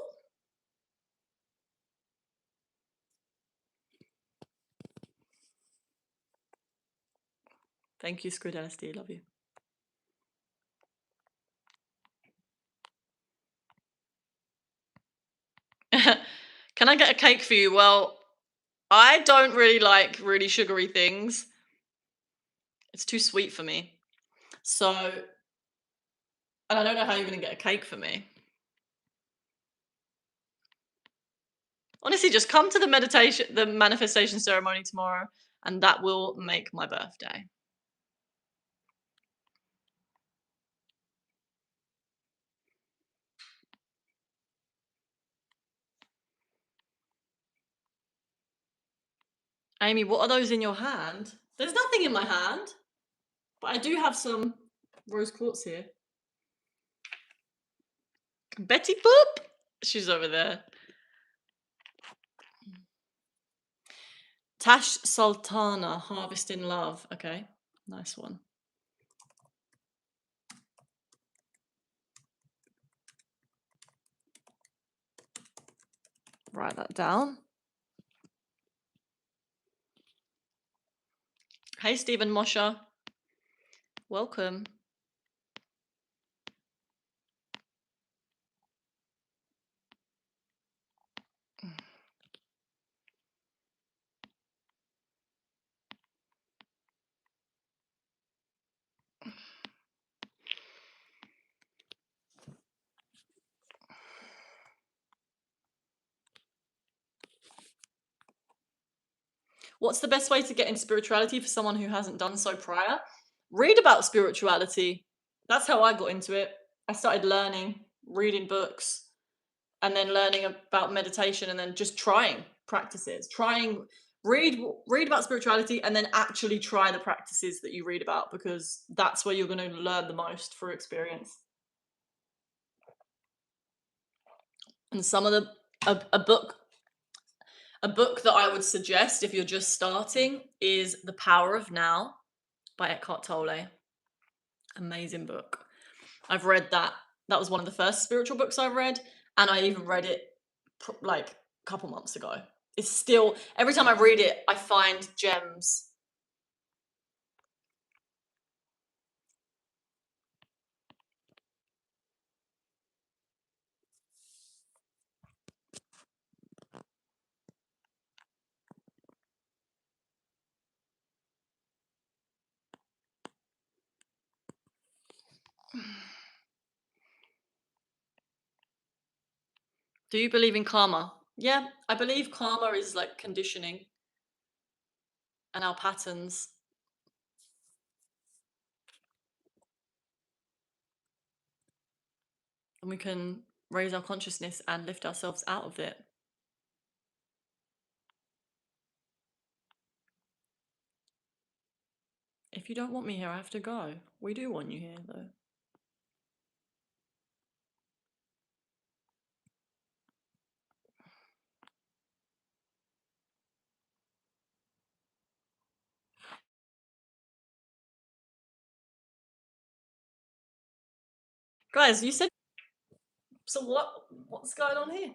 Thank you, Squid LSD. Love you. Can I get a cake for you? Well, I don't really like really sugary things. It's too sweet for me. So, and I don't know how you're going to get a cake for me. Honestly, just come to the manifestation ceremony tomorrow, and that will make my birthday. Amy, what are those in your hand? There's nothing in my hand, but I do have some rose quartz here. Betty Boop? She's over there. Tash Sultana, Harvest in Love. Okay, nice one. Write that down. Hey, Stephen Mosher. Welcome. What's the best way to get into spirituality for someone who hasn't done so prior? Read about spirituality. That's how I got into it. I started learning, reading books, and then learning about meditation, and then just trying practices. Read about spirituality, and then actually try the practices that you read about, because that's where you're going to learn the most through experience. And some of a book that I would suggest if you're just starting is The Power of Now by Eckhart Tolle. Amazing book. I've read that. That was one of the first spiritual books I read, and I even read it like a couple months ago. It's still, every time I read it, I find gems. Do you believe in karma? Yeah, I believe karma is like conditioning and our patterns. And we can raise our consciousness and lift ourselves out of it. If you don't want me here, I have to go. We do want you here, though. Guys, you said... So what's going on here?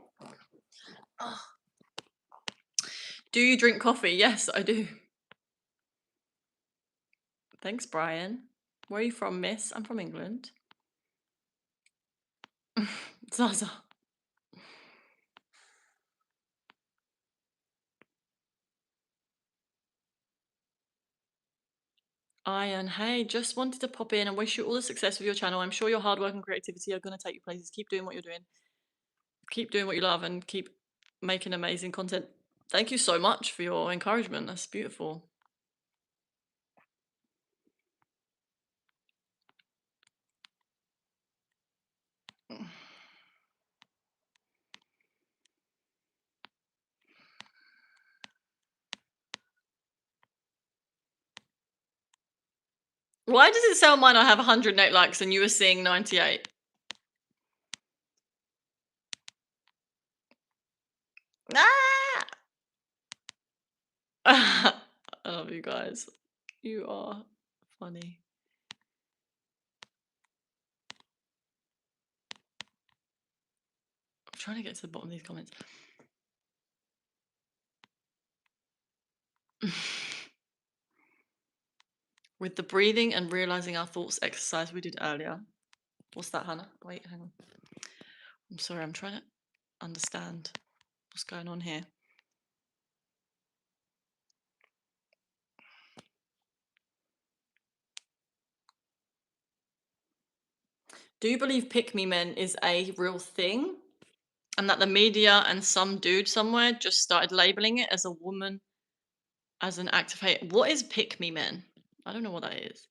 Oh. Do you drink coffee? Yes, I do. Thanks, Brian. Where are you from, miss? I'm from England. Zaza. Iron, hey, just wanted to pop in and wish you all the success with your channel. I'm sure your hard work and creativity are going to take you places. Keep doing what you're doing. Keep doing what you love and keep making amazing content. Thank you so much for your encouragement. That's beautiful. Why does it say on mine I have 108 likes and you were seeing 98? Ah! I love you guys. You are funny. I'm trying to get to the bottom of these comments. with the breathing and realizing our thoughts exercise we did earlier. What's that, Hannah? Wait, hang on. I'm sorry, I'm trying to understand what's going on here. Do you believe pick me men is a real thing? And that the media and some dude somewhere just started labeling it as a woman as an act of hate? What is pick me men? I don't know what that is.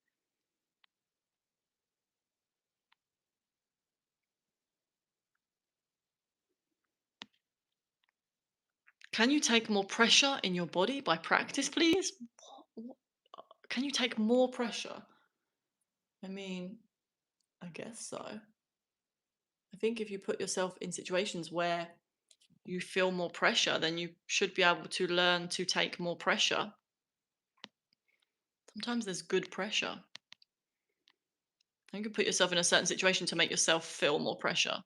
Can you take more pressure in your body by practice, please? What? Can you take more pressure? I mean, I guess so. I think if you put yourself in situations where you feel more pressure, then you should be able to learn to take more pressure. Sometimes there's good pressure. You can put yourself in a certain situation to make yourself feel more pressure,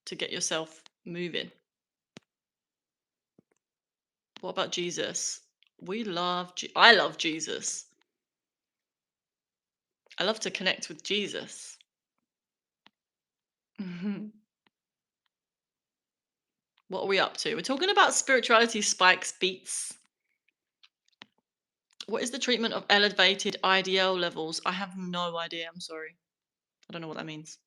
to get yourself moving. What about Jesus? I love Jesus. I love to connect with Jesus. What are we up to? We're talking about spirituality spikes beats. What is the treatment of elevated IDL levels? I have no idea. I'm sorry. I don't know what that means.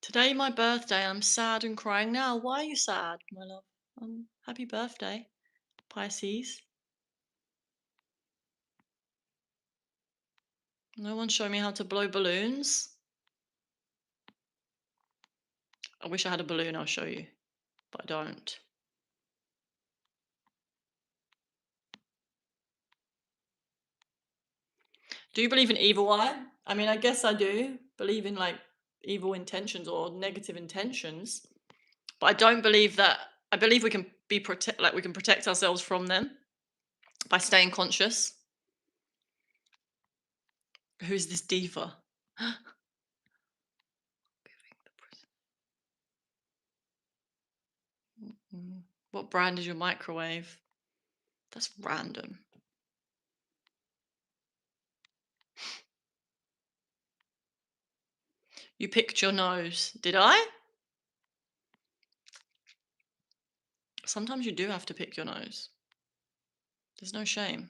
Today, my birthday. I'm sad and crying now. Why are you sad, my love? Happy birthday, Pisces. No one showed me how to blow balloons. I wish I had a balloon. I'll show you, but I don't. Do you believe in evil eye? I mean, I guess I do believe in like evil intentions or negative intentions, but I don't believe that. I believe we can be we can protect ourselves from them by staying conscious. Who's this diva? What brand is your microwave? That's random. You picked your nose. Did I? Sometimes you do have to pick your nose. There's no shame.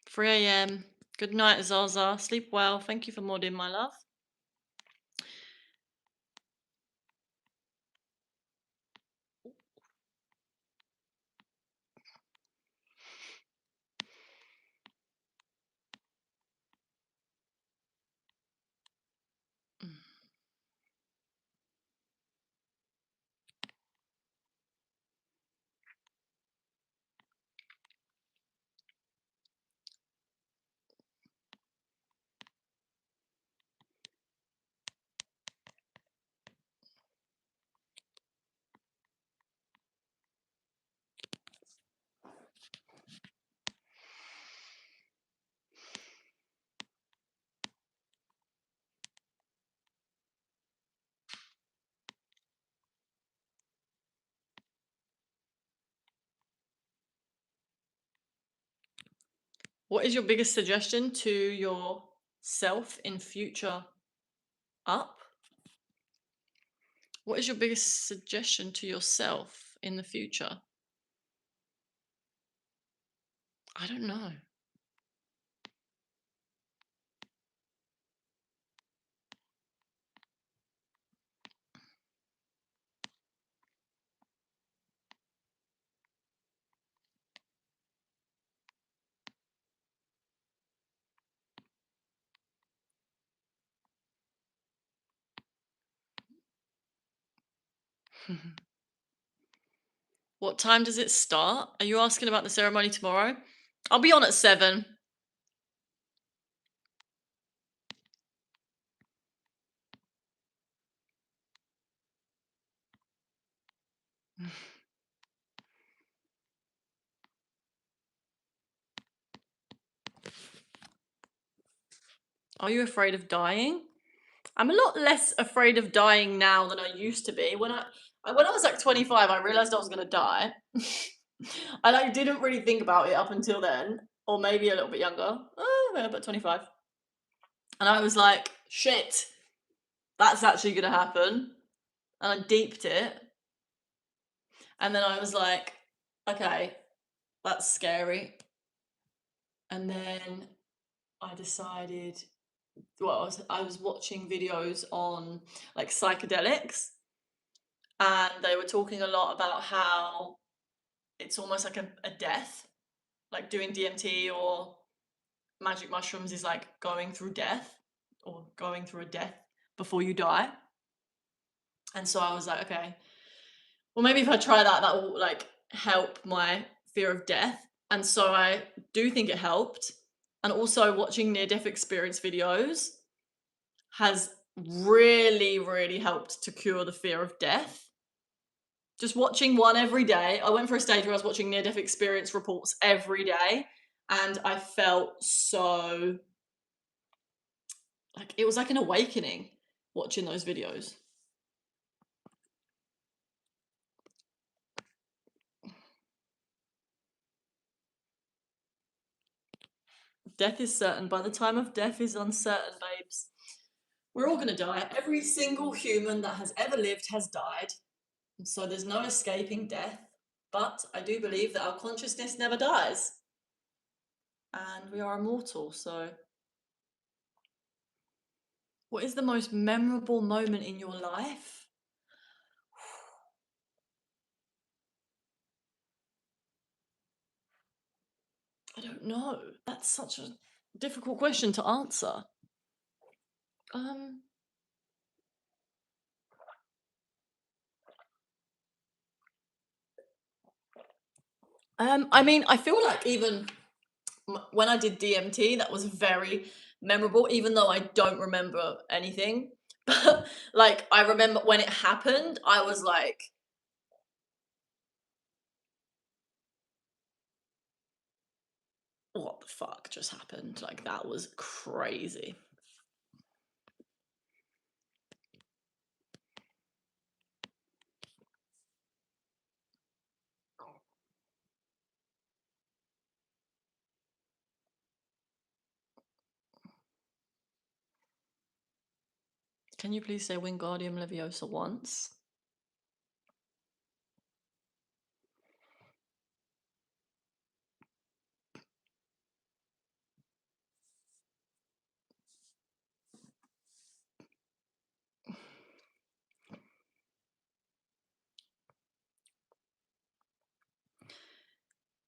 3 a.m. Good night, Zaza. Sleep well. Thank you for modding, my love. What is your biggest suggestion to yourself in future up? What is your biggest suggestion to yourself in the future? I don't know. What time does it start? Are you asking about the ceremony tomorrow? I'll be on at 7. Are you afraid of dying? I'm a lot less afraid of dying now than I used to be. When I was like 25, I realized I was gonna die. I like didn't really think about it up until then, or maybe a little bit younger. Oh, yeah, but 25. And I was like, shit, that's actually gonna happen. And I deeped it. And then I was like, okay, that's scary. And then I decided, well, I was watching videos on like psychedelics, and they were talking a lot about how it's almost like a death, like doing DMT or magic mushrooms is like going through death or going through a death before you die. And so I was like, okay, well, maybe if I try that, that will like help my fear of death. And so I do think it helped. And also watching near death experience videos has really, really helped to cure the fear of death. Just watching one every day. I went for a stage where I was watching near death experience reports every day, and I felt so like it was like an awakening watching those videos. Death is certain. By the time of death is uncertain, babes. We're all gonna die. Every single human that has ever lived has died. And so there's no escaping death. But I do believe that our consciousness never dies. And we are immortal, so. What is the most memorable moment in your life? I don't know. That's such a difficult question to answer. Um, I mean, I feel like even when I did DMT, that was very memorable, even though I don't remember anything. But like, I remember when it happened, I was like, what the fuck just happened? Like, that was crazy. Can you please say Wingardium Leviosa once?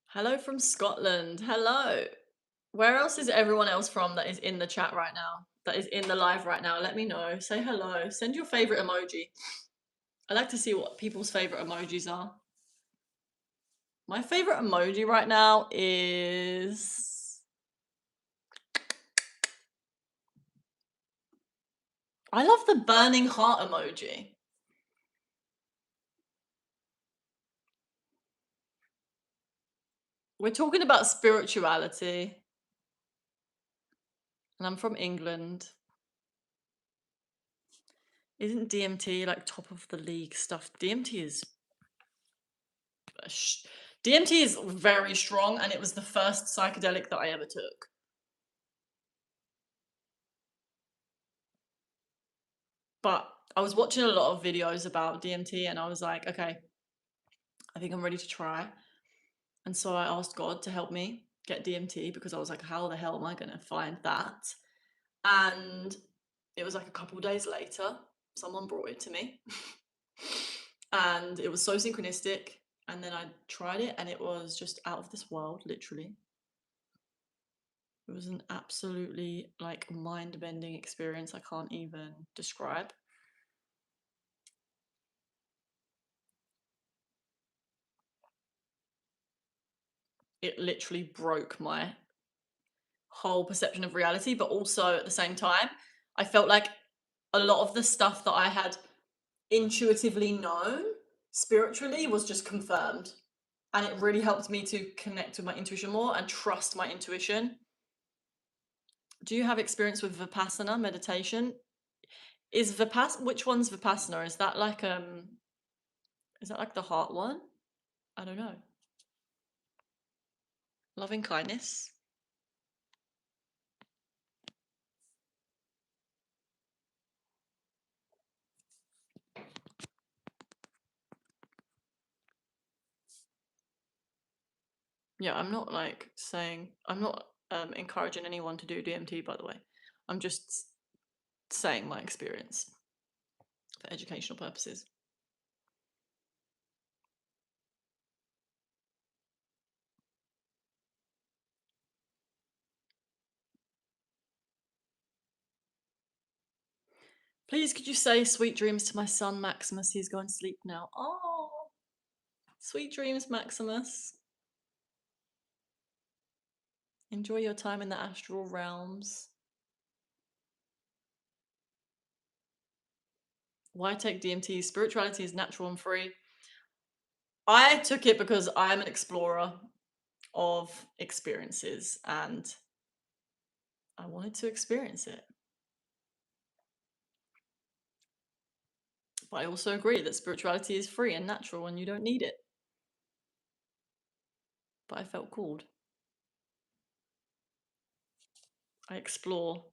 Hello from Scotland. Hello. Where else is everyone else from that is in the chat right now? That is in the live right now? Let me know. Say hello. Send your favorite emoji. I like to see what people's favorite emojis are. My favorite emoji right now is. I love the burning heart emoji. We're talking about spirituality. And I'm from England. Isn't DMT like top of the league stuff? DMT is DMT is very strong, and it was the first psychedelic that I ever took. But I was watching a lot of videos about DMT, and I was like, okay, I think I'm ready to try. And so I asked God to help me get DMT because I was like, how the hell am I going to find that? And it was like a couple days later, someone brought it to me. And it was so synchronistic. And then I tried it, and it was just out of this world, literally. It was an absolutely like mind-bending experience I can't even describe. It literally broke my whole perception of reality, but also at the same time, I felt like a lot of the stuff that I had intuitively known spiritually was just confirmed. And it really helped me to connect with my intuition more and trust my intuition. Do you have experience with Vipassana meditation? Is which one's Vipassana? Is that like the heart one? I don't know. Loving kindness. Yeah, I'm not I'm not encouraging anyone to do DMT, by the way. I'm just saying my experience for educational purposes. Please, could you say sweet dreams to my son Maximus? He's going to sleep now. Oh, sweet dreams, Maximus. Enjoy your time in the astral realms. Why take DMT? Spirituality is natural and free. I took it because I'm an explorer of experiences and I wanted to experience it. But I also agree that spirituality is free and natural and you don't need it. But I felt called. I explore.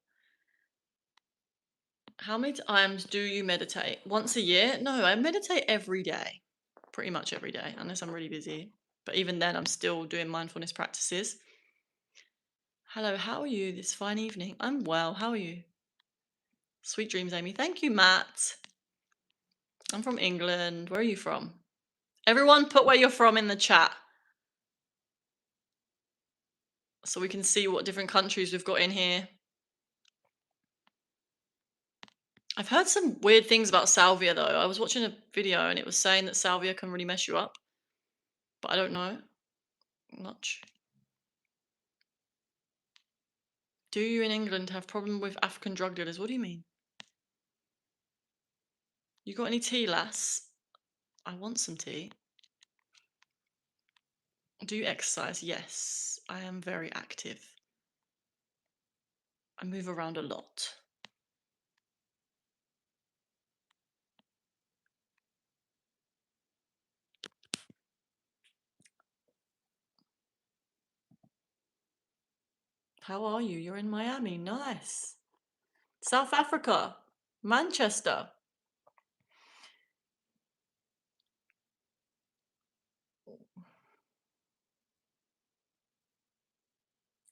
How many times do you meditate? Once a year? No, I meditate every day. Pretty much every day, unless I'm really busy. But even then, I'm still doing mindfulness practices. Hello, how are you this fine evening? I'm well, how are you? Sweet dreams, Amy. Thank you, Matt. I'm from England. Where are you from? Everyone put where you're from in the chat so we can see what different countries we've got in here. I've heard some weird things about salvia though. I was watching a video and it was saying that salvia can really mess you up. But I don't know much. Do you in England have problem with African drug dealers? What do you mean? You got any tea, lass? I want some tea. Do you exercise? Yes, I am very active. I move around a lot. How are you? You're in Miami. Nice. South Africa. Manchester.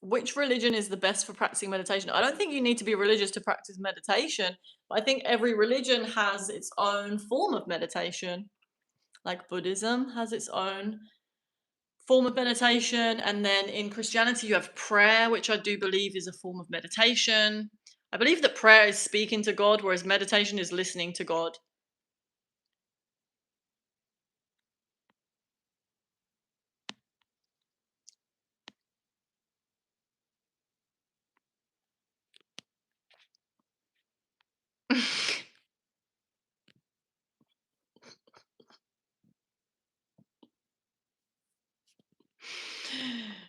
Which religion is the best for practicing meditation? I don't think you need to be religious to practice meditation, but I think every religion has its own form of meditation. Like Buddhism has its own form of meditation, and then in Christianity you have prayer, which I do believe is a form of meditation. I believe that prayer is speaking to God, whereas meditation is listening to God.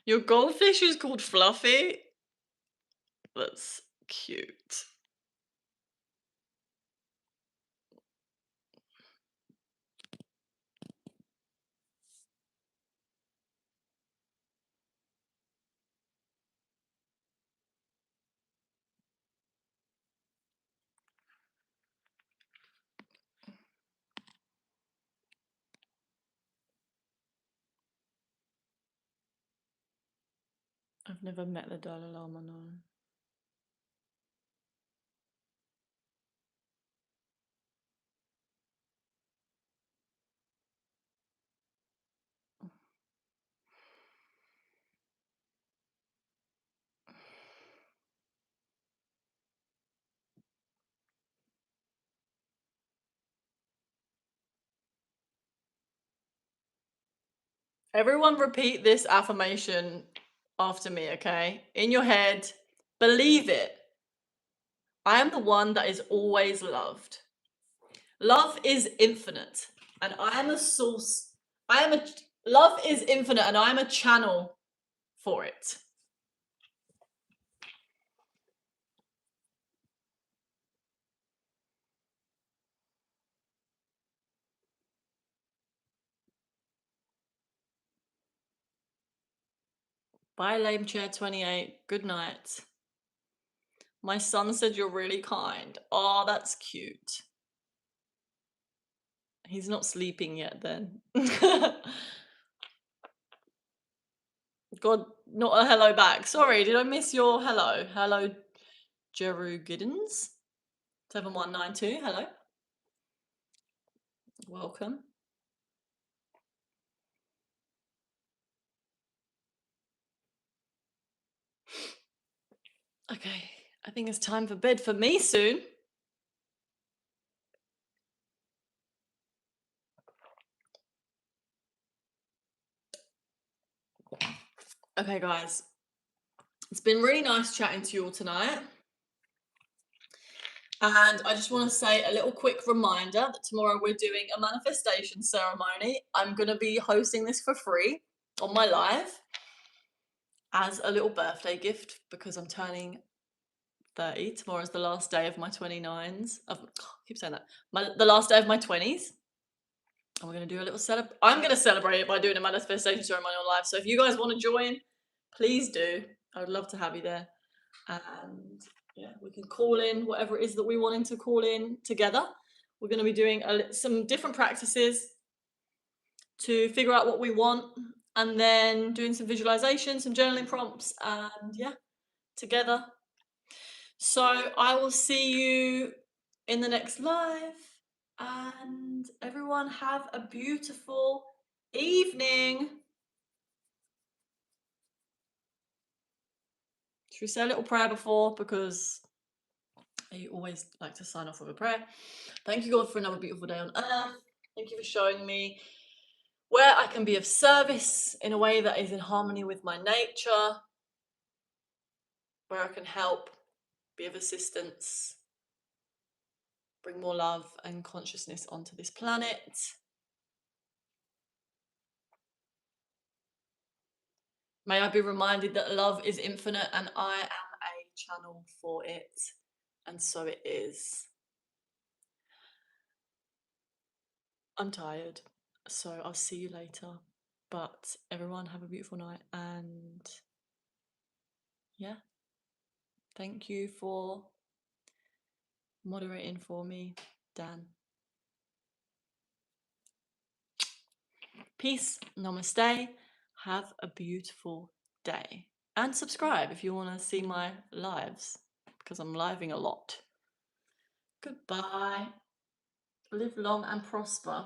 Your goldfish is called Fluffy? That's cute. I've never met the Dalai Lama, no. Everyone repeat this affirmation after me, okay? In your head, believe it. I am the one that is always loved. Love is infinite, and I am a source. Love is infinite, and I am a channel for it. Bye, lame chair 28. Good night. My son said you're really kind. Oh, that's cute. He's not sleeping yet then. God, not a hello back. Sorry, did I miss your hello? Hello, Jeru Giddens. 7192, hello. Welcome. Okay, I think it's time for bed for me soon. Okay, guys, it's been really nice chatting to you all tonight. And I just want to say a little quick reminder that tomorrow we're doing a manifestation ceremony. I'm going to be hosting this for free on my live as a little birthday gift because I'm turning 30. Tomorrow's the last day of my 29s. I keep saying that. The last day of my 20s. And we're going to do a little I'm going to celebrate it by doing a manifestation ceremony on live. So if you guys want to join, please do. I would love to have you there. And yeah, we can call in whatever it is that we wanted to call in together. We're going to be doing some different practices to figure out what we want, and then doing some visualization, some journaling prompts, and yeah, together. So I will see you in the next live, and everyone have a beautiful evening. Should we say a little prayer before? Because I always like to sign off with a prayer. Thank you, God, for another beautiful day on earth. Thank you for showing me where I can be of service in a way that is in harmony with my nature, where I can help, be of assistance, bring more love and consciousness onto this planet. May I be reminded that love is infinite and I am a channel for it, and so it is. I'm tired, so I'll see you later. But everyone have a beautiful night, and yeah, thank you for moderating for me, Dan. Peace, namaste, have a beautiful day. And subscribe if you want to see my lives, because I'm living a lot. Goodbye. Live long and prosper.